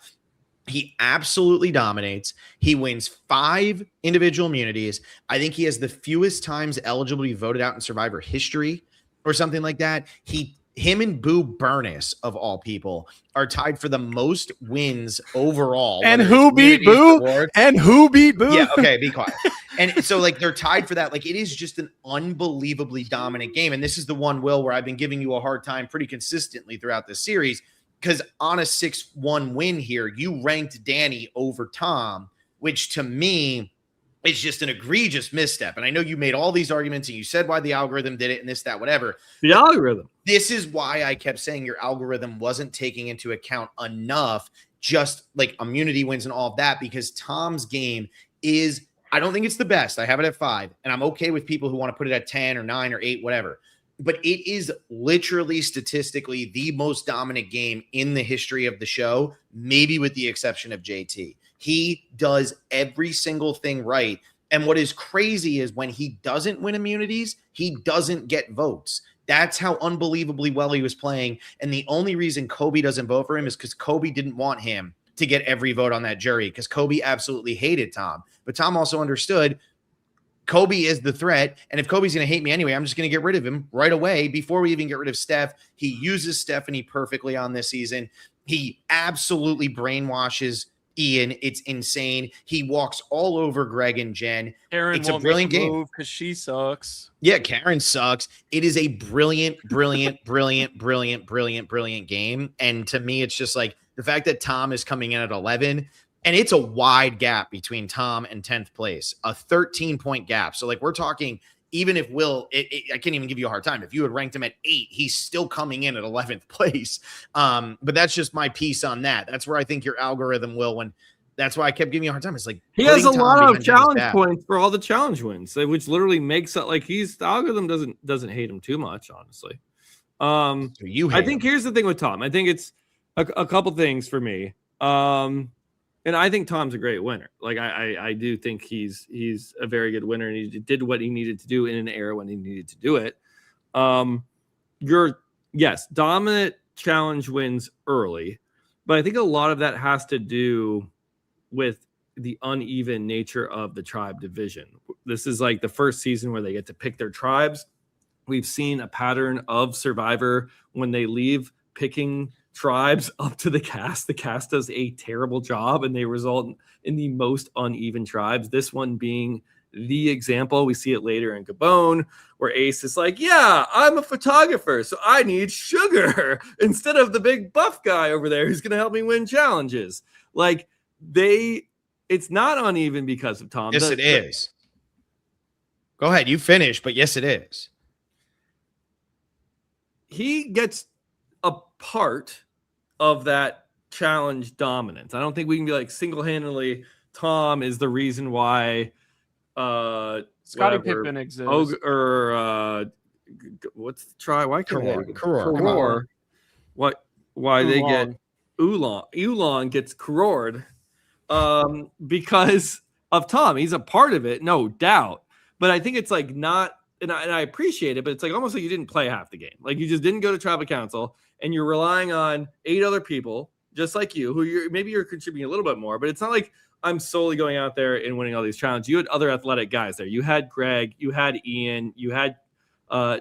S1: He absolutely dominates. He wins 5 individual immunities. I think he has the fewest times eligible to be voted out in Survivor history or something like that. Him and Boo Burness, of all people, are tied for the most wins overall.
S3: And who beat Boo?
S1: Yeah, okay, be quiet. And so, like, they're tied for that. Like, it is just an unbelievably dominant game. And this is the one, Will, where I've been giving you a hard time pretty consistently throughout this series. Because on a 6-1 win here, you ranked Danny over Tom, which to me is just an egregious misstep. And I know you made all these arguments and you said why the algorithm did it and this, that, whatever.
S2: The algorithm.
S1: This is why I kept saying your algorithm wasn't taking into account enough just like immunity wins and all of that, because Tom's game is, I don't think it's the best. I have it at 5, and I'm okay with people who want to put it at 10 or 9 or 8, whatever. But it is literally statistically the most dominant game in the history of the show, maybe with the exception of JT. He does every single thing right. And what is crazy is when he doesn't win immunities, he doesn't get votes. That's how unbelievably well he was playing. And the only reason Kobe doesn't vote for him is because Kobe didn't want him to get every vote on that jury, because Kobe absolutely hated Tom. But Tom also understood Kobe is the threat. And if Kobe's going to hate me anyway, I'm just going to get rid of him right away before we even get rid of Steph. He uses Stephanie perfectly on this season. He absolutely brainwashes Ian. It's insane. He walks all over Greg and Jen.
S3: Karen
S1: it's a brilliant game
S3: because she sucks.
S1: Yeah, Karen sucks. It is a brilliant game. And to me, it's just like the fact that Tom is coming in at 11, and it's a wide gap between Tom and 10th place, a 13-point gap. So like we're talking, even if Will, I can't even give you a hard time. If you had ranked him at 8, he's still coming in at 11th place. But that's just my piece on that. That's where I think your algorithm will, when that's why I kept giving you a hard time. It's like
S2: he has a lot of challenge points for all the challenge wins, which literally makes it like the algorithm doesn't hate him too much, honestly.
S1: So
S2: I think here's the thing with Tom. I think it's a couple things for me. And I think Tom's a great winner. Like I do think he's a very good winner, and he did what he needed to do in an era when he needed to do it. Yes, dominant challenge wins early, but I think a lot of that has to do with the uneven nature of the tribe division. This is like the first season where they get to pick their tribes. We've seen a pattern of Survivor when they leave picking tribes up to the cast. The cast does a terrible job, and they result in the most uneven tribes. This one being the example. We see it later in Gabon, where Ace is like, yeah, I'm a photographer, so I need sugar instead of the big buff guy over there who's going to help me win challenges. Like, it's not uneven because of Tom.
S1: Yes, it is. Go ahead. You finish, but yes, it is.
S2: He gets a part of that challenge dominance. I don't think we can be like single-handedly Tom is the reason why
S3: Scottie Pippen exists.
S2: What's the try? Why can't
S1: Karor.
S2: What? Why they get Oolong? Oolong gets Karored because of Tom. He's a part of it, no doubt. But I think it's like not, and I appreciate it, but it's like almost like you didn't play half the game. Like you just didn't go to tribal council, and you're relying on 8 other people just like you, who maybe you're contributing a little bit more, but it's not like I'm solely going out there and winning all these challenges. You had other athletic guys there. You had Greg, you had Ian, you had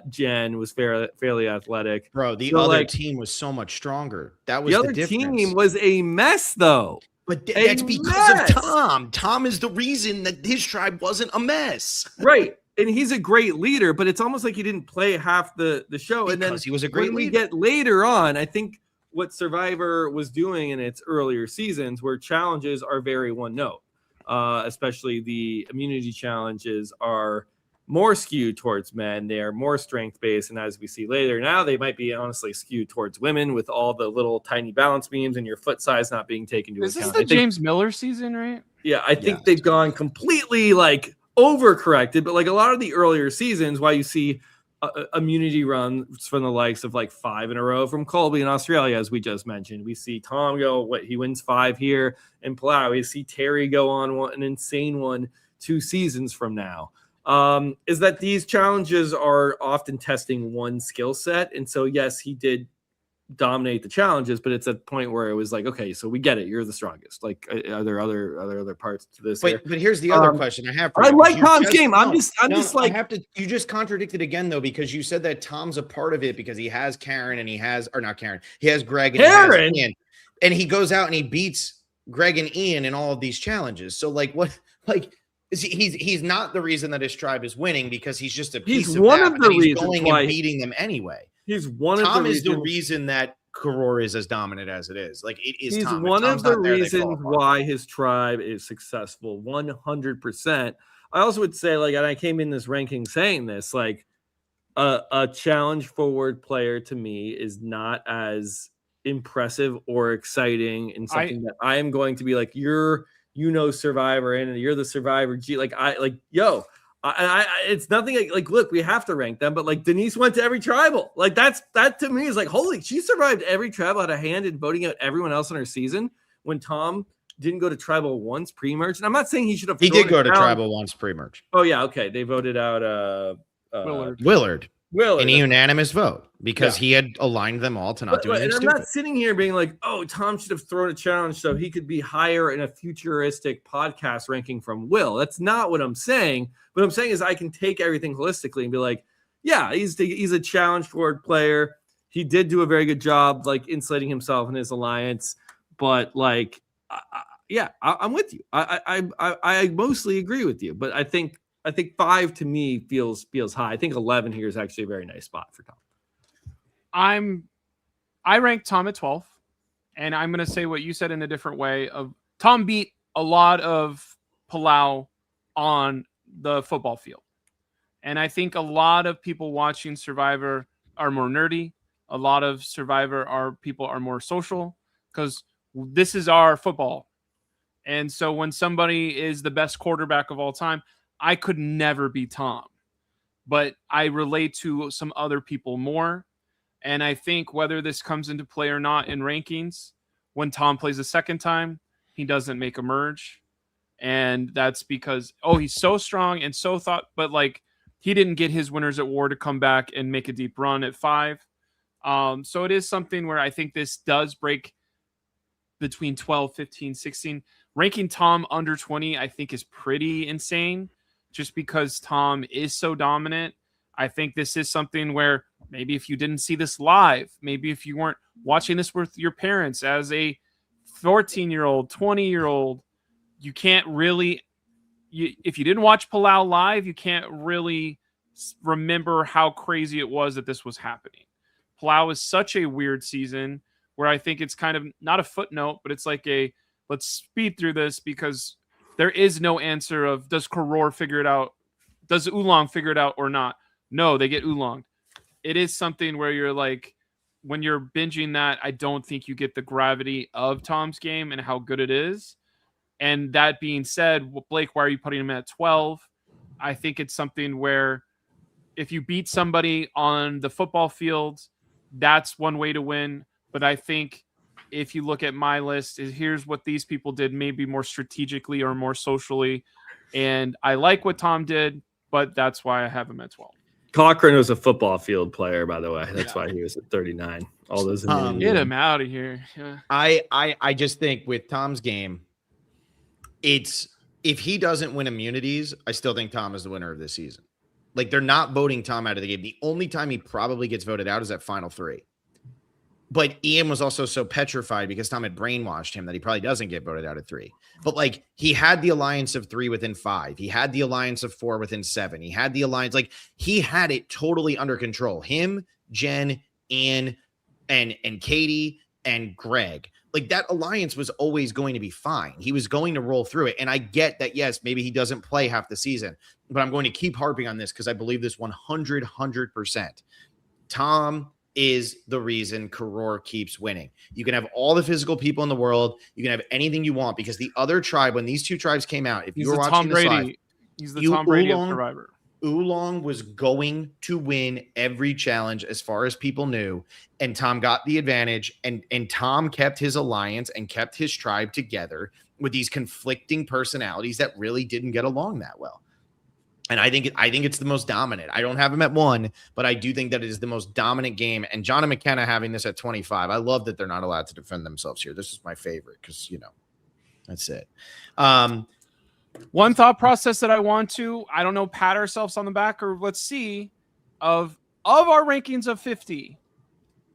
S2: Jen was fairly athletic.
S1: Bro, the other team was so much stronger. That was
S2: the other team was a mess, though.
S1: But that's because of Tom. Tom is the reason that his tribe wasn't a mess.
S2: Right. And he's a great leader, but it's almost like he didn't play half the show.
S1: Because
S2: and then
S1: he was a great leader.
S2: We get later on, I think what Survivor was doing in its earlier seasons where challenges are very one note, especially the immunity challenges are more skewed towards men. They are more strength-based. And as we see later, now they might be honestly skewed towards women with all the little tiny balance beams and your foot size not being taken into account.
S3: Is this the James Miller season, right?
S2: Yeah, I think they've gone completely like overcorrected, but like a lot of the earlier seasons, why you see immunity runs from the likes of like 5 in a row from Colby in Australia, as we just mentioned. We see Tom go, he wins 5 here in Palau. We see Terry go on an insane one 2 seasons from now. Is that these challenges are often testing one skill set. And so, yes, he did dominate the challenges, but it's a point where it was like, okay, so we get it. You're the strongest. Like, are there other parts to this?
S1: But here's the other question I have for
S2: you. I
S1: you.
S2: like Tom's game.
S1: You just contradicted again, though, because you said that Tom's a part of it because he has Karen and he has Greg and
S2: Karen,
S1: he has Ian, and he goes out and he beats Greg and Ian in all of these challenges. So like what, like, he's not the reason that his tribe is winning because he's just a piece of
S2: one
S1: that,
S2: of the
S1: he's
S2: reasons
S1: going
S2: why
S1: and beating them anyway.
S2: He's one
S1: Tom
S2: of the
S1: is the reason that Karor is as dominant as it is. Like it is.
S2: He's
S1: Tom.
S2: one of the reasons why his tribe is successful. 100%. I also would say, like, and I came in this ranking saying this, like, a challenge forward player to me is not as impressive or exciting and something that I am going to be like, Survivor and you're the Survivor G. Like it's nothing like, look, we have to rank them, but like Denise went to every tribal. Like that to me is like, holy, she survived every tribal, had a hand in voting out everyone else in her season. When Tom didn't go to tribal once pre-merge, and I'm not saying he should have.
S1: He did go to tribal once pre-merge.
S2: Oh yeah, okay. They voted out
S1: Willard. In a unanimous vote because he had aligned them all to not do anything stupid.
S2: I'm not sitting here being like, oh, Tom should have thrown a challenge so he could be higher in a futuristic podcast ranking from Will. That's not what I'm saying. What I'm saying is I can take everything holistically and be like, yeah, he's a challenge forward player. He did do a very good job, like insulating himself in his alliance. But like, I'm with you. I mostly agree with you. But I think 5 to me feels high. I think 11 here is actually a very nice spot for Tom.
S3: I ranked Tom at 12, and I'm going to say what you said in a different way. Of Tom beat a lot of Palau on the football field, and I think a lot of people watching Survivor are more nerdy. A lot of Survivor people are more social because this is our football, and so when somebody is the best quarterback of all time, I could never be Tom, but I relate to some other people more. And I think whether this comes into play or not in rankings, when Tom plays a second time, he doesn't make a merge. And that's because, he's so strong and so but like he didn't get his winners at war to come back and make a deep run at 5. So it is something where I think this does break between 12, 15, 16. Ranking Tom under 20, I think is pretty insane. Just because Tom is so dominant. I think this is something where maybe if you didn't see this live, maybe if you weren't watching this with your parents as a 14-year-old, 20-year-old, you can't really if you didn't watch Palau live, you can't really remember how crazy it was that this was happening. Palau is such a weird season where I think it's kind of not a footnote, but it's like let's speed through this because there is no answer of does Karor figure it out? Does Oolong figure it out or not? No, they get Oolong. It is something where you're like, when you're binging that, I don't think you get the gravity of Tom's game and how good it is. And that being said, Blake, why are you putting him at 12? I think it's something where if you beat somebody on the football field, that's one way to win. But I think if you look at my list, here's what these people did, maybe more strategically or more socially. And I like what Tom did, but that's why I have him at 12.
S2: Cochran was a football field player, by the way. That's why he was at 39. All those
S3: get him out of here. Yeah.
S1: I just think with Tom's game, it's if he doesn't win immunities, I still think Tom is the winner of this season. Like they're not voting Tom out of the game. The only time he probably gets voted out is at final 3. But Ian was also so petrified because Tom had brainwashed him that he probably doesn't get voted out at 3. But like he had the alliance of 3 within 5. He had the alliance of 4 within 7. He had the alliance, like he had it totally under control. Him, Jen, Ian, and Katie and Greg. Like that alliance was always going to be fine. He was going to roll through it. And I get that, yes, maybe he doesn't play half the season, but I'm going to keep harping on this because I believe this 100%. Tom is the reason Karor keeps winning. You can have all the physical people in the world. You can have anything you want because the other tribe, when these two tribes came out, if you were watching this live,
S3: he's the Tom Brady of Survivor.
S1: Oolong was going to win every challenge as far as people knew, and Tom got the advantage, and Tom kept his alliance and kept his tribe together with these conflicting personalities that really didn't get along that well. And I think it's the most dominant. I don't have him at 1, but I do think that it is the most dominant game. And John and McKenna having this at 25. I love that they're not allowed to defend themselves here. This is my favorite because, that's it.
S3: One thought process that I want to, I don't know, pat ourselves on the back or let's see, of our rankings of 50,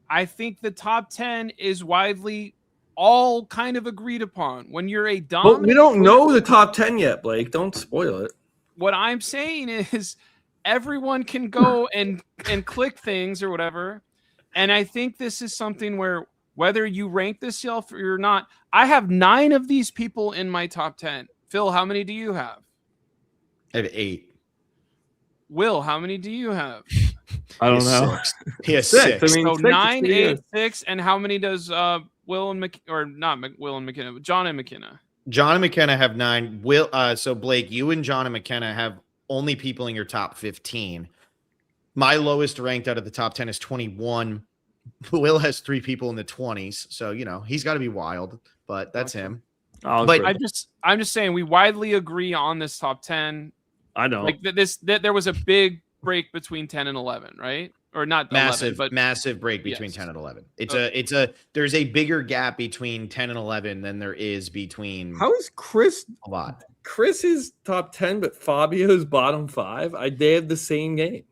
S3: I think the top 10 is widely all kind of agreed upon. When you're a dominant,
S2: but we don't know the top 10 yet, Blake. Don't spoil it.
S3: What I'm saying is everyone can go and click things or whatever. And I think this is something where whether you rank this yourself or not, I have 9 of these people in my top 10. Phil, how many do you have?
S1: I have 8.
S3: Will, how many do you have?
S2: I don't know.
S1: 6. He has 6.
S2: I mean,
S3: so
S2: 6
S3: 9, 8, 6. And how many does Will and Will and McKenna, John and McKenna?
S1: John and McKenna have 9. So Blake, you and John and McKenna have only people in your top 15. My lowest ranked out of the top 10 is 21. Will has 3 people in the 20s. So, he's got to be wild, but that's him.
S2: But
S3: I'm just saying we widely agree on this top 10.
S2: I know.
S3: Like there was a big break between 10 and 11, right? Or not
S1: massive,
S3: 11, but
S1: massive break between 10 and 11. There's a bigger gap between 10 and 11 than there is between.
S2: How is Chris
S1: a lot?
S2: Chris is top 10, but Fabio's bottom 5. They have the same game.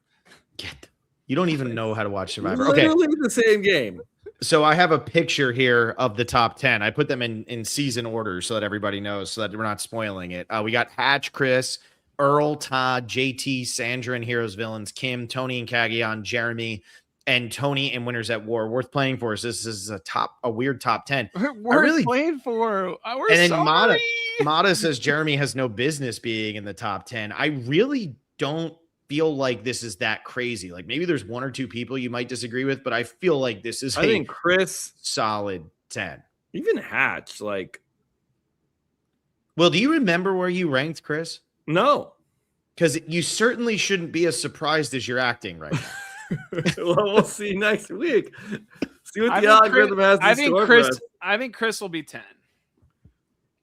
S1: You don't even know how to watch Survivor.
S2: Literally the same game.
S1: So I have a picture here of the top 10. I put them in season order so that everybody knows, so that we're not spoiling it. We got Hatch, Chris, Earl, Todd, JT, Sandra and Heroes Villains, Kim, Tony and Kagyan, Jeremy, and Tony and Winners at War. Worth playing for. So this is a weird top 10.
S3: Playing for. We're
S1: and then
S3: sorry.
S1: Mata says Jeremy has no business being in the top 10. I really don't feel like this is that crazy. Like maybe there's 1 or 2 people you might disagree with, but I feel like this is
S2: I think Chris
S1: solid 10.
S2: Even Hatch, like.
S1: Well, do you remember where you ranked, Chris?
S2: No.
S1: Because you certainly shouldn't be as surprised as you're acting right now.
S2: Well, we'll see next week. See what the algorithm has to store for us.
S3: I think Chris will be 10.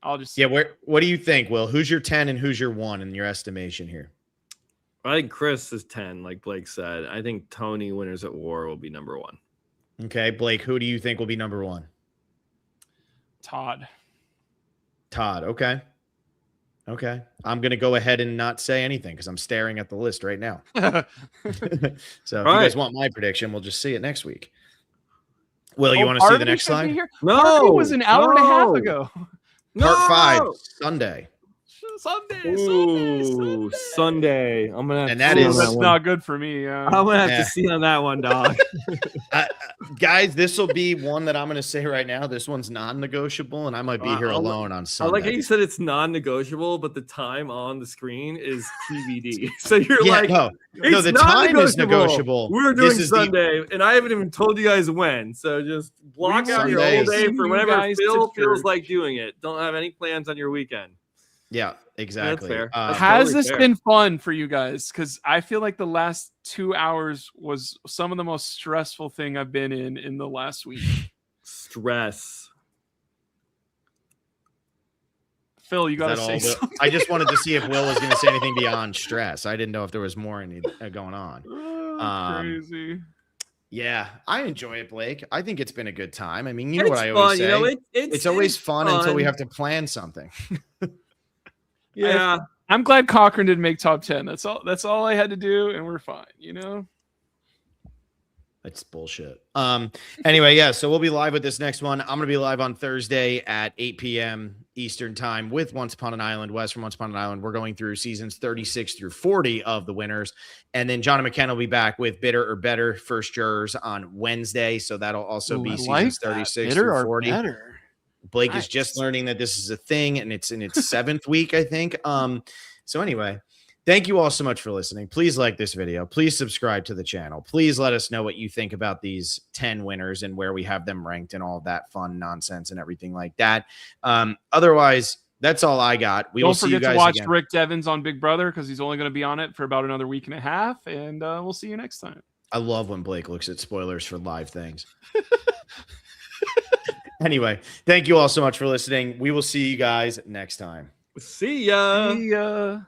S3: I'll just
S1: what do you think, Will? Who's your 10 and who's your 1 in your estimation here?
S2: I think Chris is 10, like Blake said. I think Tony Winners at War will be number 1.
S1: Okay, Blake, who do you think will be number 1?
S3: Todd,
S1: okay. I'm going to go ahead and not say anything because I'm staring at the list right now. So if you guys want my prediction, we'll just see it next week. Will, you want to see the next slide?
S3: No, it was an hour and a half ago.
S1: Part 5, Sunday.
S2: Ooh, Sunday. I'm gonna have
S1: And
S2: to
S1: that
S2: see on
S1: is-
S3: That's
S2: one.
S3: not good for me.
S2: I'm gonna have
S1: Yeah.
S2: to see on that one, dog.
S1: Guys, this will be one that I'm going to say right now. This one's non-negotiable, and I might be here
S2: I'll-
S1: alone on
S2: I
S1: Sunday.
S2: like how you said it's non-negotiable, but the time on the screen is TBD. So you're
S1: Yeah,
S2: like,
S1: no,
S2: it's
S1: the time is
S2: non-negotiable.
S1: negotiable.
S2: We're
S1: This
S2: doing
S1: is the-
S2: Sunday, and I haven't even told you guys when. So just block
S3: will
S2: out your
S1: Sunday
S2: whole
S1: is-
S2: day for
S3: You
S2: whenever
S3: guys to
S2: Phil feels
S3: church.
S2: like doing it. Don't have any plans on your weekend.
S1: Yeah, exactly.
S2: fair.
S1: Um,
S3: Has
S2: totally
S3: this
S2: fair.
S3: been fun for you guys? Because I feel like the last 2 hours was some of the most stressful thing I've been in the last week.
S2: Stress.
S3: Phil, you
S1: is
S3: got to
S1: that
S3: say
S1: all
S3: something.
S1: I just wanted to see if Will was going to say anything beyond stress. I didn't know if there was more going on.
S3: Crazy.
S1: Yeah, I enjoy it, Blake. I think it's been a good time. I mean, you know
S2: It's
S1: what I always
S2: fun,
S1: say.
S2: you know,
S1: it's always fun until we
S2: fun.
S1: have to plan something.
S2: Yeah.
S3: I'm glad Cochran didn't make top 10. That's all I had to do, and we're fine, you know?
S1: That's bullshit. Anyway, yeah, so we'll be live with this next one. I'm going to be live on Thursday at 8 p.m. Eastern time with Once Upon an Island, Wes from Once Upon an Island. We're going through seasons 36 through 40 of the winners. And then John and McKenna will be back with Bitter or Better First Jurors on Wednesday. So that'll also be seasons 36 through 40.
S3: Better.
S1: Blake
S3: Nice.
S1: is just learning that this is a thing, and it's in its seventh week, I think. So anyway, thank you all so much for listening. Please like this video. Please subscribe to the channel. Please let us know what you think about these 10 winners and where we have them ranked and all that fun nonsense and everything like that. Otherwise, that's all I got. We will
S3: Don't
S1: see you
S3: forget
S1: guys
S3: to watch
S1: again.
S3: Rick Devens on Big Brother because he's only going to be on it for about another week and a half, and we'll see you next time.
S1: I love when Blake looks at spoilers for live things. Anyway, thank you all so much for listening. We will see you guys next time.
S2: See ya.
S3: See ya.